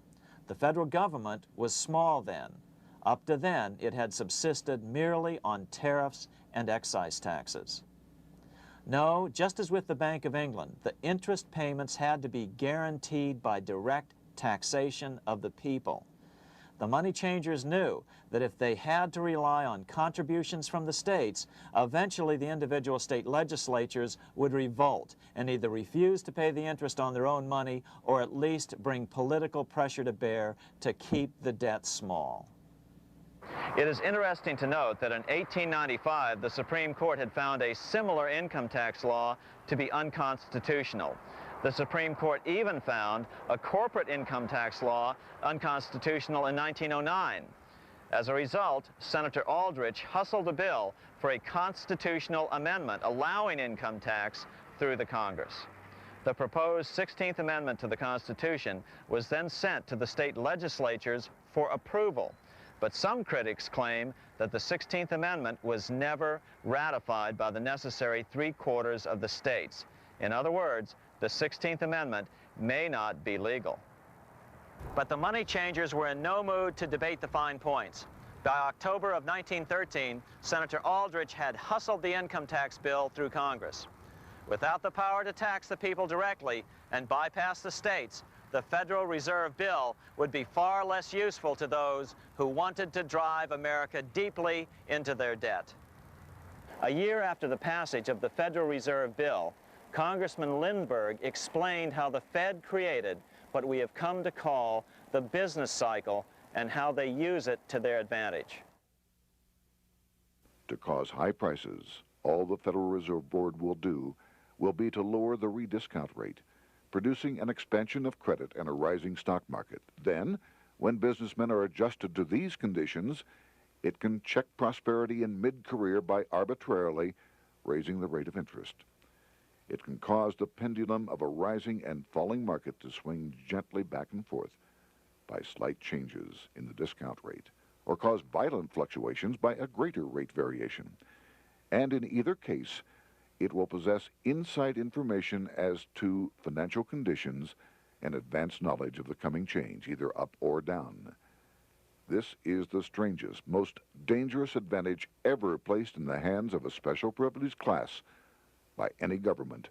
The federal government was small then. Up to then, it had subsisted merely on tariffs and excise taxes. No, just as with the Bank of England, the interest payments had to be guaranteed by direct taxation of the people. the money changers knew that if they had to rely on contributions from the states, eventually the individual state legislatures would revolt and either refuse to pay the interest on their own money or at least bring political pressure to bear to keep the debt small. It is interesting to note that in 1895, the Supreme Court had found a similar income tax law to be unconstitutional. The Supreme Court even found a corporate income tax law unconstitutional in 1909. As a result, Senator Aldrich hustled a bill for a constitutional amendment allowing income tax through the Congress. The proposed 16th Amendment to the Constitution was then sent to the state legislatures for approval. But some critics claim that the 16th Amendment was never ratified by the necessary 3/4 of the states. In other words, the 16th Amendment may not be legal. But the money changers were in no mood to debate the fine points. By October of 1913, Senator Aldrich had hustled the income tax bill through Congress. Without the power to tax the people directly and bypass the states, the Federal Reserve Bill would be far less useful to those who wanted to drive America deeply into their debt. A year after the passage of the Federal Reserve Bill, Congressman Lindbergh explained how the Fed created what we have come to call the business cycle and how they use it to their advantage. To cause high prices, all the Federal Reserve Board will do will be to lower the rediscount rate, producing an expansion of credit and a rising stock market. Then, when businessmen are adjusted to these conditions, it can check prosperity in mid-career by arbitrarily raising the rate of interest. It can cause the pendulum of a rising and falling market to swing gently back and forth by slight changes in the discount rate, or cause violent fluctuations by a greater rate variation. And in either case, it will possess inside information as to financial conditions and advanced knowledge of the coming change, either up or down. This is the strangest, most dangerous advantage ever placed in the hands of a special privileged class by any government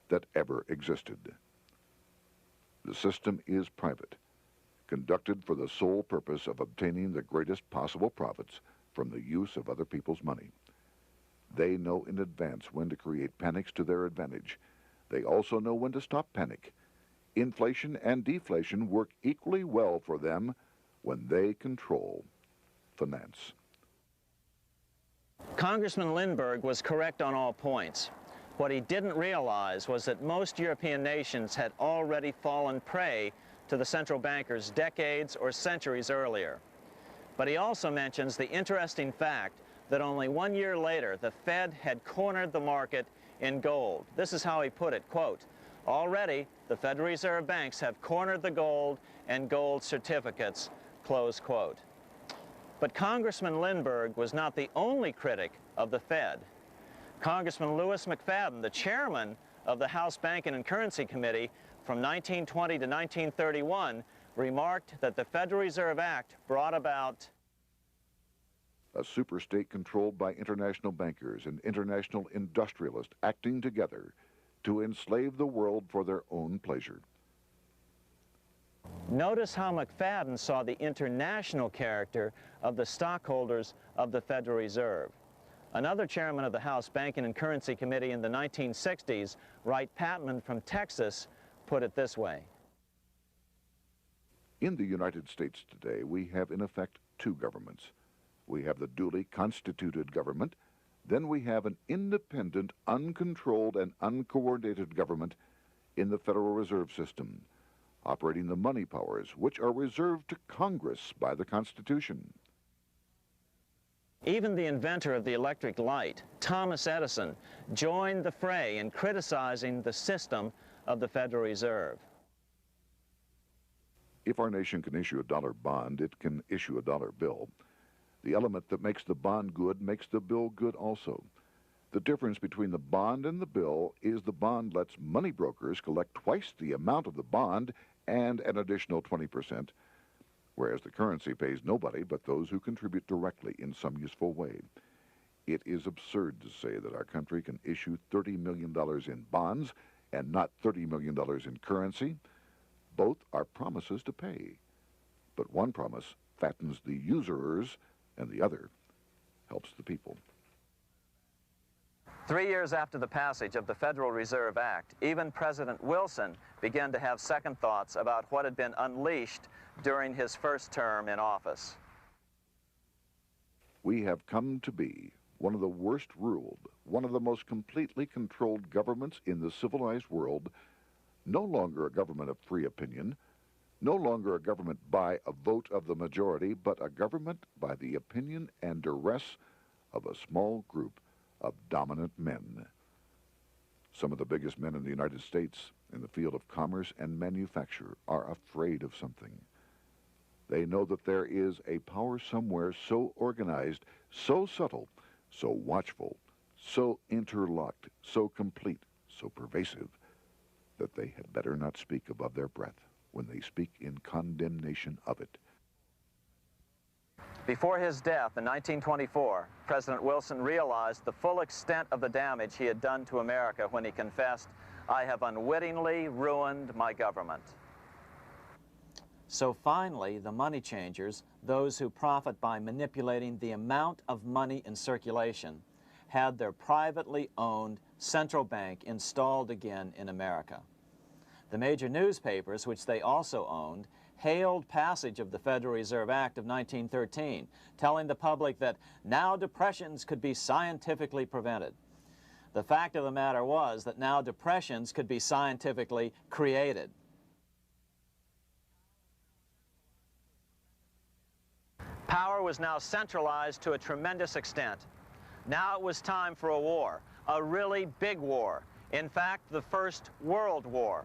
that ever existed. The system is private, conducted for the sole purpose of obtaining the greatest possible profits from the use of other people's money. They know in advance when to create panics to their advantage. They also know when to stop panic. Inflation and deflation work equally well for them when they control finance. Congressman Lindbergh was correct on all points. What he didn't realize was that most European nations had already fallen prey to the central bankers decades or centuries earlier. But he also mentions the interesting fact that only 1 year later, the Fed had cornered the market in gold. This is how he put it, quote, "Already, the Federal Reserve banks have cornered the gold and gold certificates," close quote. But Congressman Lindbergh was not the only critic of the Fed. Congressman Lewis McFadden, the chairman of the House Banking and Currency Committee from 1920 to 1931, remarked that the Federal Reserve Act brought about a superstate controlled by international bankers and international industrialists acting together to enslave the world for their own pleasure. Notice how McFadden saw the international character of the stockholders of the Federal Reserve. Another chairman of the House Banking and Currency Committee in the 1960s, Wright Patman from Texas, put it this way. In the United States today, we have in effect two governments. We have the duly constituted government, then we have an independent, uncontrolled, and uncoordinated government in the Federal Reserve System, operating the money powers which are reserved to Congress by the Constitution. Even the inventor of the electric light, Thomas Edison, joined the fray in criticizing the system of the Federal Reserve. If our nation can issue a dollar bond, it can issue a dollar bill. The element that makes the bond good makes the bill good also. The difference between the bond and the bill is the bond lets money brokers collect twice the amount of the bond and an additional 20%, whereas the currency pays nobody but those who contribute directly in some useful way. It is absurd to say that our country can issue $30 million in bonds and not $30 million in currency. Both are promises to pay, but one promise fattens the usurers, and the other helps the people. 3 years after the passage of the Federal Reserve Act, even President Wilson began to have second thoughts about what had been unleashed during his first term in office. We have come to be one of the worst ruled, one of the most completely controlled governments in the civilized world, no longer a government of free opinion, no longer a government by a vote of the majority, but a government by the opinion and duress of a small group of dominant men. Some of the biggest men in the United States in the field of commerce and manufacture are afraid of something. They know that there is a power somewhere so organized, so subtle, so watchful, so interlocked, so complete, so pervasive, that they had better not speak above their breath when they speak in condemnation of it. Before his death in 1924, President Wilson realized the full extent of the damage he had done to America when he confessed, "I have unwittingly ruined my government." So finally, the money changers, those who profit by manipulating the amount of money in circulation, had their privately owned central bank installed again in America. The major newspapers, which they also owned, hailed passage of the Federal Reserve Act of 1913, telling the public that now depressions could be scientifically prevented. The fact of the matter was that now depressions could be scientifically created. Power was now centralized to a tremendous extent. Now it was time for a war, a really big war. In fact, the First World War.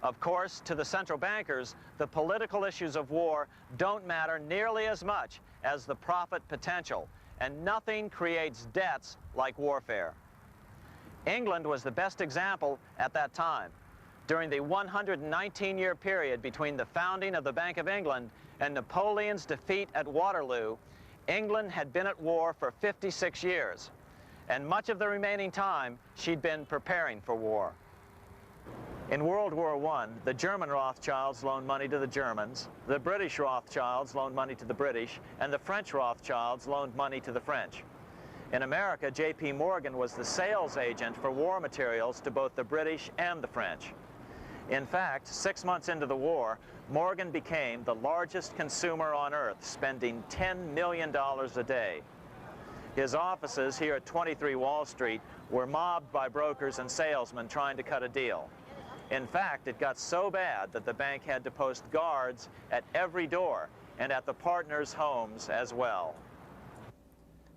Of course, to the central bankers, the political issues of war don't matter nearly as much as the profit potential, and nothing creates debts like warfare. England was the best example at that time. During the 119-year period between the founding of the Bank of England and Napoleon's defeat at Waterloo, England had been at war for 56 years, and much of the remaining time she'd been preparing for war. In World War I, the German Rothschilds loaned money to the Germans, the British Rothschilds loaned money to the British, and the French Rothschilds loaned money to the French. In America, J.P. Morgan was the sales agent for war materials to both the British and the French. In fact, 6 months into the war, Morgan became the largest consumer on earth, spending $10 million a day. His offices here at 23 Wall Street were mobbed by brokers and salesmen trying to cut a deal. In fact, it got so bad that the bank had to post guards at every door and at the partners' homes as well.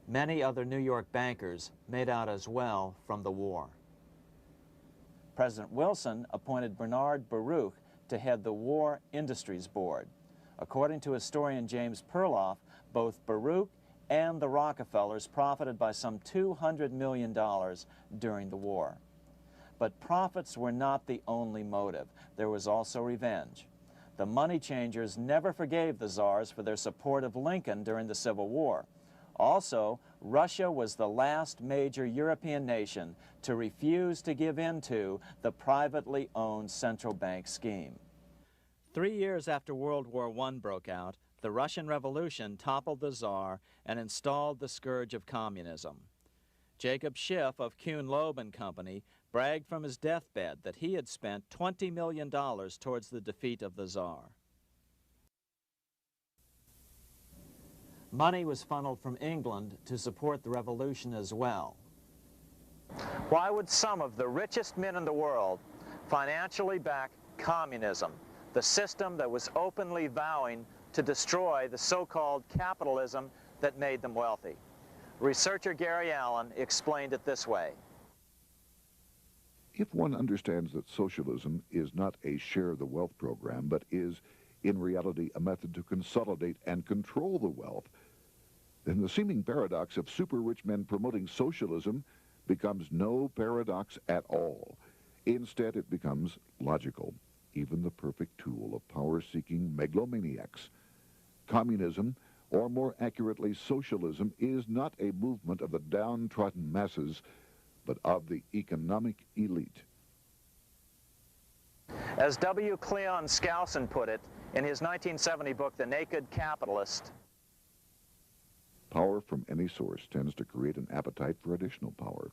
Many other New York bankers made out as well from the war. President Wilson appointed Bernard Baruch to head the War Industries Board. According to historian James Perloff, both Baruch and the Rockefellers profited by some $200 million during the war. But profits were not the only motive. There was also revenge. The money changers never forgave the czars for their support of Lincoln during the Civil War. Also, Russia was the last major European nation to refuse to give in to the privately owned central bank scheme. 3 years after World War I broke out, the Russian Revolution toppled the Tsar and installed the scourge of communism. Jacob Schiff of Kuhn Loeb and Company bragged from his deathbed that he had spent $20 million towards the defeat of the Tsar. Money was funneled from England to support the revolution as well. Why would some of the richest men in the world financially back communism, the system that was openly vowing to destroy the so-called capitalism that made them wealthy? Researcher Gary Allen explained it this way. If one understands that socialism is not a share the wealth program, but is in reality a method to consolidate and control the wealth, then the seeming paradox of super-rich men promoting socialism becomes no paradox at all. Instead, it becomes logical, even the perfect tool of power-seeking megalomaniacs. Communism, or more accurately socialism, is not a movement of the downtrodden masses, but of the economic elite. As W. Cleon Skousen put it, In his 1970 book, The Naked Capitalist, Power from any source tends to create an appetite for additional power.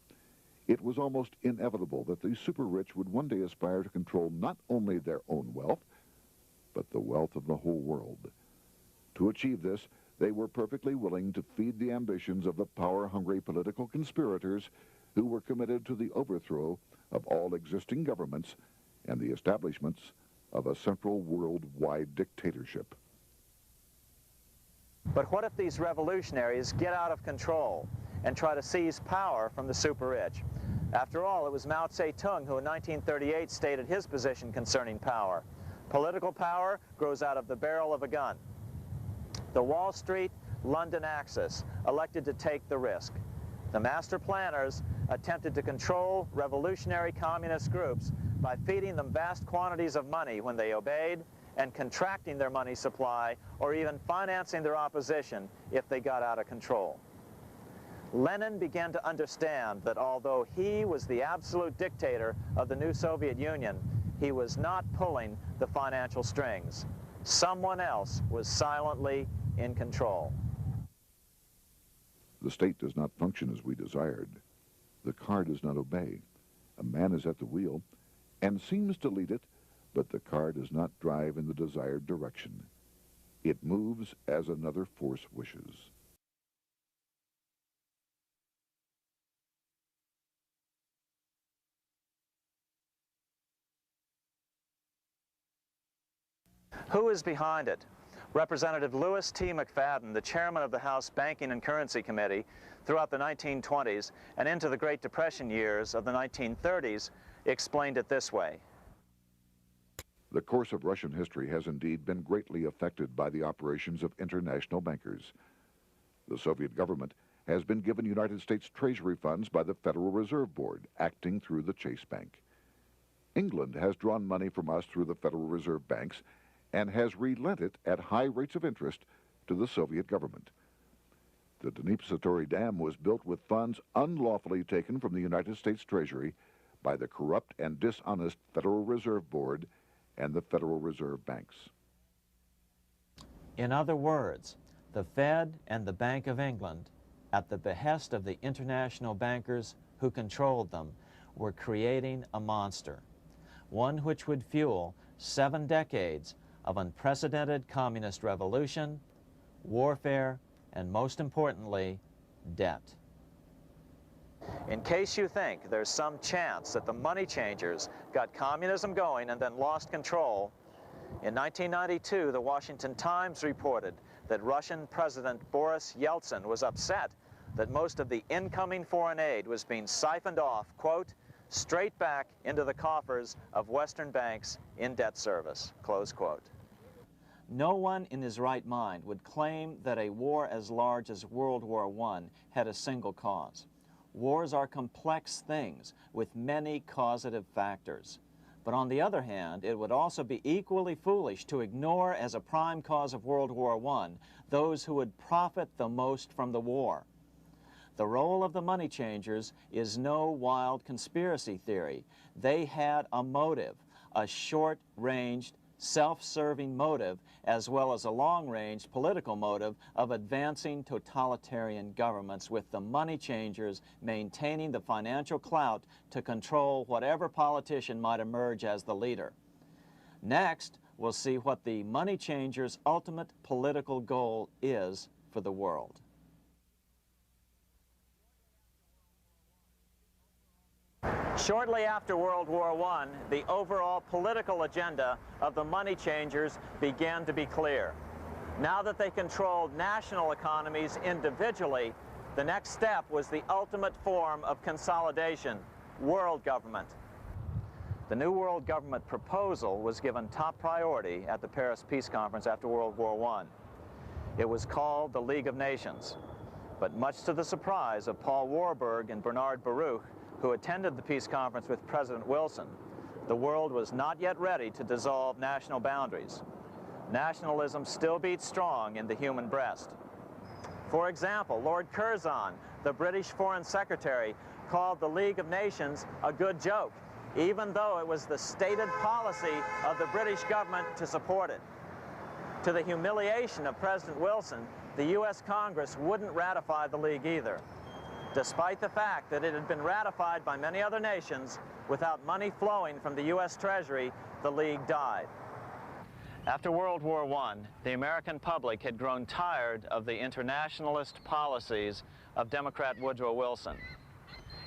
It was almost inevitable that the super-rich would one day aspire to control not only their own wealth, but the wealth of the whole world. To achieve this, they were perfectly willing to feed the ambitions of the power-hungry political conspirators who were committed to the overthrow of all existing governments and the establishments of a central worldwide dictatorship. but what if these revolutionaries get out of control and try to seize power from the super-rich? After all, it was Mao Zedong who in 1938 stated his position concerning power. Political power grows out of the barrel of a gun. The Wall Street, London axis elected to take the risk. The master planners attempted to control revolutionary communist groups by feeding them vast quantities of money when they obeyed and contracting their money supply or even financing their opposition if they got out of control. Lenin began to understand that although he was the absolute dictator of the new Soviet Union, he was not pulling the financial strings. Someone else was silently in control. The state does not function as we desired. The car does not obey. A man is at the wheel and seems to lead it, but the car does not drive in the desired direction. It moves as another force wishes. Who is behind it? Representative Louis T. McFadden, the chairman of the House Banking and Currency Committee throughout the 1920s and into the Great Depression years of the 1930s, explained it this way. The course of Russian history has indeed been greatly affected by the operations of international bankers. The Soviet government has been given United States Treasury funds by the Federal Reserve Board, acting through the Chase Bank. England has drawn money from us through the Federal Reserve banks and has relent it at high rates of interest to the Soviet government. The Dnipro Dam was built with funds unlawfully taken from the United States Treasury by the corrupt and dishonest Federal Reserve Board and the Federal Reserve banks. In other words, the Fed and the Bank of England, at the behest of the international bankers who controlled them, were creating a monster, one which would fuel 7 decades of unprecedented communist revolution, warfare, and most importantly, debt. In case you think there's some chance that the money changers got communism going and then lost control, in 1992, the Washington Times reported that Russian President Boris Yeltsin was upset that most of the incoming foreign aid was being siphoned off, quote, straight back into the coffers of Western banks in debt service, close quote. No one in his right mind would claim that a war as large as World War I had a single cause. Wars are complex things with many causative factors. But on the other hand, it would also be equally foolish to ignore as a prime cause of World War I those who would profit the most from the war. The role of the money changers is no wild conspiracy theory. They had a motive, a short-ranged, self-serving motive, as well as a long-range political motive of advancing totalitarian governments, with the money changers maintaining the financial clout to control whatever politician might emerge as the leader. Next, we'll see what the money changers' ultimate political goal is for the world. Shortly after World War I, the overall political agenda of the money changers began to be clear. Now that they controlled national economies individually, the next step was the ultimate form of consolidation, world government. The new world government proposal was given top priority at the Paris Peace Conference after World War I. It was called the League of Nations, but much to the surprise of Paul Warburg and Bernard Baruch, who attended the peace conference with President Wilson, the world was not yet ready to dissolve national boundaries. Nationalism still beats strong in the human breast. For example, Lord Curzon, the British Foreign Secretary, called the League of Nations a good joke, even though it was the stated policy of the British government to support it. To the humiliation of President Wilson, the U.S. Congress wouldn't ratify the League either, despite the fact that it had been ratified by many other nations. Without money flowing from the U.S. Treasury, the League died. After World War I, the American public had grown tired of the internationalist policies of Democrat Woodrow Wilson.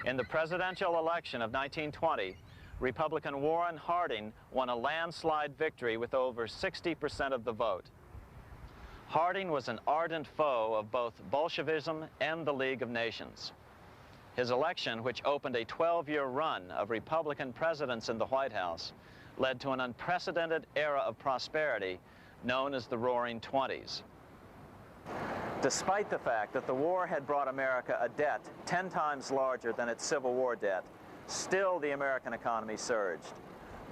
In the presidential election of 1920, Republican Warren Harding won a landslide victory with over 60% of the vote. Harding was an ardent foe of both Bolshevism and the League of Nations. His election, which opened a 12-year run of Republican presidents in the White House, led to an unprecedented era of prosperity known as the Roaring Twenties. Despite the fact that the war had brought America a debt 10 times larger than its Civil War debt, still the American economy surged.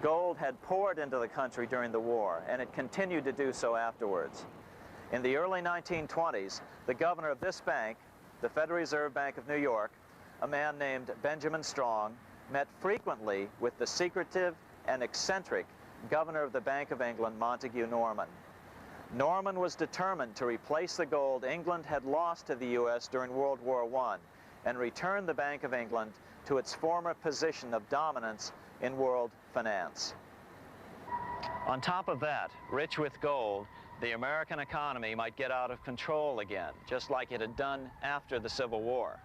Gold had poured into the country during the war, and it continued to do so afterwards. In the early 1920s, the governor of this bank, the Federal Reserve Bank of New York, a man named Benjamin Strong, met frequently with the secretive and eccentric governor of the Bank of England, Montague Norman. Norman was determined to replace the gold England had lost to the U.S. during World War I and return the Bank of England to its former position of dominance in world finance. On top of that, rich with gold, the American economy might get out of control again, just like it had done after the Civil War.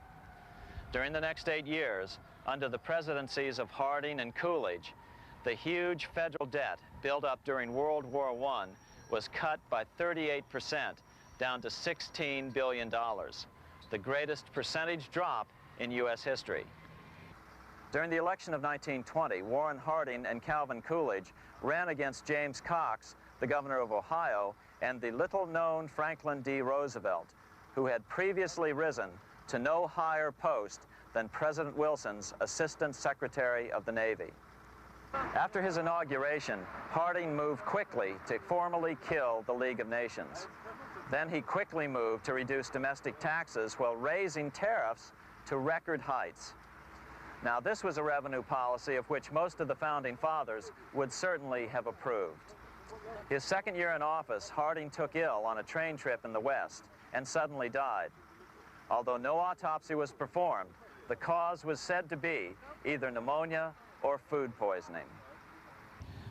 During the next 8 years, under the presidencies of Harding and Coolidge, the huge federal debt built up during World War I was cut by 38%, down to $16 billion, the greatest percentage drop in U.S. history. During the election of 1920, Warren Harding and Calvin Coolidge ran against James Cox, the governor of Ohio, and the little-known Franklin D. Roosevelt, who had previously risen to no higher post than President Wilson's Assistant Secretary of the Navy. After his inauguration, Harding moved quickly to formally kill the League of Nations. Then he quickly moved to reduce domestic taxes while raising tariffs to record heights. Now, this was a revenue policy of which most of the founding fathers would certainly have approved. His second year in office, Harding took ill on a train trip in the West and suddenly died. Although no autopsy was performed, the cause was said to be either pneumonia or food poisoning.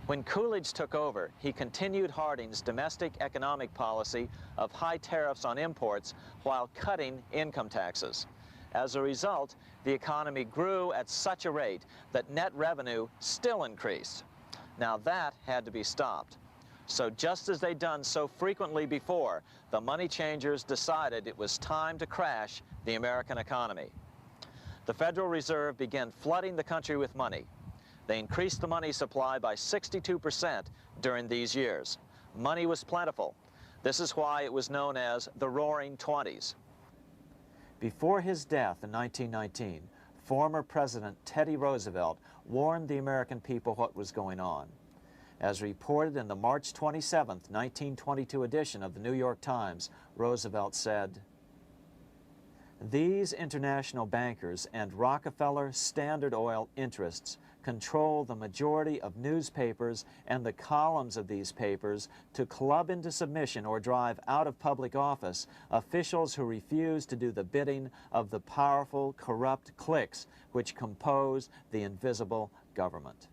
When Coolidge took over, he continued Harding's domestic economic policy of high tariffs on imports while cutting income taxes. As a result, the economy grew at such a rate that net revenue still increased. Now that had to be stopped. So just as they'd done so frequently before, the money changers decided it was time to crash the American economy. The Federal Reserve began flooding the country with money. They increased the money supply by 62% during these years. Money was plentiful. This is why it was known as the Roaring Twenties. Before his death in 1919, former President Teddy Roosevelt warned the American people what was going on. As reported in the March 27, 1922 edition of the New York Times, Roosevelt said, "These international bankers and Rockefeller Standard Oil interests control the majority of newspapers and the columns of these papers to club into submission or drive out of public office officials who refuse to do the bidding of the powerful, corrupt cliques which compose the invisible government."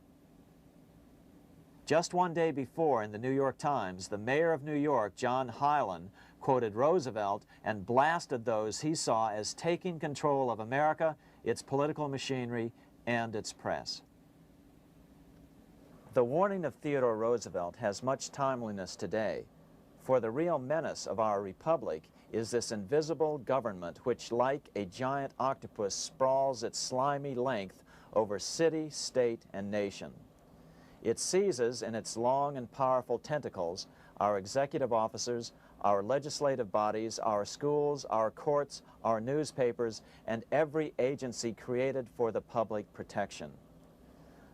Just one day before, in the New York Times, the mayor of New York, John Hylan, quoted Roosevelt and blasted those he saw as taking control of America, its political machinery, and its press. The warning of Theodore Roosevelt has much timeliness today, for the real menace of our republic is this invisible government which, like a giant octopus, sprawls its slimy length over city, state, and nation. It seizes in its long and powerful tentacles our executive officers, our legislative bodies, our schools, our courts, our newspapers, and every agency created for the public protection.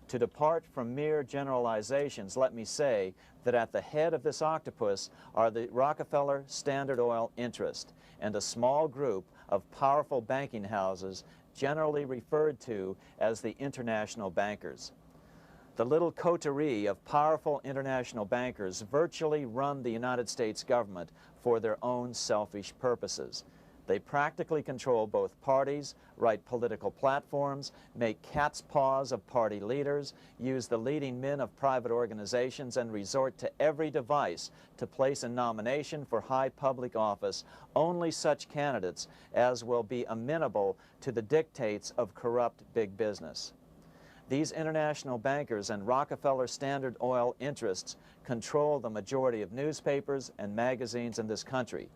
To depart from mere generalizations, let me say that at the head of this octopus are the Rockefeller Standard Oil interest and a small group of powerful banking houses generally referred to as the international bankers. The little coterie of powerful international bankers virtually run the United States government for their own selfish purposes. They practically control both parties, write political platforms, make cat's paws of party leaders, use the leading men of private organizations, and resort to every device to place in nomination for high public office only such candidates as will be amenable to the dictates of corrupt big business. These international bankers and Rockefeller Standard Oil interests control the majority of newspapers and magazines in this country.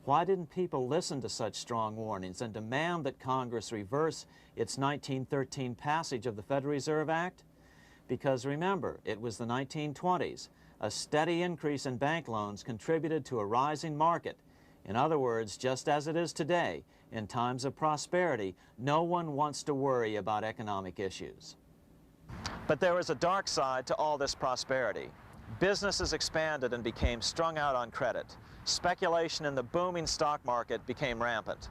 Why didn't people listen to such strong warnings and demand that Congress reverse its 1913 passage of the Federal Reserve Act? Because remember, it was the 1920s. A steady increase in bank loans contributed to a rising market. In other words, just as it is today, in times of prosperity, no one wants to worry about economic issues. But there was a dark side to all this prosperity. Businesses expanded and became strung out on credit. Speculation in the booming stock market became rampant.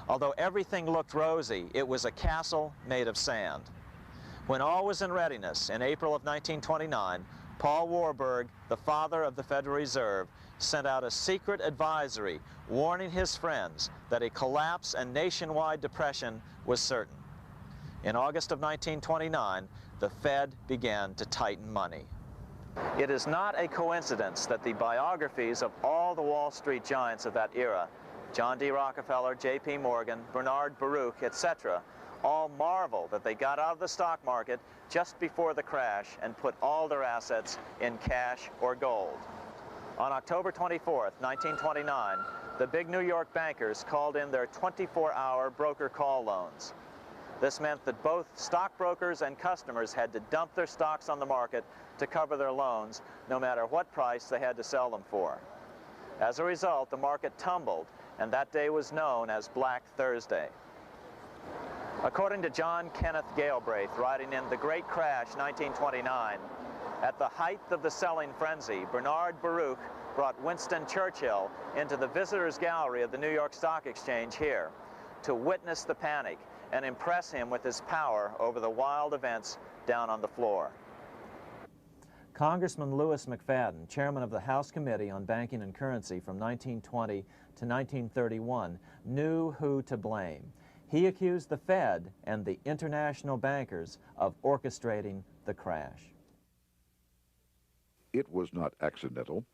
Although everything looked rosy, it was a castle made of sand. When all was in readiness, in April of 1929, Paul Warburg, the father of the Federal Reserve, sent out a secret advisory warning his friends that a collapse and nationwide depression was certain. In August of 1929, the Fed began to tighten money. It is not a coincidence that the biographies of all the Wall Street giants of that era, John D. Rockefeller, J.P. Morgan, Bernard Baruch, etc., all marvel that they got out of the stock market just before the crash and put all their assets in cash or gold. On October 24th, 1929, the big New York bankers called in their 24-hour broker call loans. This meant that both stockbrokers and customers had to dump their stocks on the market to cover their loans, no matter what price they had to sell them for. As a result, the market tumbled, and that day was known as Black Thursday. According to John Kenneth Galbraith, writing in The Great Crash, 1929, at the height of the selling frenzy, Bernard Baruch brought Winston Churchill into the visitors' gallery of the New York Stock Exchange here to witness the panic and impress him with his power over the wild events down on the floor. Congressman Louis McFadden, chairman of the House Committee on Banking and Currency from 1920 to 1931, knew who to blame. He accused the Fed and the international bankers of orchestrating the crash. It was not accidental.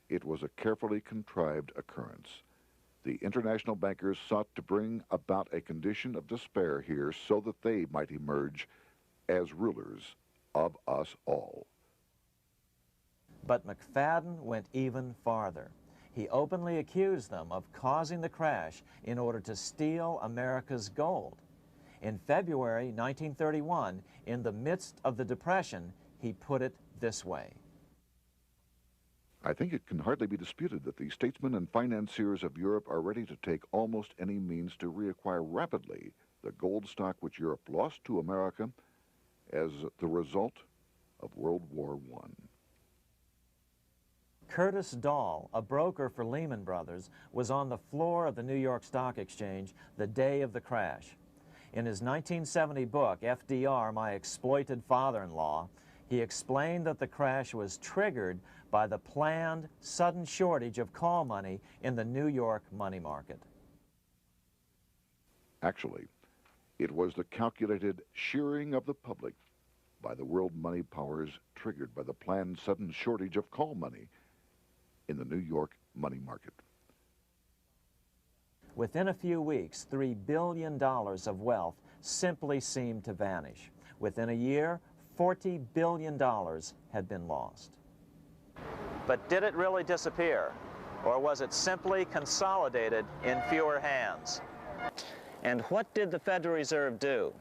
It was a carefully contrived occurrence. The international bankers sought to bring about a condition of despair here so that they might emerge as rulers of us all. But McFadden went even farther. He openly accused them of causing the crash in order to steal America's gold. In February 1931, in the midst of the Depression, he put it this way. I think it can hardly be disputed that the statesmen and financiers of Europe are ready to take almost any means to reacquire rapidly the gold stock which Europe lost to America as the result of World War I. Curtis Dahl, a broker for Lehman Brothers, was on the floor of the New York Stock Exchange the day of the crash. In his 1970 book, FDR, My Exploited Father-in-Law, he explained that the crash was triggered by the planned sudden shortage of call money in the New York money market. Actually, it was the calculated shearing of the public by the world money powers triggered by the planned sudden shortage of call money in the New York money market. Within a few weeks, $3 billion of wealth simply seemed to vanish. Within a year, $40 billion had been lost. But did it really disappear? Or was it simply consolidated in fewer hands? And what did the Federal Reserve do?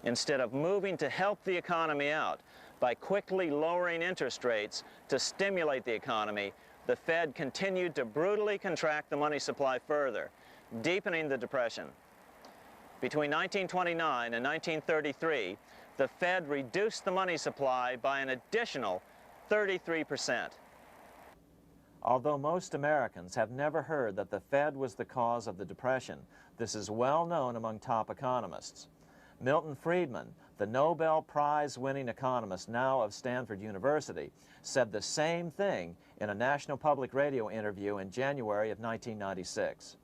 Instead of moving to help the economy out by quickly lowering interest rates to stimulate the economy, the Fed continued to brutally contract the money supply further, deepening the Depression. Between 1929 and 1933, the Fed reduced the money supply by an additional 33%. Although most Americans have never heard that the Fed was the cause of the Depression, this is well known among top economists. Milton Friedman, the Nobel Prize-winning economist, now of Stanford University, said the same thing in a National Public Radio interview in January of 1996.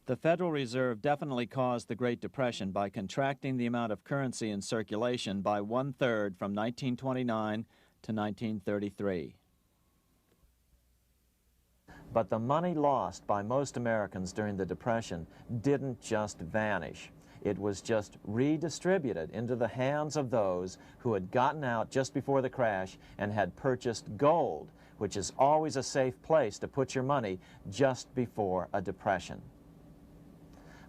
The Federal Reserve definitely caused the Great Depression by contracting the amount of currency in circulation by 1/3 from 1929 to 1933. But the money lost by most Americans during the Depression didn't just vanish. It was just redistributed into the hands of those who had gotten out just before the crash and had purchased gold, which is always a safe place to put your money just before a depression.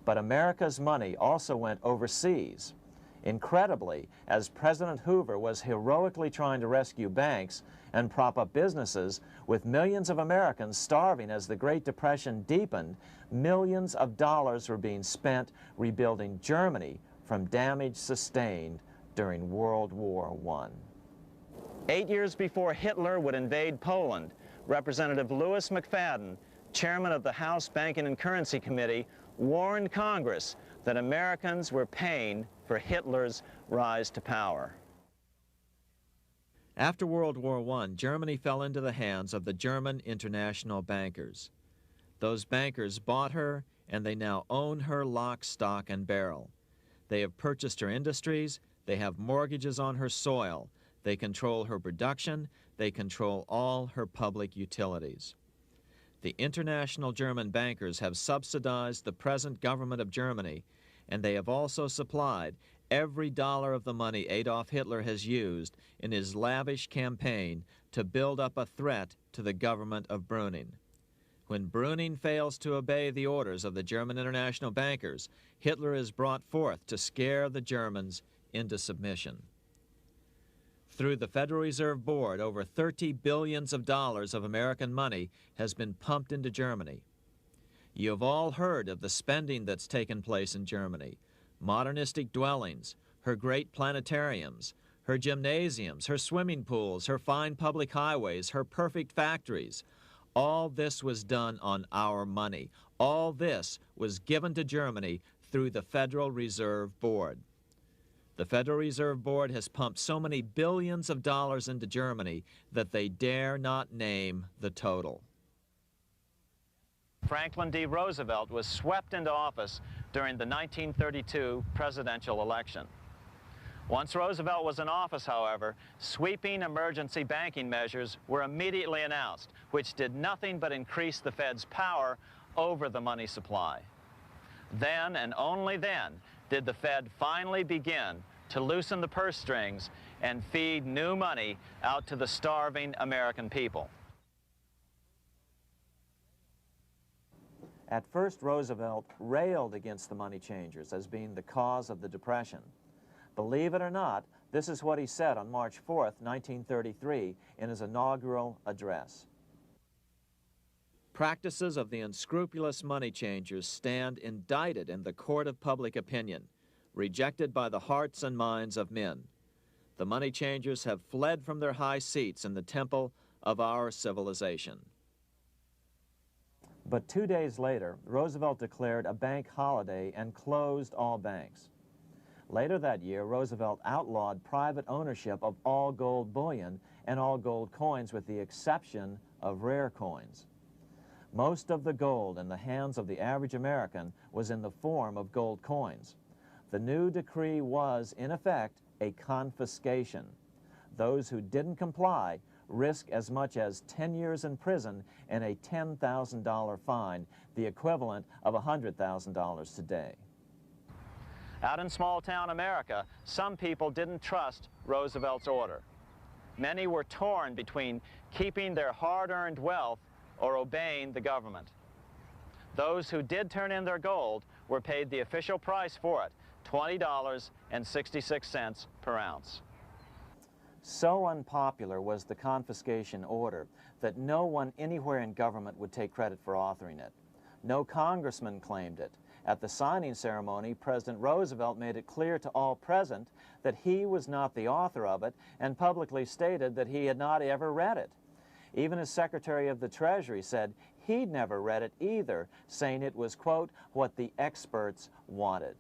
But America's money also went overseas. Incredibly, as President Hoover was heroically trying to rescue banks and prop up businesses, with millions of Americans starving as the Great Depression deepened, millions of dollars were being spent rebuilding Germany from damage sustained during World War I. 8 years before Hitler would invade Poland, Representative Louis McFadden, chairman of the House Banking and Currency Committee, warned Congress that Americans were paying for Hitler's rise to power. After World War I, Germany fell into the hands of the German international bankers. Those bankers bought her, and they now own her lock, stock, and barrel. They have purchased her industries, they have mortgages on her soil, they control her production, they control all her public utilities. The international German bankers have subsidized the present government of Germany, and they have also supplied every dollar of the money Adolf Hitler has used in his lavish campaign to build up a threat to the government of Brüning. When Brüning fails to obey the orders of the German international bankers, Hitler is brought forth to scare the Germans into submission. Through the Federal Reserve Board, over $30 billion of American money has been pumped into Germany. You have all heard of the spending that's taken place in Germany. Modernistic dwellings, her great planetariums, her gymnasiums, her swimming pools, her fine public highways, her perfect factories. All this was done on our money. All this was given to Germany through the Federal Reserve Board. The Federal Reserve Board has pumped so many billions of dollars into Germany that they dare not name the total. Franklin D. Roosevelt was swept into office during the 1932 presidential election. Once Roosevelt was in office, however, sweeping emergency banking measures were immediately announced, which did nothing but increase the Fed's power over the money supply. Then, and only then, did the Fed finally begin to loosen the purse strings and feed new money out to the starving American people. At first, Roosevelt railed against the money changers as being the cause of the Depression. Believe it or not, this is what he said on March 4th, 1933, in his inaugural address. Practices of the unscrupulous money changers stand indicted in the court of public opinion, rejected by the hearts and minds of men. The money changers have fled from their high seats in the temple of our civilization. But 2 days later, Roosevelt declared a bank holiday and closed all banks. Later that year, Roosevelt outlawed private ownership of all gold bullion and all gold coins with the exception of rare coins. Most of the gold in the hands of the average American was in the form of gold coins. The new decree was, in effect, a confiscation. Those who didn't comply risk as much as 10 years in prison and a $10,000 fine, the equivalent of $100,000 today. Out in small-town America, some people didn't trust Roosevelt's order. Many were torn between keeping their hard-earned wealth or obeying the government. Those who did turn in their gold were paid the official price for it, $20.66 per ounce. So unpopular was the confiscation order that no one anywhere in government would take credit for authoring it. No congressman claimed it. At the signing ceremony, President Roosevelt made it clear to all present that he was not the author of it and publicly stated that he had not ever read it. Even his Secretary of the Treasury said he'd never read it either, saying it was, quote, what the experts wanted.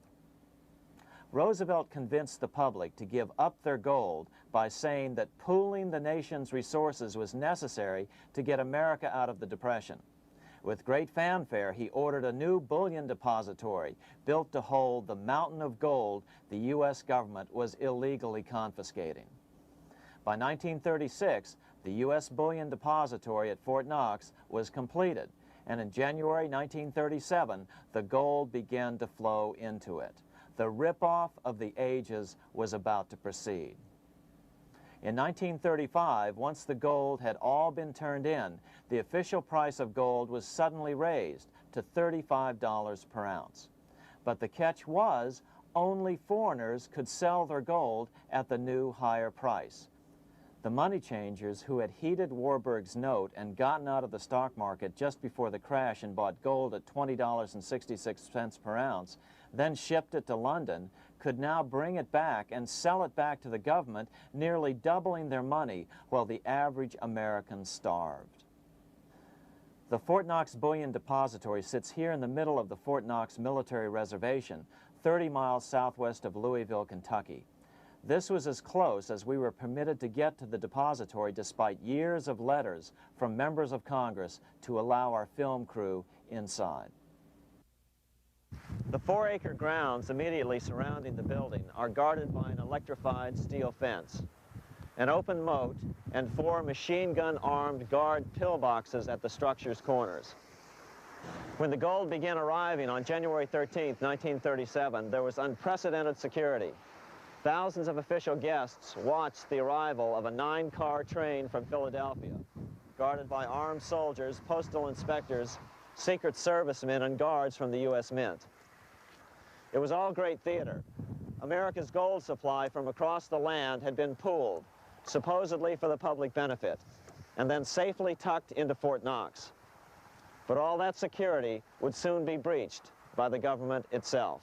Roosevelt convinced the public to give up their gold by saying that pooling the nation's resources was necessary to get America out of the Depression. With great fanfare, he ordered a new bullion depository built to hold the mountain of gold the U.S. government was illegally confiscating. By 1936, the U.S. bullion depository at Fort Knox was completed, and in January 1937, the gold began to flow into it. The rip-off of the ages was about to proceed. In 1935, once the gold had all been turned in, the official price of gold was suddenly raised to $35 per ounce. But the catch was, only foreigners could sell their gold at the new higher price. The money changers who had heeded Warburg's note and gotten out of the stock market just before the crash and bought gold at $20.66 per ounce, then shipped it to London, could now bring it back and sell it back to the government, nearly doubling their money while the average American starved. The Fort Knox Bullion Depository sits here in the middle of the Fort Knox Military Reservation, 30 miles southwest of Louisville, Kentucky. This was as close as we were permitted to get to the depository despite years of letters from members of Congress to allow our film crew inside. The 4-acre grounds immediately surrounding the building are guarded by an electrified steel fence, an open moat, and 4 machine-gun-armed guard pillboxes at the structure's corners. When the gold began arriving on January 13, 1937, there was unprecedented security. Thousands of official guests watched the arrival of a 9-car train from Philadelphia, guarded by armed soldiers, postal inspectors, Secret Servicemen, and guards from the U.S. Mint. It was all great theater. America's gold supply from across the land had been pooled, supposedly for the public benefit, and then safely tucked into Fort Knox. But all that security would soon be breached by the government itself.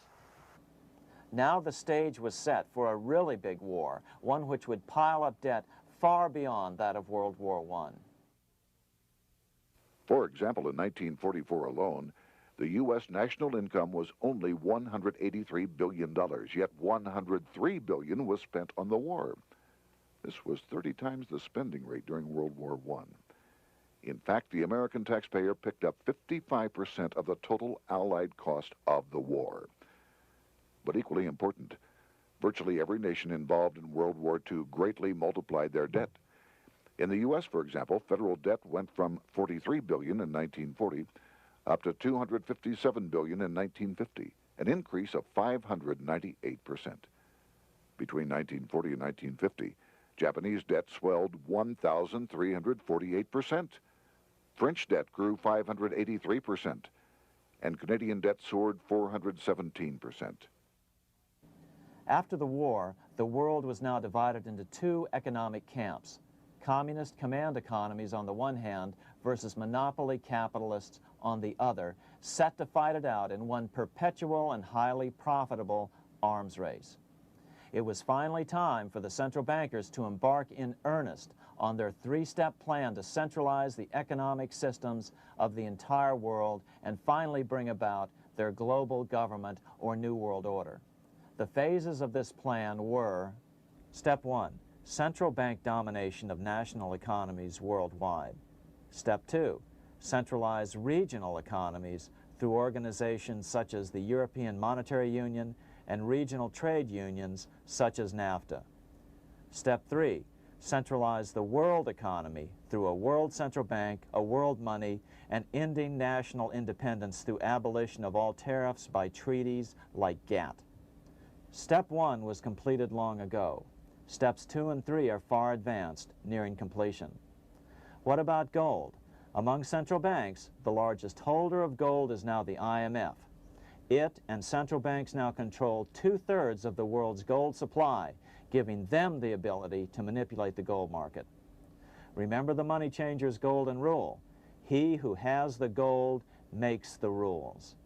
Now the stage was set for a really big war, one which would pile up debt far beyond that of World War I. For example, in 1944 alone, the U.S. national income was only $183 billion, yet $103 billion was spent on the war. This was 30 times the spending rate during World War I. In fact, the American taxpayer picked up 55% of the total Allied cost of the war. But equally important, virtually every nation involved in World War II greatly multiplied their debt. In the U.S., for example, federal debt went from $43 billion in 1940 up to $257 billion in 1950, an increase of 598%. Between 1940 and 1950, Japanese debt swelled 1,348%. French debt grew 583%, and Canadian debt soared 417%. After the war, the world was now divided into 2 economic camps: communist command economies on the one hand versus monopoly capitalists on the other, set to fight it out in one perpetual and highly profitable arms race. It was finally time for the central bankers to embark in earnest on their 3-step plan to centralize the economic systems of the entire world and finally bring about their global government or New World Order. The phases of this plan were: Step 1, central bank domination of national economies worldwide. Step 2, centralize regional economies through organizations such as the European Monetary Union and regional trade unions such as NAFTA. Step 3, centralize the world economy through a world central bank, a world money, and ending national independence through abolition of all tariffs by treaties like GATT. Step 1 was completed long ago. Steps 2 and 3 are far advanced, nearing completion. What about gold? Among central banks, the largest holder of gold is now the IMF. It and central banks now control 2/3 of the world's gold supply, giving them the ability to manipulate the gold market. Remember the money changer's golden rule: he who has the gold makes the rules.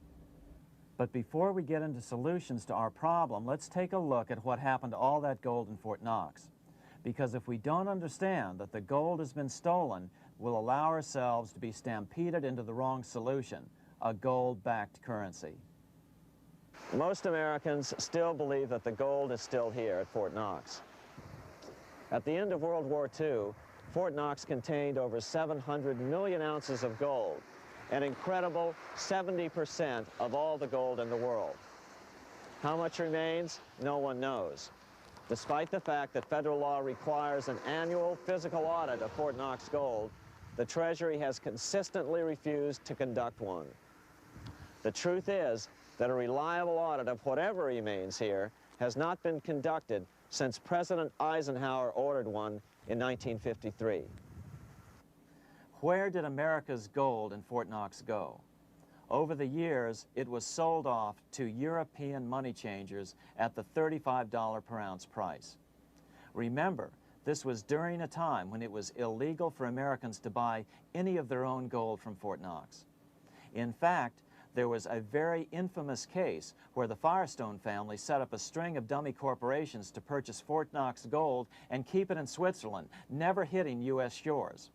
But before we get into solutions to our problem, let's take a look at what happened to all that gold in Fort Knox. Because if we don't understand that the gold has been stolen, we'll allow ourselves to be stampeded into the wrong solution: a gold-backed currency. Most Americans still believe that the gold is still here at Fort Knox. At the end of World War II, Fort Knox contained over 700 million ounces of gold, an incredible 70% of all the gold in the world. How much remains? No one knows. Despite the fact that federal law requires an annual physical audit of Fort Knox gold, the Treasury has consistently refused to conduct one. The truth is that a reliable audit of whatever remains here has not been conducted since President Eisenhower ordered one in 1953. Where did America's gold in Fort Knox go? Over the years, it was sold off to European money changers at the $35 per ounce price. Remember, this was during a time when it was illegal for Americans to buy any of their own gold from Fort Knox. In fact, there was a very infamous case where the Firestone family set up a string of dummy corporations to purchase Fort Knox gold and keep it in Switzerland, never hitting U.S. shores.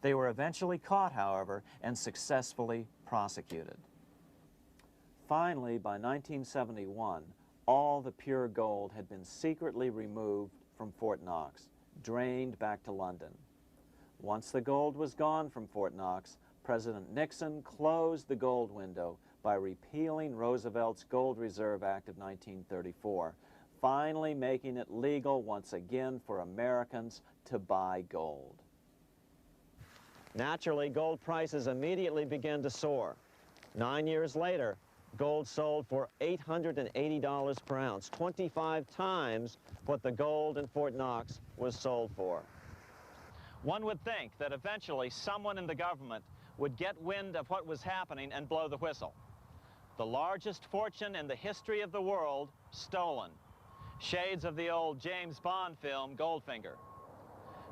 They were eventually caught, however, and successfully prosecuted. Finally, by 1971, all the pure gold had been secretly removed from Fort Knox, drained back to London. Once the gold was gone from Fort Knox, President Nixon closed the gold window by repealing Roosevelt's Gold Reserve Act of 1934, finally making it legal once again for Americans to buy gold. Naturally, gold prices immediately began to soar. 9 years later, gold sold for $880 per ounce, 25 times what the gold in Fort Knox was sold for. One would think that eventually someone in the government would get wind of what was happening and blow the whistle. The largest fortune in the history of the world stolen. Shades of the old James Bond film, Goldfinger.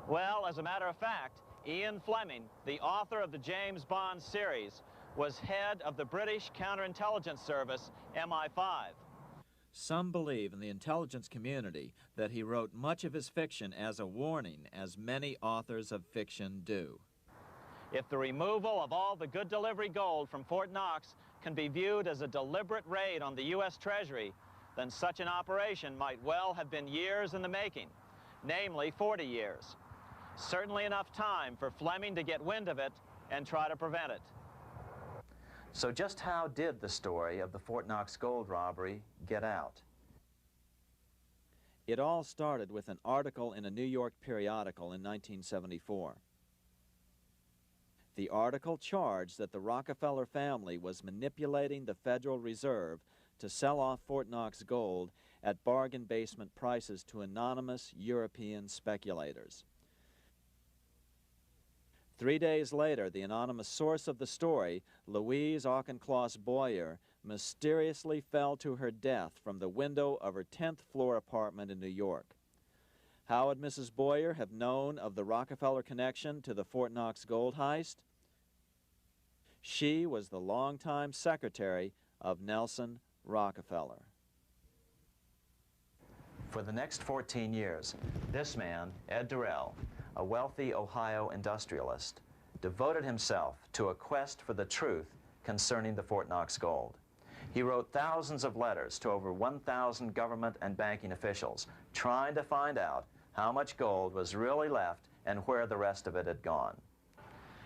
Well, as a matter of fact, Ian Fleming, the author of the James Bond series, was head of the British counterintelligence service, MI5. Some believe in the intelligence community that he wrote much of his fiction as a warning, as many authors of fiction do. If the removal of all the good delivery gold from Fort Knox can be viewed as a deliberate raid on the U.S. Treasury, then such an operation might well have been years in the making, namely 40 years. Certainly enough time for Fleming to get wind of it and try to prevent it. So just how did the story of the Fort Knox gold robbery get out? It all started with an article in a New York periodical in 1974. The article charged that the Rockefeller family was manipulating the Federal Reserve to sell off Fort Knox gold at bargain basement prices to anonymous European speculators. 3 days later, the anonymous source of the story, Louise Auchincloss Boyer, mysteriously fell to her death from the window of her 10th floor apartment in New York. How would Mrs. Boyer have known of the Rockefeller connection to the Fort Knox gold heist? She was the longtime secretary of Nelson Rockefeller. For the next 14 years, this man, Ed Durrell, a wealthy Ohio industrialist, devoted himself to a quest for the truth concerning the Fort Knox gold. He wrote thousands of letters to over 1,000 government and banking officials, trying to find out how much gold was really left and where the rest of it had gone.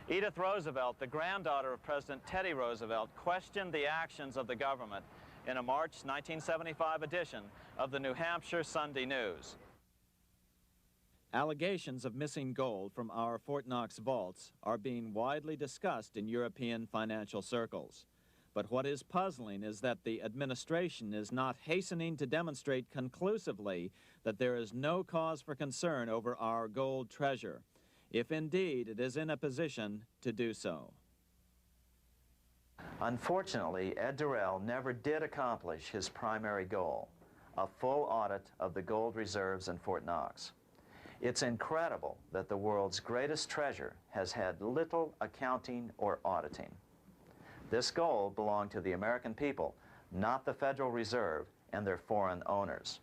Edith Roosevelt, the granddaughter of President Teddy Roosevelt, questioned the actions of the government in a March 1975 edition of the New Hampshire Sunday News. Allegations of missing gold from our Fort Knox vaults are being widely discussed in European financial circles. But what is puzzling is that the administration is not hastening to demonstrate conclusively that there is no cause for concern over our gold treasure, if indeed it is in a position to do so. Unfortunately, Ed Durrell never did accomplish his primary goal, a full audit of the gold reserves in Fort Knox. It's incredible that the world's greatest treasure has had little accounting or auditing. This gold belonged to the American people, not the Federal Reserve and their foreign owners.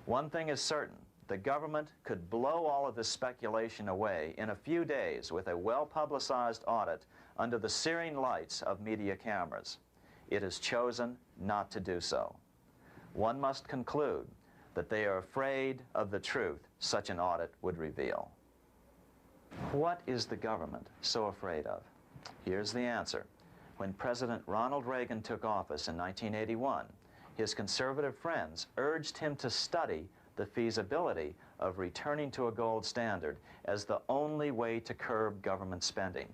One thing is certain, the government could blow all of this speculation away in a few days with a well-publicized audit under the searing lights of media cameras. It has chosen not to do so. One must conclude that they are afraid of the truth such an audit would reveal. What is the government so afraid of? Here's the answer. When President Ronald Reagan took office in 1981, his conservative friends urged him to study the feasibility of returning to a gold standard as the only way to curb government spending.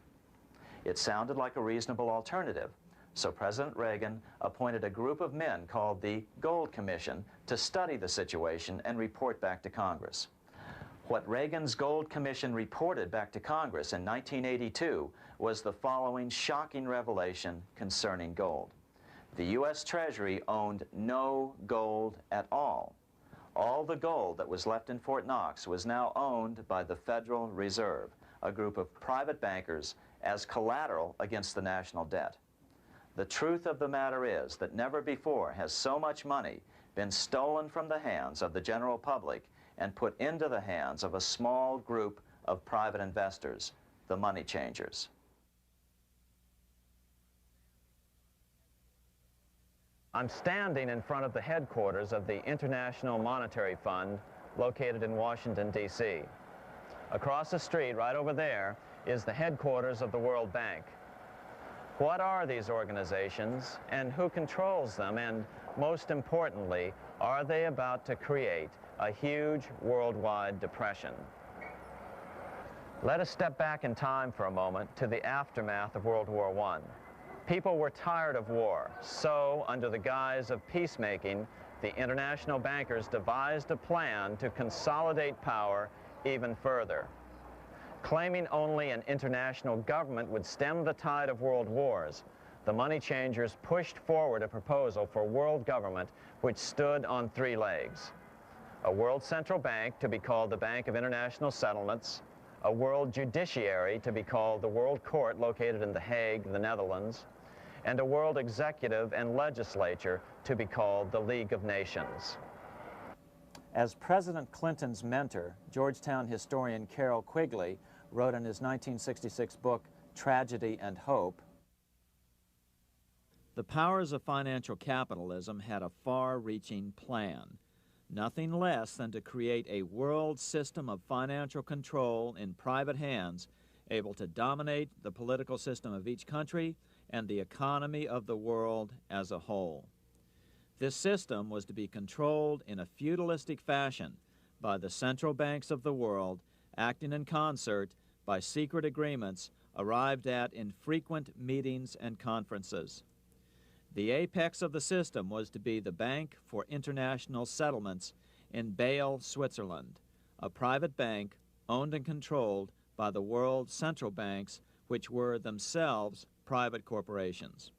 It sounded like a reasonable alternative, so President Reagan appointed a group of men called the Gold Commission to study the situation and report back to Congress. What Reagan's Gold Commission reported back to Congress in 1982 was the following shocking revelation concerning gold. The U.S. Treasury owned no gold at all. All the gold that was left in Fort Knox was now owned by the Federal Reserve, a group of private bankers, as collateral against the national debt. The truth of the matter is that never before has so much money been stolen from the hands of the general public and put into the hands of a small group of private investors, the money changers. I'm standing in front of the headquarters of the International Monetary Fund located in Washington, D.C. Across the street, right over there, is the headquarters of the World Bank. What are these organizations and who controls them? And most importantly, are they about to create a huge worldwide depression? Let us step back in time for a moment to the aftermath of World War I. People were tired of war, so under the guise of peacemaking, the international bankers devised a plan to consolidate power even further. Claiming only an international government would stem the tide of world wars, the money changers pushed forward a proposal for world government which stood on three legs. A world central bank to be called the Bank of International Settlements, a world judiciary to be called the World Court located in The Hague, the Netherlands, and a world executive and legislature to be called the League of Nations. As President Clinton's mentor, Georgetown historian Carroll Quigley wrote in his 1966 book, Tragedy and Hope, the powers of financial capitalism had a far-reaching plan, nothing less than to create a world system of financial control in private hands, able to dominate the political system of each country and the economy of the world as a whole. This system was to be controlled in a feudalistic fashion by the central banks of the world, acting in concert by secret agreements arrived at in frequent meetings and conferences. The apex of the system was to be the Bank for International Settlements in Bâle, Switzerland, a private bank owned and controlled by the world central banks, which were themselves private corporations.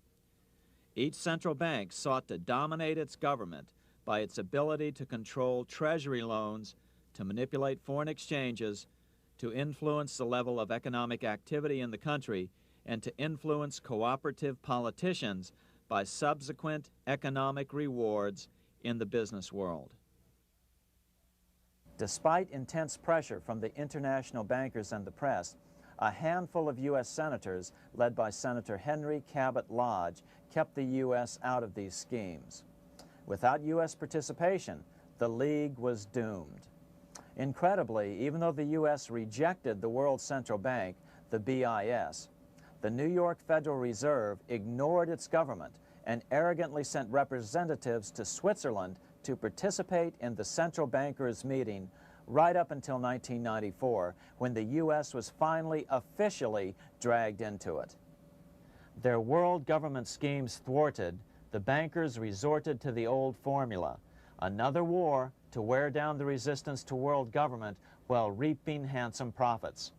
Each central bank sought to dominate its government by its ability to control treasury loans, to manipulate foreign exchanges, to influence the level of economic activity in the country, and to influence cooperative politicians by subsequent economic rewards in the business world. Despite intense pressure from the international bankers and the press, a handful of U.S. senators, led by Senator Henry Cabot Lodge, kept the U.S. out of these schemes. Without U.S. participation, the League was doomed. Incredibly, even though the U.S. rejected the World Central Bank, the BIS, the New York Federal Reserve ignored its government and arrogantly sent representatives to Switzerland to participate in the central bankers' meeting right up until 1994, when the U.S. was finally officially dragged into it. Their world government schemes thwarted, the bankers resorted to the old formula, another war to wear down the resistance to world government while reaping handsome profits.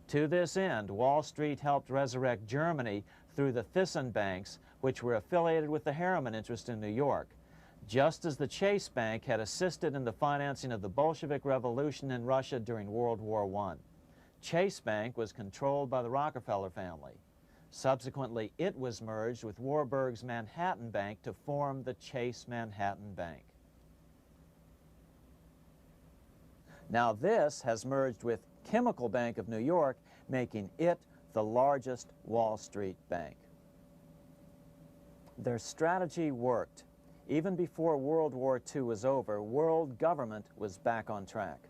To this end, Wall Street helped resurrect Germany through the Thyssen banks, which were affiliated with the Harriman interest in New York, just as the Chase Bank had assisted in the financing of the Bolshevik Revolution in Russia during World War I. Chase Bank was controlled by the Rockefeller family. Subsequently, it was merged with Warburg's Manhattan Bank to form the Chase Manhattan Bank. Now this has merged with Chemical Bank of New York, making it the largest Wall Street bank. Their strategy worked. Even before World War II was over, world government was back on track.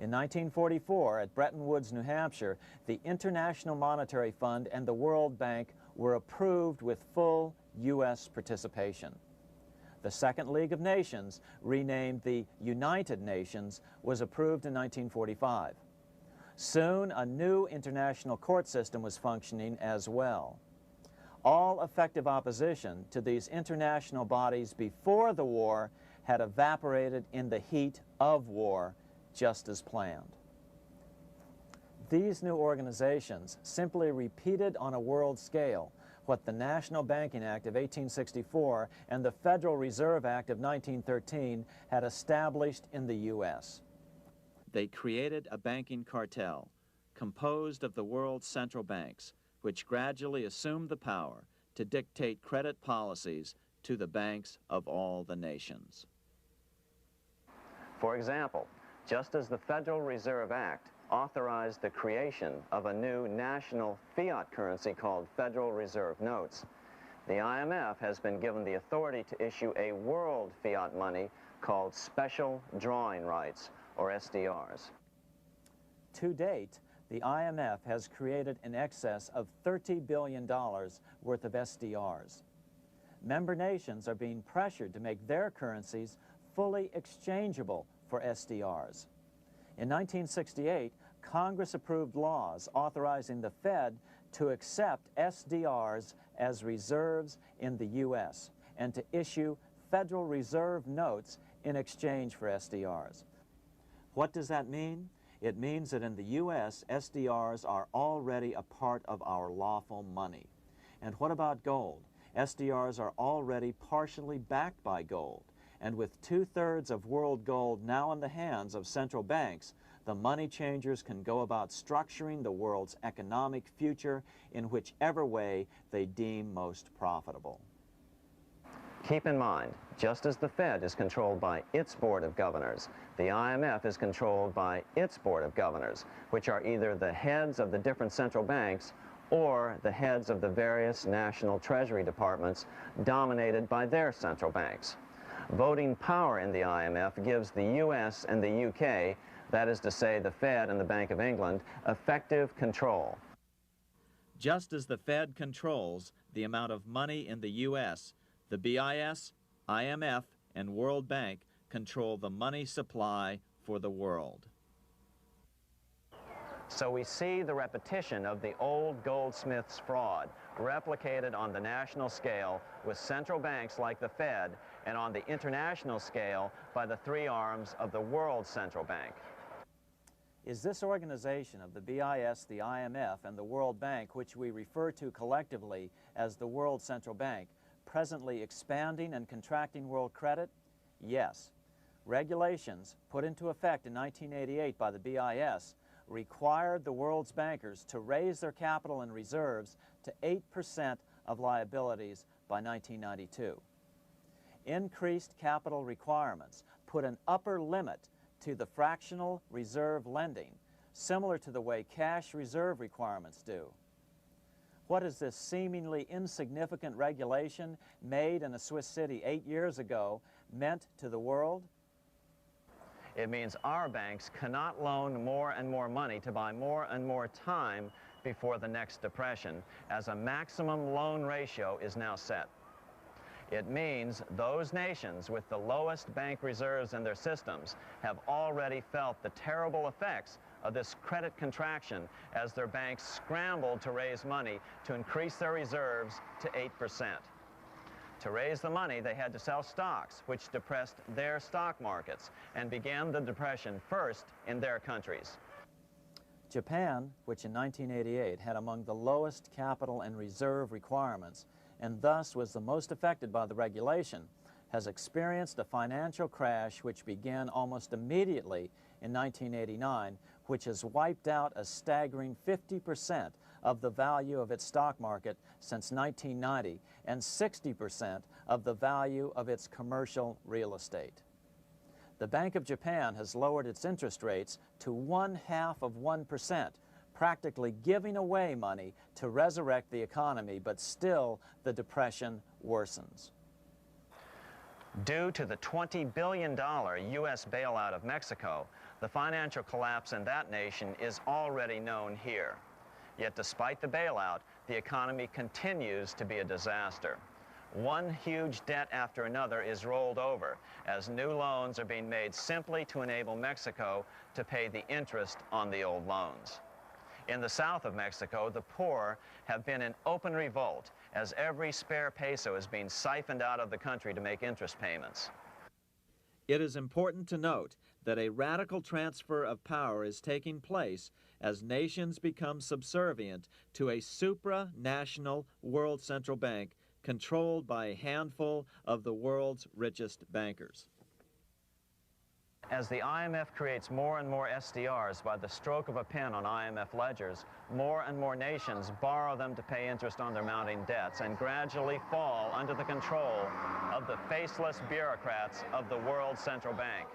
In 1944, at Bretton Woods, New Hampshire, the International Monetary Fund and the World Bank were approved with full U.S. participation. The Second League of Nations, renamed the United Nations, was approved in 1945. Soon, a new international court system was functioning as well. All effective opposition to these international bodies before the war had evaporated in the heat of war, just as planned. These new organizations simply repeated on a world scale what the National Banking Act of 1864 and the Federal Reserve Act of 1913 had established in the U.S. They created a banking cartel composed of the world's central banks, which gradually assumed the power to dictate credit policies to the banks of all the nations. For example, just as the Federal Reserve Act authorized the creation of a new national fiat currency called Federal Reserve Notes, the IMF has been given the authority to issue a world fiat money called Special Drawing Rights, or SDRs. To date, the IMF has created in excess of $30 billion worth of SDRs. Member nations are being pressured to make their currencies fully exchangeable for SDRs. In 1968, Congress approved laws authorizing the Fed to accept SDRs as reserves in the U.S. and to issue Federal Reserve notes in exchange for SDRs. What does that mean? It means that in the U.S., SDRs are already a part of our lawful money. And what about gold? SDRs are already partially backed by gold. And with 2/3 of world gold now in the hands of central banks, the money changers can go about structuring the world's economic future in whichever way they deem most profitable. Keep in mind, just as the Fed is controlled by its Board of Governors, the IMF is controlled by its Board of Governors, which are either the heads of the different central banks or the heads of the various national treasury departments dominated by their central banks. Voting power in the IMF gives the U.S. and the UK, that is to say the Fed and the Bank of England, effective control. Just as the Fed controls the amount of money in the U.S., the BIS, IMF, and World Bank control the money supply for the world. So we see the repetition of the old goldsmith's fraud replicated on the national scale with central banks like the Fed and on the international scale by the three arms of the world central bank. Is this organization of the BIS, the IMF, and the World Bank, which we refer to collectively as the World Central Bank, presently expanding and contracting world credit? Yes. Regulations put into effect in 1988 by the BIS required the world's bankers to raise their capital and reserves to 8% of liabilities by 1992. Increased capital requirements put an upper limit to the fractional reserve lending, similar to the way cash reserve requirements do. What is this seemingly insignificant regulation made in a Swiss city 8 years ago meant to the world? It means our banks cannot loan more and more money to buy more and more time before the next depression, as a maximum loan ratio is now set. It means those nations with the lowest bank reserves in their systems have already felt the terrible effects of this credit contraction as their banks scrambled to raise money to increase their reserves to 8%. To raise the money, they had to sell stocks, which depressed their stock markets and began the depression first in their countries. Japan, which in 1988 had among the lowest capital and reserve requirements and thus was the most affected by the regulation, has experienced a financial crash which began almost immediately in 1989, which has wiped out a staggering 50% of the value of its stock market since 1990 and 60% of the value of its commercial real estate. The Bank of Japan has lowered its interest rates to 0.5%, practically giving away money to resurrect the economy, but still the depression worsens. Due to the $20 billion U.S. bailout of Mexico, the financial collapse in that nation is already known here. Yet despite the bailout, the economy continues to be a disaster. One huge debt after another is rolled over as new loans are being made simply to enable Mexico to pay the interest on the old loans. In the south of Mexico, the poor have been in open revolt as every spare peso is being siphoned out of the country to make interest payments. It is important to note that a radical transfer of power is taking place as nations become subservient to a supranational world central bank controlled by a handful of the world's richest bankers. As the IMF creates more and more SDRs by the stroke of a pen on IMF ledgers, more and more nations borrow them to pay interest on their mounting debts and gradually fall under the control of the faceless bureaucrats of the World Central Bank.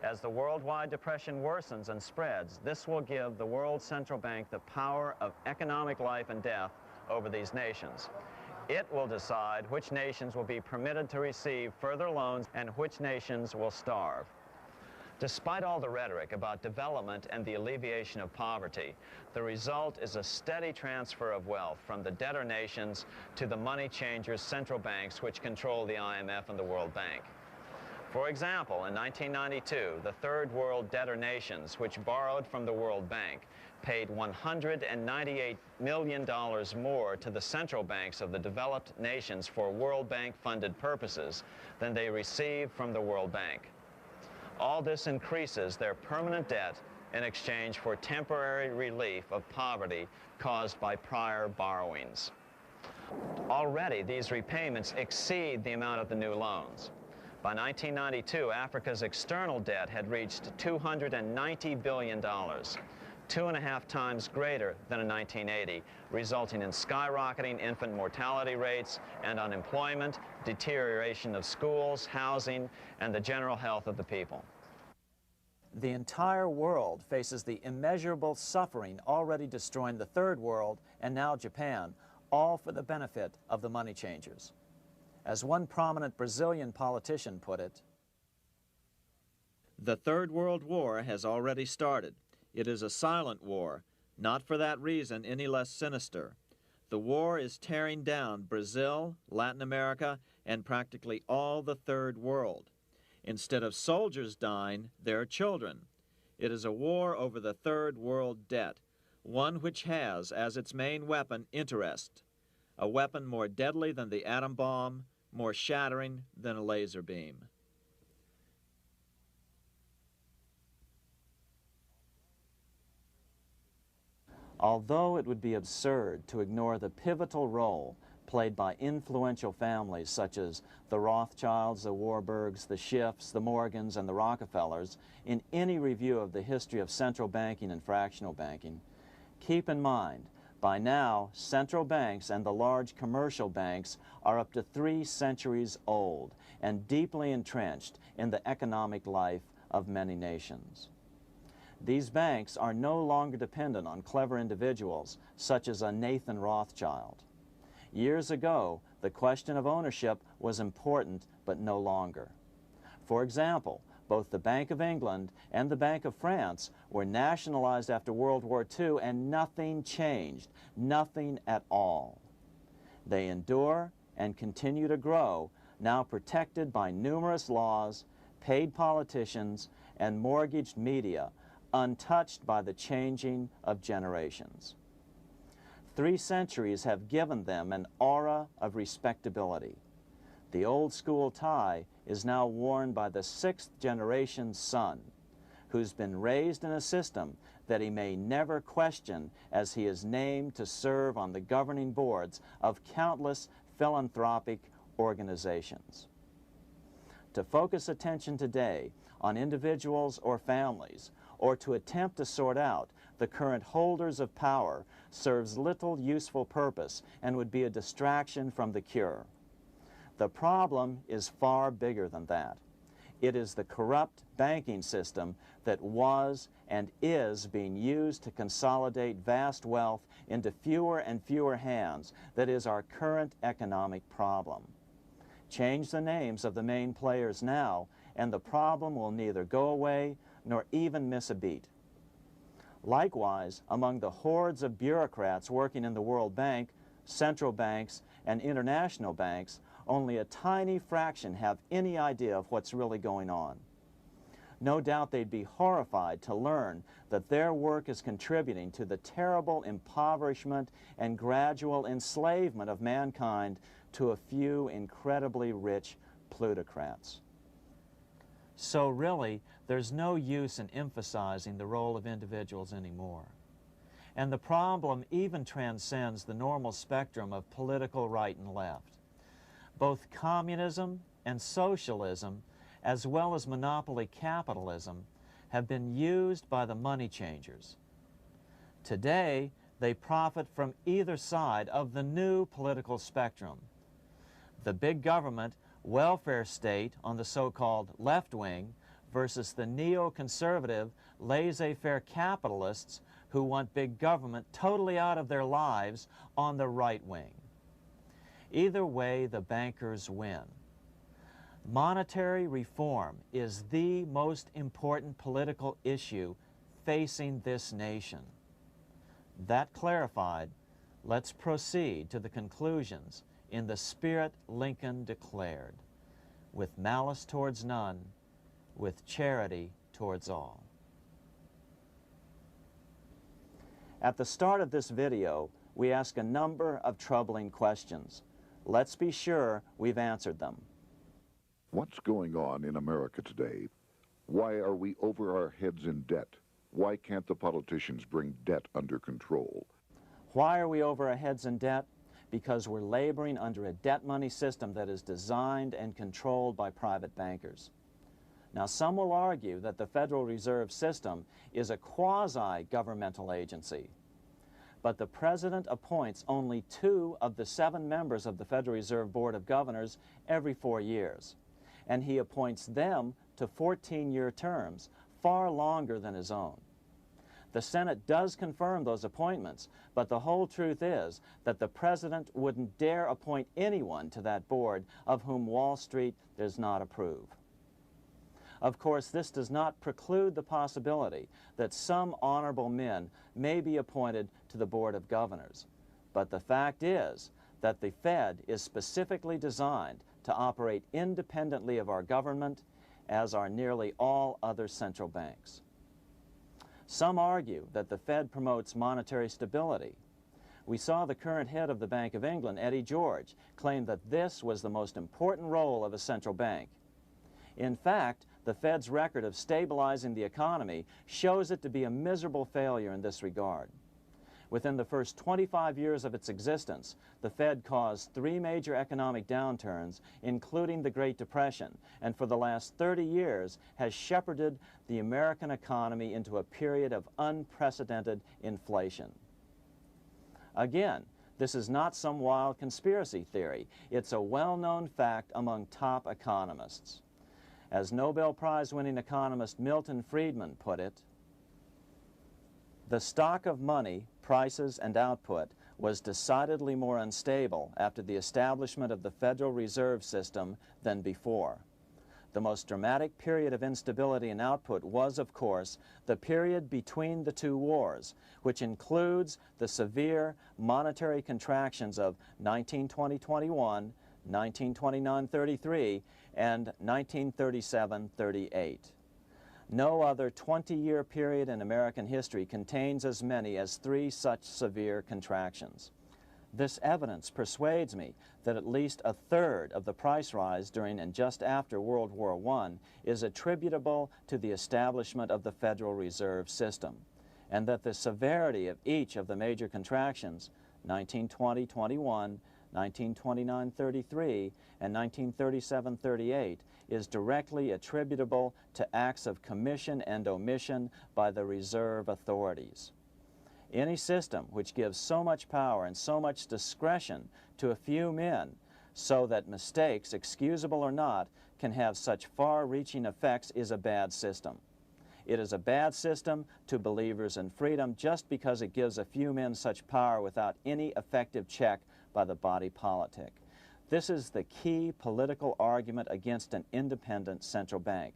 As the worldwide depression worsens and spreads, this will give the World Central Bank the power of economic life and death over these nations. It will decide which nations will be permitted to receive further loans and which nations will starve. Despite all the rhetoric about development and the alleviation of poverty, the result is a steady transfer of wealth from the debtor nations to the money changers' central banks which control the IMF and the World Bank. For example, in 1992, the Third World debtor nations, which borrowed from the World Bank, paid $198 million more to the central banks of the developed nations for World Bank-funded purposes than they received from the World Bank. All this increases their permanent debt in exchange for temporary relief of poverty caused by prior borrowings. Already, these repayments exceed the amount of the new loans. By 1992, Africa's external debt had reached $290 billion, 2.5 times greater than in 1980, resulting in skyrocketing infant mortality rates and unemployment, deterioration of schools, housing, and the general health of the people. The entire world faces the immeasurable suffering already destroying the Third World and now Japan, all for the benefit of the money changers. As one prominent Brazilian politician put it, "The Third World War has already started. It is a silent war, not for that reason any less sinister. The war is tearing down Brazil, Latin America, and practically all the Third World. Instead of soldiers dying, there are children. It is a war over the Third World debt, one which has as its main weapon interest, a weapon more deadly than the atom bomb, more shattering than a laser beam." Although it would be absurd to ignore the pivotal role played by influential families such as the Rothschilds, the Warburgs, the Schiffs, the Morgans, and the Rockefellers in any review of the history of central banking and fractional banking, keep in mind, by now, central banks and the large commercial banks are up to 3 centuries old and deeply entrenched in the economic life of many nations. These banks are no longer dependent on clever individuals such as a Nathan Rothschild. Years ago, the question of ownership was important, but no longer. For example, both the Bank of England and the Bank of France were nationalized after World War II, and nothing changed, nothing at all. They endure and continue to grow, now protected by numerous laws, paid politicians, and mortgaged media, untouched by the changing of generations. 3 centuries have given them an aura of respectability. The old school tie is now worn by the 6th generation son, who's been raised in a system that he may never question as he is named to serve on the governing boards of countless philanthropic organizations. To focus attention today on individuals or families, or to attempt to sort out the current holders of power serves little useful purpose and would be a distraction from the cure. The problem is far bigger than that. It is the corrupt banking system that was and is being used to consolidate vast wealth into fewer and fewer hands that is our current economic problem. Change the names of the main players now, and the problem will neither go away nor even miss a beat. Likewise, among the hordes of bureaucrats working in the World Bank, central banks, and international banks, only a tiny fraction have any idea of what's really going on. No doubt they'd be horrified to learn that their work is contributing to the terrible impoverishment and gradual enslavement of mankind to a few incredibly rich plutocrats. So really, there's no use in emphasizing the role of individuals anymore. And the problem even transcends the normal spectrum of political right and left. Both communism and socialism, as well as monopoly capitalism, have been used by the money changers. Today, they profit from either side of the new political spectrum. The big government, welfare state on the so-called left wing versus the neoconservative, laissez-faire capitalists who want big government totally out of their lives on the right wing. Either way, the bankers win. Monetary reform is the most important political issue facing this nation. That clarified, let's proceed to the conclusions in the spirit Lincoln declared, with malice towards none, with charity towards all. At the start of this video, we ask a number of troubling questions. Let's be sure we've answered them. What's going on in America today? Why are we over our heads in debt? Why can't the politicians bring debt under control? Why are we over our heads in debt? Because we're laboring under a debt money system that is designed and controlled by private bankers. Now, some will argue that the Federal Reserve System is a quasi-governmental agency. But the President appoints only 2 of the 7 members of the Federal Reserve Board of Governors every 4 years. And he appoints them to 14-year terms, far longer than his own. The Senate does confirm those appointments, but the whole truth is that the President wouldn't dare appoint anyone to that board of whom Wall Street does not approve. Of course, this does not preclude the possibility that some honorable men may be appointed to the Board of Governors. But the fact is that the Fed is specifically designed to operate independently of our government, as are nearly all other central banks. Some argue that the Fed promotes monetary stability. We saw the current head of the Bank of England, Eddie George, claim that this was the most important role of a central bank. In fact, the Fed's record of stabilizing the economy shows it to be a miserable failure in this regard. Within the first 25 years of its existence, the Fed caused 3 major economic downturns, including the Great Depression, and for the last 30 years has shepherded the American economy into a period of unprecedented inflation. Again, this is not some wild conspiracy theory. It's a well-known fact among top economists. As Nobel Prize-winning economist Milton Friedman put it, the stock of money, prices, and output was decidedly more unstable after the establishment of the Federal Reserve System than before. The most dramatic period of instability in output was, of course, the period between the 2 wars, which includes the severe monetary contractions of 1920-21, 1929-33, and 1937-38. No other 20-year period in American history contains as many as 3 such severe contractions. This evidence persuades me that at least a third of the price rise during and just after World War I is attributable to the establishment of the Federal Reserve System, and that the severity of each of the major contractions, 1920-21, 1929-33, and 1937-38, is directly attributable to acts of commission and omission by the reserve authorities. Any system which gives so much power and so much discretion to a few men so that mistakes, excusable or not, can have such far-reaching effects is a bad system. It is a bad system to believers in freedom just because it gives a few men such power without any effective check by the body politic. This is the key political argument against an independent central bank.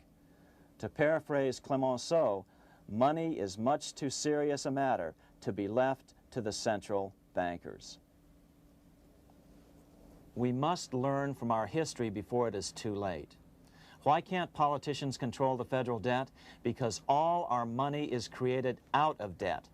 To paraphrase Clemenceau, money is much too serious a matter to be left to the central bankers. We must learn from our history before it is too late. Why can't politicians control the federal debt? Because all our money is created out of debt.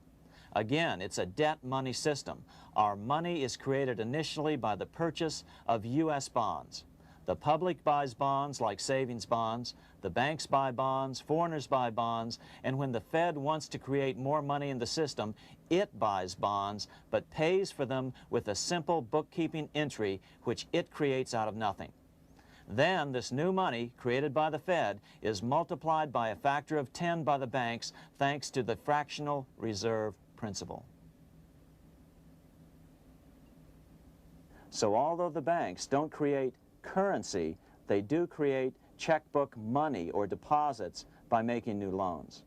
Again, it's a debt money system. Our money is created initially by the purchase of U.S. bonds. The public buys bonds like savings bonds, the banks buy bonds, foreigners buy bonds, and when the Fed wants to create more money in the system, it buys bonds, but pays for them with a simple bookkeeping entry which it creates out of nothing. Then this new money created by the Fed is multiplied by a factor of 10 by the banks thanks to the fractional reserve principle. So although the banks don't create currency, they do create checkbook money or deposits by making new loans.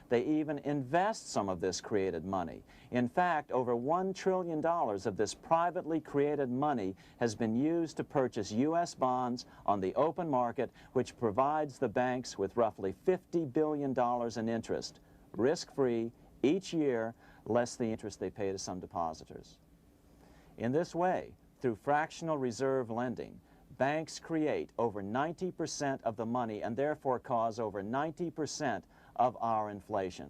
They even invest some of this created money. In fact, over $1 trillion of this privately created money has been used to purchase U.S. bonds on the open market, which provides the banks with roughly $50 billion in interest, risk-free, each year, less the interest they pay to some depositors. In this way, through fractional reserve lending, banks create over 90% of the money and therefore cause over 90% of our inflation.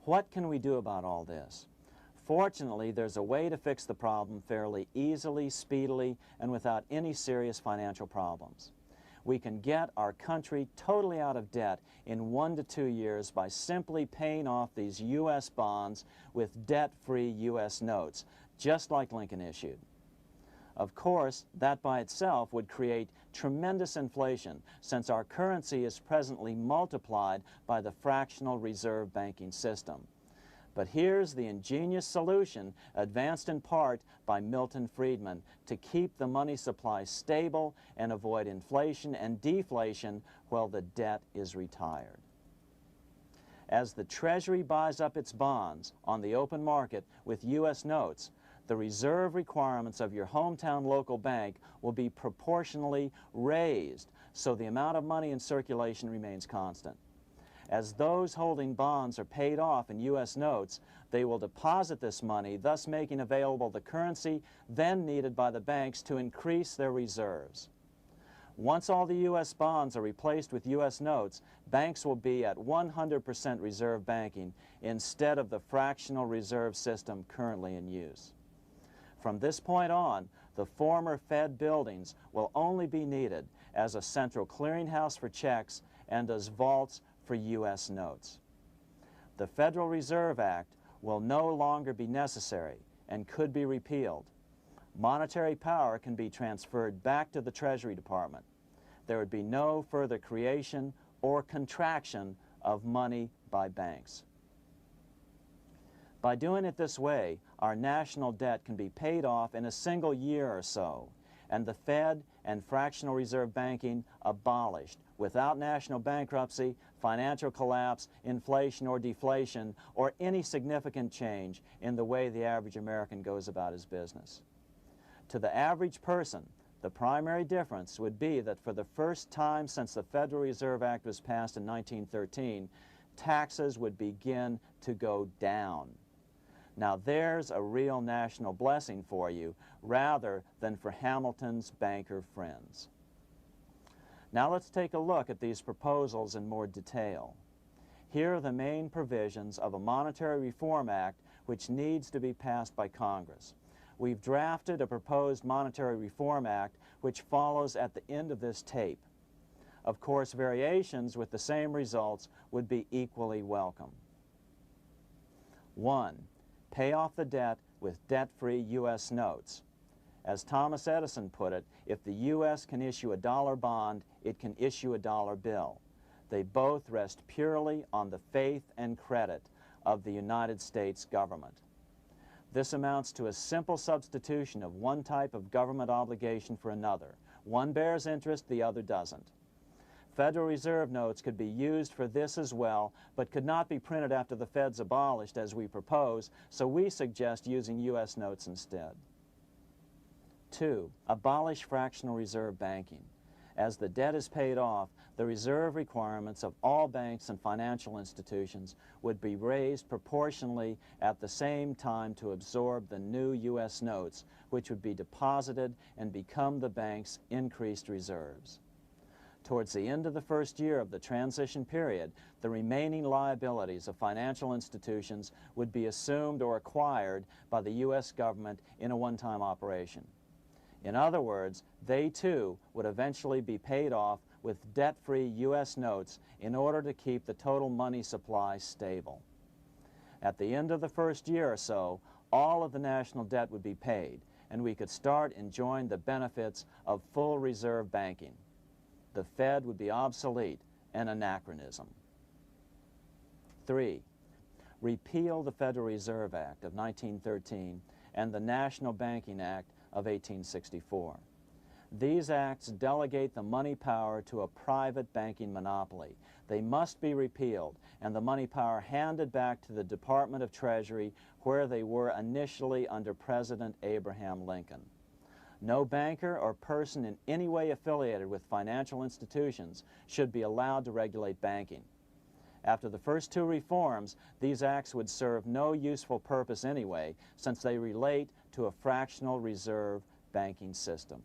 What can we do about all this? Fortunately, there's a way to fix the problem fairly easily, speedily, and without any serious financial problems. We can get our country totally out of debt in 1 to 2 years by simply paying off these U.S. bonds with debt-free U.S. notes, just like Lincoln issued. Of course, that by itself would create tremendous inflation, since our currency is presently multiplied by the fractional reserve banking system. But here's the ingenious solution, advanced in part by Milton Friedman, to keep the money supply stable and avoid inflation and deflation while the debt is retired. As the Treasury buys up its bonds on the open market with U.S. notes, the reserve requirements of your hometown local bank will be proportionally raised, so the amount of money in circulation remains constant. As those holding bonds are paid off in U.S. notes, they will deposit this money, thus making available the currency then needed by the banks to increase their reserves. Once all the U.S. bonds are replaced with U.S. notes, banks will be at 100% reserve banking instead of the fractional reserve system currently in use. From this point on, the former Fed buildings will only be needed as a central clearinghouse for checks and as vaults for U.S. notes. The Federal Reserve Act will no longer be necessary and could be repealed. Monetary power can be transferred back to the Treasury Department. There would be no further creation or contraction of money by banks. By doing it this way, our national debt can be paid off in a single year or so, and the Fed and fractional reserve banking abolished without national bankruptcy, financial collapse, inflation or deflation, or any significant change in the way the average American goes about his business. To the average person, the primary difference would be that for the first time since the Federal Reserve Act was passed in 1913, taxes would begin to go down. Now there's a real national blessing for you, rather than for Hamilton's banker friends. Now let's take a look at these proposals in more detail. Here are the main provisions of a Monetary Reform Act which needs to be passed by Congress. We've drafted a proposed Monetary Reform Act which follows at the end of this tape. Of course, variations with the same results would be equally welcome. 1. Pay off the debt with debt-free U.S. notes. As Thomas Edison put it, if the U.S. can issue a dollar bond, it can issue a dollar bill. They both rest purely on the faith and credit of the United States government. This amounts to a simple substitution of one type of government obligation for another, One bears interest, the other doesn't. Federal Reserve notes could be used for this as well, but could not be printed after the Fed's abolished as we propose, so we suggest using U.S. notes instead. 2. Abolish fractional reserve banking. As the debt is paid off, the reserve requirements of all banks and financial institutions would be raised proportionally at the same time to absorb the new U.S. notes, which would be deposited and become the bank's increased reserves. Towards the end of the first year of the transition period, the remaining liabilities of financial institutions would be assumed or acquired by the U.S. government in a one-time operation. In other words, they too would eventually be paid off with debt-free U.S. notes in order to keep the total money supply stable. At the end of the first year or so, all of the national debt would be paid, and we could start enjoying the benefits of full reserve banking. The Fed would be obsolete, an anachronism. 3. Repeal the Federal Reserve Act of 1913 and the National Banking Act of 1864. These acts delegate the money power to a private banking monopoly. They must be repealed and the money power handed back to the Department of Treasury where they were initially under President Abraham Lincoln. No banker or person in any way affiliated with financial institutions should be allowed to regulate banking. After the first two reforms, these acts would serve no useful purpose anyway, since they relate to a fractional reserve banking system.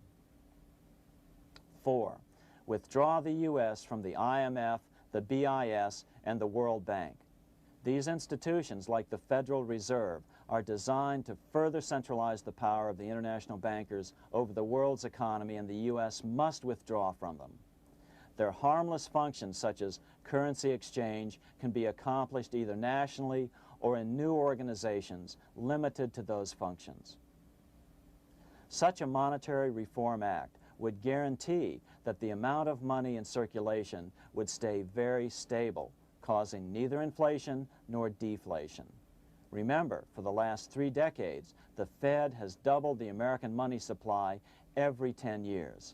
4. Withdraw the U.S. from the IMF, the BIS, and the World Bank. These institutions, like the Federal Reserve, are designed to further centralize the power of the international bankers over the world's economy, and the U.S. must withdraw from them. Their harmless functions, such as currency exchange, can be accomplished either nationally or in new organizations limited to those functions. Such a monetary reform act would guarantee that the amount of money in circulation would stay very stable, causing neither inflation nor deflation. Remember, for the last 3 decades, the Fed has doubled the American money supply every 10 years.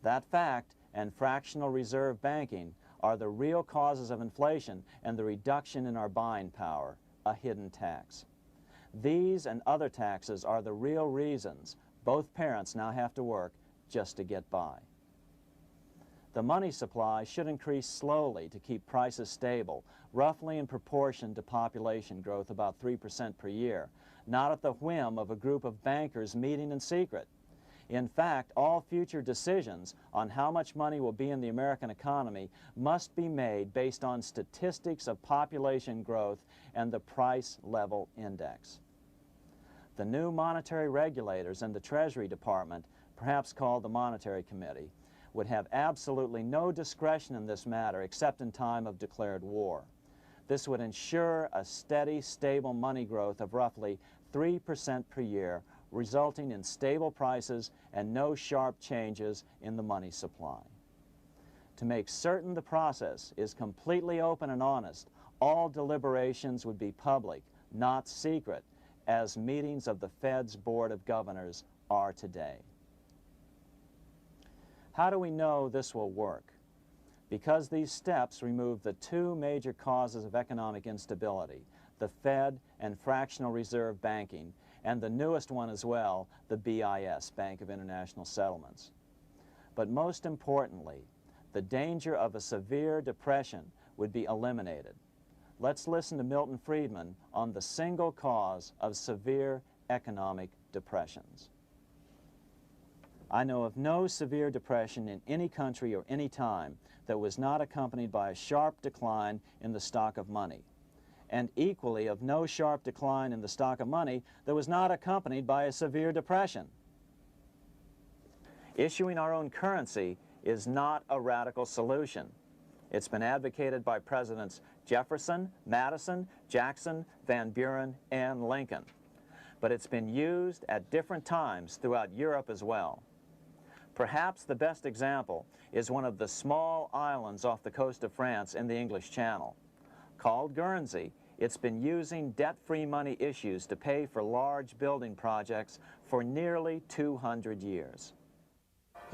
That fact and fractional reserve banking are the real causes of inflation and the reduction in our buying power, a hidden tax. These and other taxes are the real reasons both parents now have to work just to get by. The money supply should increase slowly to keep prices stable, roughly in proportion to population growth, about 3% per year, not at the whim of a group of bankers meeting in secret. In fact, all future decisions on how much money will be in the American economy must be made based on statistics of population growth and the price level index. The new monetary regulators and the Treasury Department, perhaps called the Monetary Committee, would have absolutely no discretion in this matter except in time of declared war. This would ensure a steady, stable money growth of roughly 3% per year, resulting in stable prices and no sharp changes in the money supply. To make certain the process is completely open and honest, all deliberations would be public, not secret, as meetings of the Fed's Board of Governors are today. How do we know this will work? Because these steps remove the 2 major causes of economic instability, the Fed and fractional reserve banking, and the newest one as well, the BIS, Bank of International Settlements. But most importantly, the danger of a severe depression would be eliminated. Let's listen to Milton Friedman on the single cause of severe economic depressions. I know of no severe depression in any country or any time that was not accompanied by a sharp decline in the stock of money, and equally of no sharp decline in the stock of money that was not accompanied by a severe depression. Issuing our own currency is not a radical solution. It's been advocated by Presidents Jefferson, Madison, Jackson, Van Buren, and Lincoln. But it's been used at different times throughout Europe as well. Perhaps the best example is one of the small islands off the coast of France in the English Channel. Called Guernsey, it's been using debt-free money issues to pay for large building projects for nearly 200 years.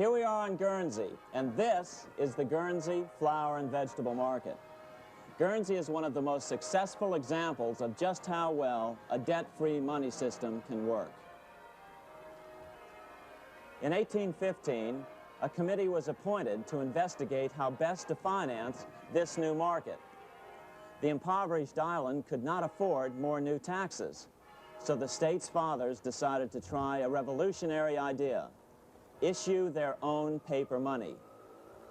Here we are on Guernsey, and this is the Guernsey flower and vegetable market. Guernsey is one of the most successful examples of just how well a debt-free money system can work. In 1815, a committee was appointed to investigate how best to finance this new market. The impoverished island could not afford more new taxes, so the state's fathers decided to try a revolutionary idea: issue their own paper money.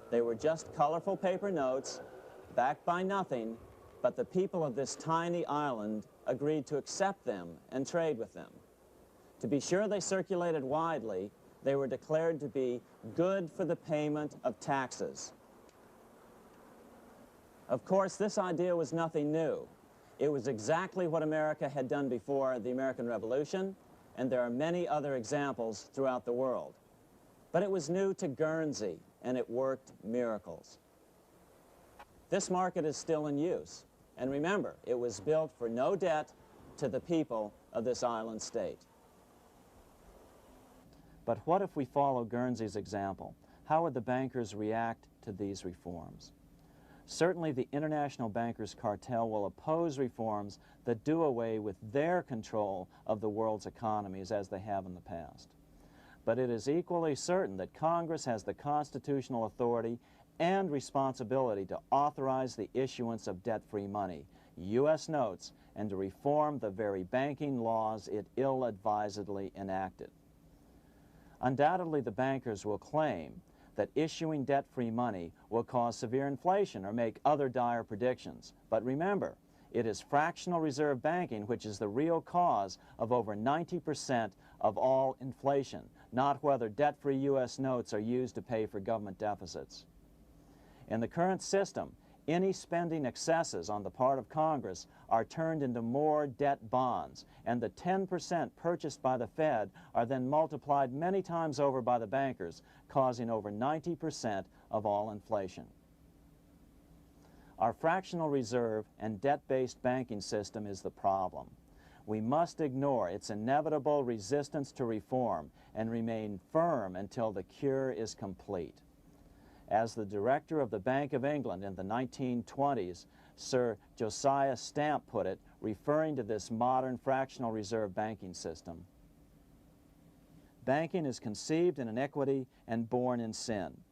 They were just colorful paper notes, backed by nothing, but the people of this tiny island agreed to accept them and trade with them. To be sure they circulated widely, they were declared to be good for the payment of taxes. Of course, this idea was nothing new. It was exactly what America had done before the American Revolution, and there are many other examples throughout the world. But it was new to Guernsey, and it worked miracles. This market is still in use, and remember, it was built for no debt to the people of this island state. But what if we follow Guernsey's example? How would the bankers react to these reforms? Certainly the international bankers' cartel will oppose reforms that do away with their control of the world's economies as they have in the past. But it is equally certain that Congress has the constitutional authority and responsibility to authorize the issuance of debt-free money, U.S. notes, and to reform the very banking laws it ill-advisedly enacted. Undoubtedly, the bankers will claim that issuing debt-free money will cause severe inflation or make other dire predictions. But remember, it is fractional reserve banking which is the real cause of over 90% of all inflation, not whether debt-free U.S. notes are used to pay for government deficits. In the current system, any spending excesses on the part of Congress are turned into more debt bonds, and the 10% purchased by the Fed are then multiplied many times over by the bankers, causing over 90% of all inflation. Our fractional reserve and debt-based banking system is the problem. We must ignore its inevitable resistance to reform and remain firm until the cure is complete. As the director of the Bank of England in the 1920s, Sir Josiah Stamp put it, referring to this modern fractional reserve banking system, "Banking is conceived in iniquity and born in sin.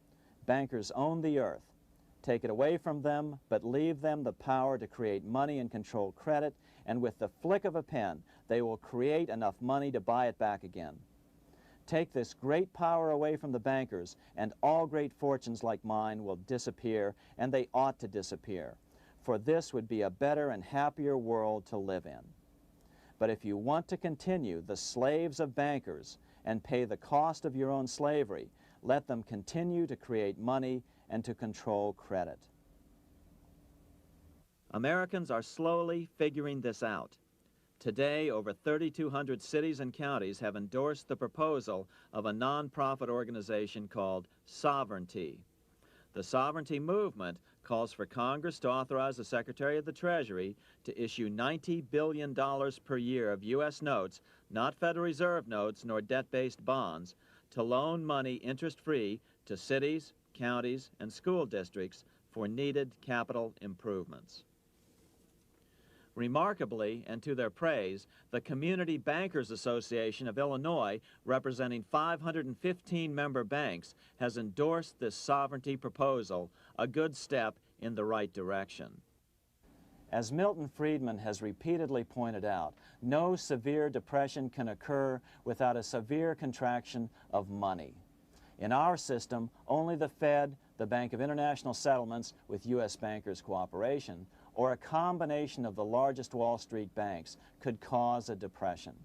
Bankers own the earth. Take it away from them, but leave them the power to create money and control credit, and with the flick of a pen, they will create enough money to buy it back again. Take this great power away from the bankers, and all great fortunes like mine will disappear, and they ought to disappear, for this would be a better and happier world to live in. But if you want to continue the slaves of bankers and pay the cost of your own slavery, let them continue to create money and to control credit." Americans are slowly figuring this out. Today, over 3,200 cities and counties have endorsed the proposal of a nonprofit organization called Sovereignty. The Sovereignty movement calls for Congress to authorize the Secretary of the Treasury to issue $90 billion per year of U.S. notes, not Federal Reserve notes nor debt-based bonds, to loan money interest-free to cities, counties, and school districts for needed capital improvements. Remarkably, and to their praise, the Community Bankers Association of Illinois, representing 515 member banks, has endorsed this sovereignty proposal, a good step in the right direction. As Milton Friedman has repeatedly pointed out, no severe depression can occur without a severe contraction of money. In our system, only the Fed, the Bank of International Settlements, with U.S. bankers' cooperation, or a combination of the largest Wall Street banks could cause a depression.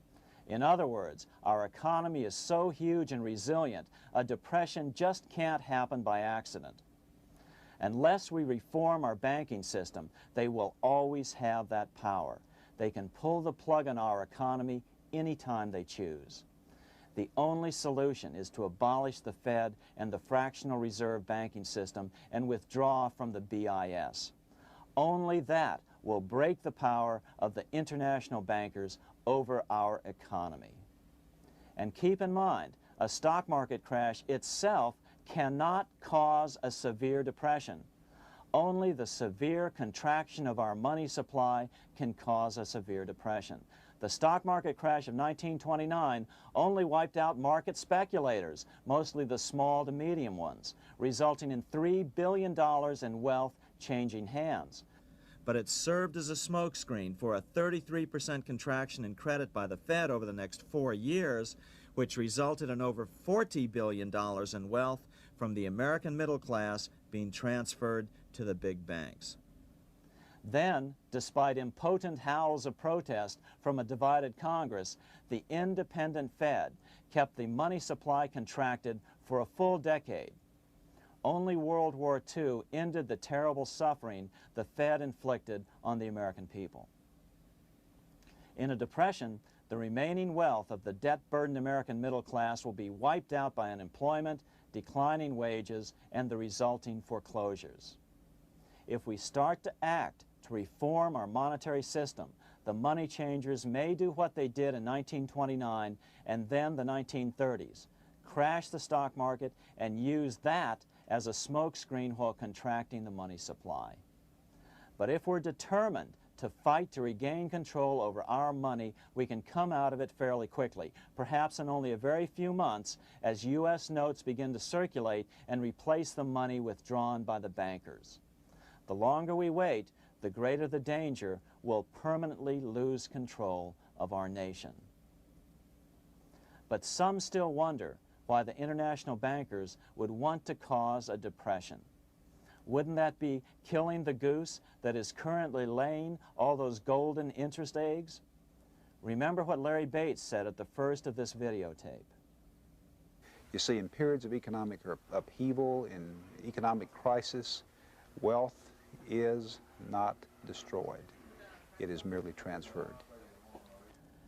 In other words, our economy is so huge and resilient, a depression just can't happen by accident. Unless we reform our banking system, they will always have that power. They can pull the plug on our economy anytime they choose. The only solution is to abolish the Fed and the fractional reserve banking system and withdraw from the BIS. Only that will break the power of the international bankers over our economy. And keep in mind, a stock market crash itself cannot cause a severe depression. Only the severe contraction of our money supply can cause a severe depression. The stock market crash of 1929 only wiped out market speculators, mostly the small to medium ones, resulting in $3 billion in wealth changing hands. But it served as a smokescreen for a 33% contraction in credit by the Fed over the next 4 years, which resulted in over $40 billion in wealth from the American middle class being transferred to the big banks. Then, despite impotent howls of protest from a divided Congress, the independent Fed kept the money supply contracted for a full decade. Only World War II ended the terrible suffering the Fed inflicted on the American people. In a depression, the remaining wealth of the debt-burdened American middle class will be wiped out by unemployment, declining wages, and the resulting foreclosures. If we start to act to reform our monetary system, the money changers may do what they did in 1929 and then the 1930s, crash the stock market and use that as a smokescreen while contracting the money supply. But if we're determined to fight to regain control over our money, we can come out of it fairly quickly, perhaps in only a very few months, as U.S. notes begin to circulate and replace the money withdrawn by the bankers. The longer we wait, the greater the danger we'll permanently lose control of our nation. But some still wonder why the international bankers would want to cause a depression. Wouldn't that be killing the goose that is currently laying all those golden interest eggs? Remember what Larry Bates said at the first of this videotape. You see, in periods of economic upheaval, in economic crisis, wealth is not destroyed. It is merely transferred.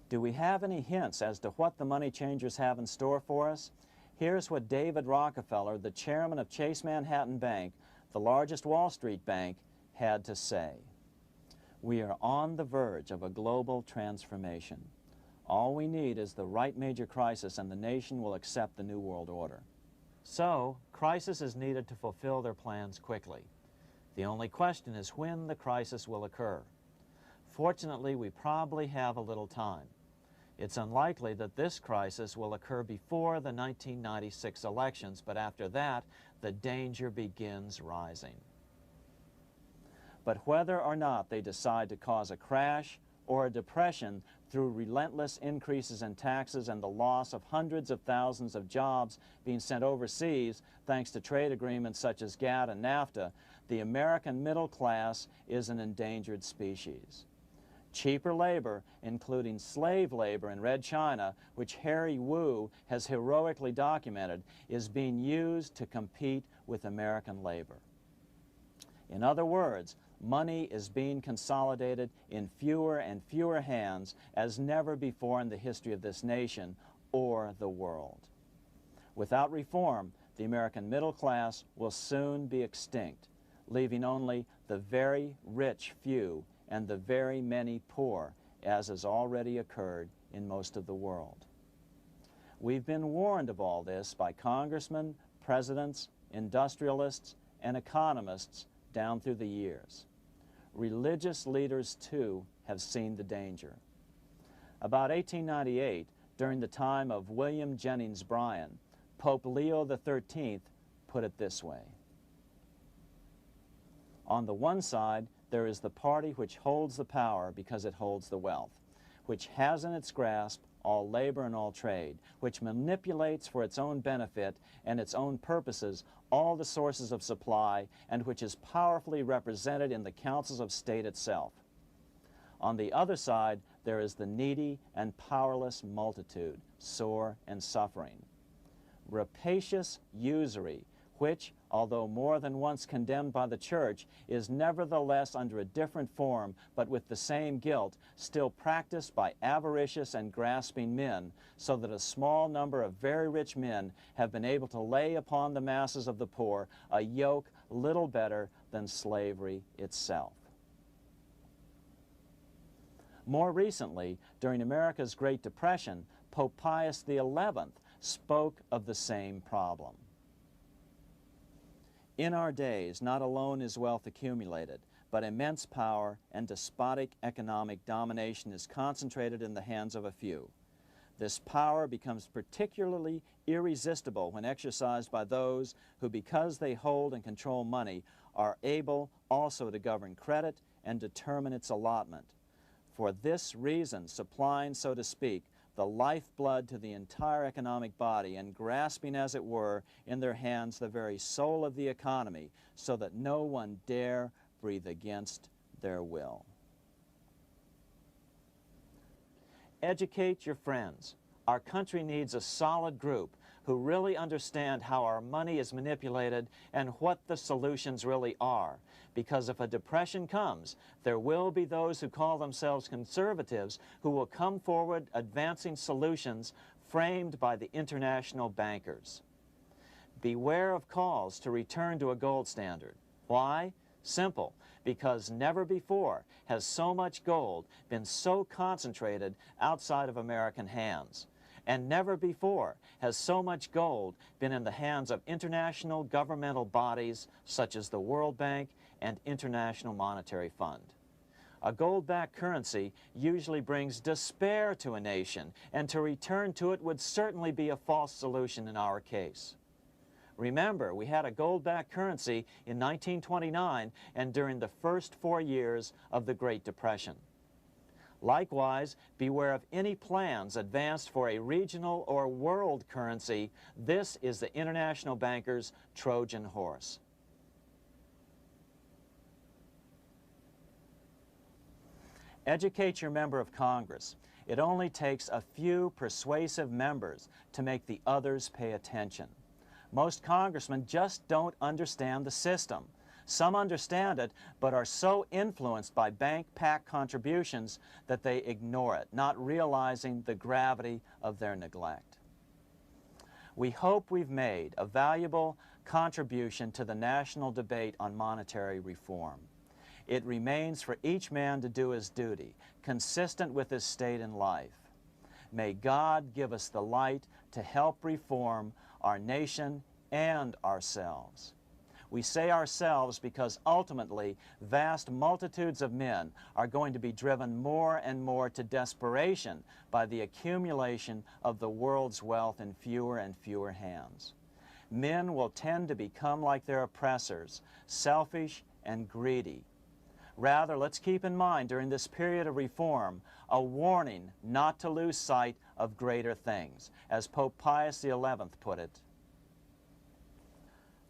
Do we have any hints as to what the money changers have in store for us? Here's what David Rockefeller, the chairman of Chase Manhattan Bank, the largest Wall Street bank, had to say. We are on the verge of a global transformation. All we need is the right major crisis and the nation will accept the New World Order. So, crisis is needed to fulfill their plans quickly. The only question is when the crisis will occur. Fortunately, we probably have a little time. It's unlikely that this crisis will occur before the 1996 elections, but after that, the danger begins rising. But whether or not they decide to cause a crash or a depression through relentless increases in taxes and the loss of hundreds of thousands of jobs being sent overseas thanks to trade agreements such as GATT and NAFTA, the American middle class is an endangered species. Cheaper labor, including slave labor in Red China, which Harry Wu has heroically documented, is being used to compete with American labor. In other words, money is being consolidated in fewer and fewer hands as never before in the history of this nation or the world. Without reform, the American middle class will soon be extinct, leaving only the very rich few and the very many poor, as has already occurred in most of the world. We've been warned of all this by congressmen, presidents, industrialists, and economists down through the years. Religious leaders, too, have seen the danger. About 1898, during the time of William Jennings Bryan, Pope Leo XIII put it this way. On the one side, there is the party which holds the power because it holds the wealth, which has in its grasp all labor and all trade, which manipulates for its own benefit and its own purposes all the sources of supply, and which is powerfully represented in the councils of state itself. On the other side, there is the needy and powerless multitude, sore and suffering. Rapacious usury, which, although more than once condemned by the Church, is nevertheless under a different form, but with the same guilt, still practiced by avaricious and grasping men, so that a small number of very rich men have been able to lay upon the masses of the poor a yoke little better than slavery itself. More recently, during America's Great Depression, Pope Pius XI spoke of the same problem. In our days, not alone is wealth accumulated, but immense power and despotic economic domination is concentrated in the hands of a few. This power becomes particularly irresistible when exercised by those who, because they hold and control money, are able also to govern credit and determine its allotment. For this reason, supplying, so to speak, the lifeblood to the entire economic body and grasping, as it were, in their hands the very soul of the economy, so that no one dare breathe against their will. Educate your friends. Our country needs a solid group who really understand how our money is manipulated and what the solutions really are. Because if a depression comes, there will be those who call themselves conservatives who will come forward advancing solutions framed by the international bankers. Beware of calls to return to a gold standard. Why? Simple, because never before has so much gold been so concentrated outside of American hands. And never before has so much gold been in the hands of international governmental bodies such as the World Bank and International Monetary Fund. A gold-backed currency usually brings despair to a nation, and to return to it would certainly be a false solution in our case. Remember, we had a gold-backed currency in 1929 and during the first 4 years of the Great Depression. Likewise, beware of any plans advanced for a regional or world currency. This is the international bankers' Trojan horse. Educate your member of Congress. It only takes a few persuasive members to make the others pay attention. Most congressmen just don't understand the system. Some understand it, but are so influenced by bank PAC contributions that they ignore it, not realizing the gravity of their neglect. We hope we've made a valuable contribution to the national debate on monetary reform. It remains for each man to do his duty, consistent with his state in life. May God give us the light to help reform our nation and ourselves. We say ourselves because ultimately vast multitudes of men are going to be driven more and more to desperation by the accumulation of the world's wealth in fewer and fewer hands. Men will tend to become like their oppressors, selfish and greedy. Rather, let's keep in mind during this period of reform a warning not to lose sight of greater things, as Pope Pius XI put it.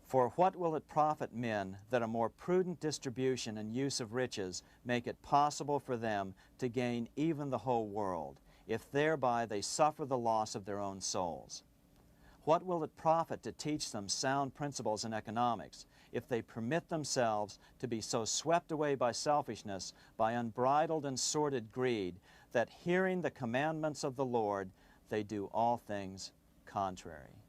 For what will it profit men that a more prudent distribution and use of riches make it possible for them to gain even the whole world, if thereby they suffer the loss of their own souls? What will it profit to teach them sound principles in economics, if they permit themselves to be so swept away by selfishness, by unbridled and sordid greed, that hearing the commandments of the Lord, they do all things contrary?